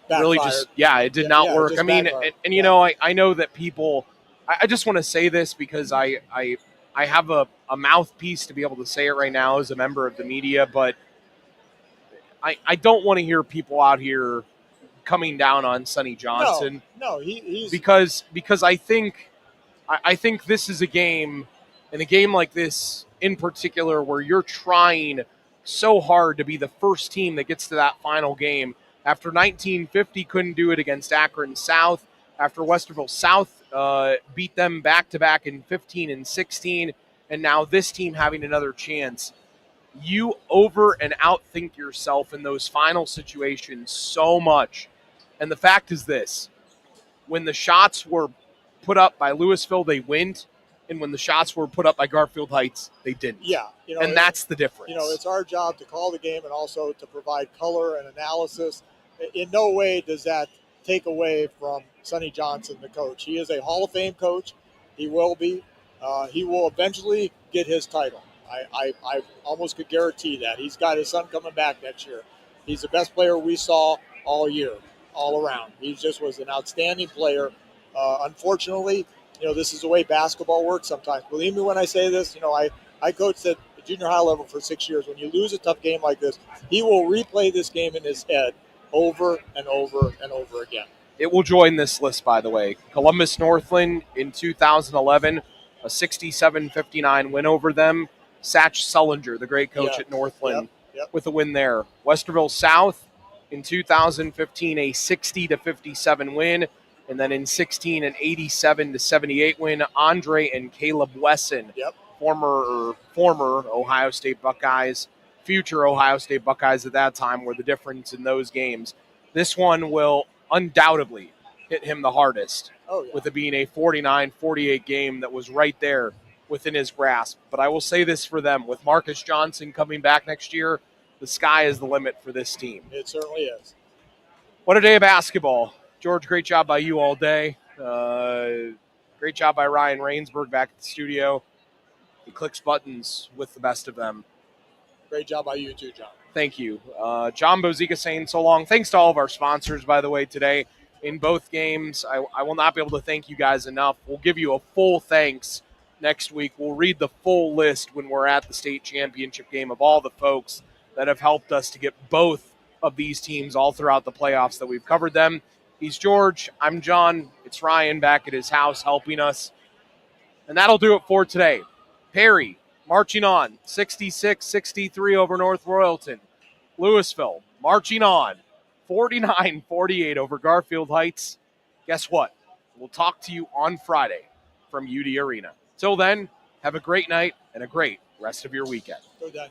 Backfired. Really just, it did not work. I mean, and you know, I know that people, I just want to say this because I have a mouthpiece to be able to say it right now as a member of the media, but I don't want to hear people out here coming down on Sonny Johnson. No, he's because I think this is a game, and a game like this in particular, where you're trying so hard to be the first team that gets to that final game. After 1950 couldn't do it against Akron South, after Westerville South beat them back-to-back in 15 and 16, and now this team having another chance. You over and outthink yourself in those final situations so much. And the fact is this: when the shots were put up by Louisville, they went, and when the shots were put up by Garfield Heights, they didn't. Yeah. And that's the difference. It's our job to call the game and also to provide color and analysis. In no way does that take away from Sonny Johnson, the coach. He is a Hall of Fame coach. He will be. He will eventually get his title. I almost could guarantee that. He's got his son coming back next year. He's the best player we saw all year, all around. He just was an outstanding player. Unfortunately, this is the way basketball works sometimes. Believe me when I say this, I coached at the junior high level for 6 years. When you lose a tough game like this, he will replay this game in his head over and over and over again. It will join this list, by the way. Columbus Northland in 2011, a 67-59 win over them. Satch Sullinger, the great coach at Northland, with a win there. Westerville South in 2015, a 60-57 win. And then in 16, an 87-78 win. Andre and Caleb Wesson, former Ohio State Buckeyes, future Ohio State Buckeyes at that time, were the difference in those games. This one will undoubtedly hit him the hardest, with it being a 49-48 game that was right there within his grasp. But I will say this for them: with Marcus Johnson coming back next year, the sky is the limit for this team. It certainly is. What a day of basketball. George, great job by you all day. Great job by Ryan Rainsberg back at the studio. He clicks buttons with the best of them. Great job by you too, John. Thank you. John Bozica saying so long. Thanks to all of our sponsors, by the way, today in both games. I will not be able to thank you guys enough. We'll give you a full thanks next week. We'll read the full list when we're at the state championship game of all the folks that have helped us to get both of these teams all throughout the playoffs that we've covered them. He's George. I'm John. It's Ryan back at his house helping us. And that'll do it for today Perry marching on, 66-63 over North Royalton. Louisville marching on, 49-48 over Garfield Heights. Guess what? We'll talk to you on Friday from UD Arena. Till then, have a great night and a great rest of your weekend. Go down.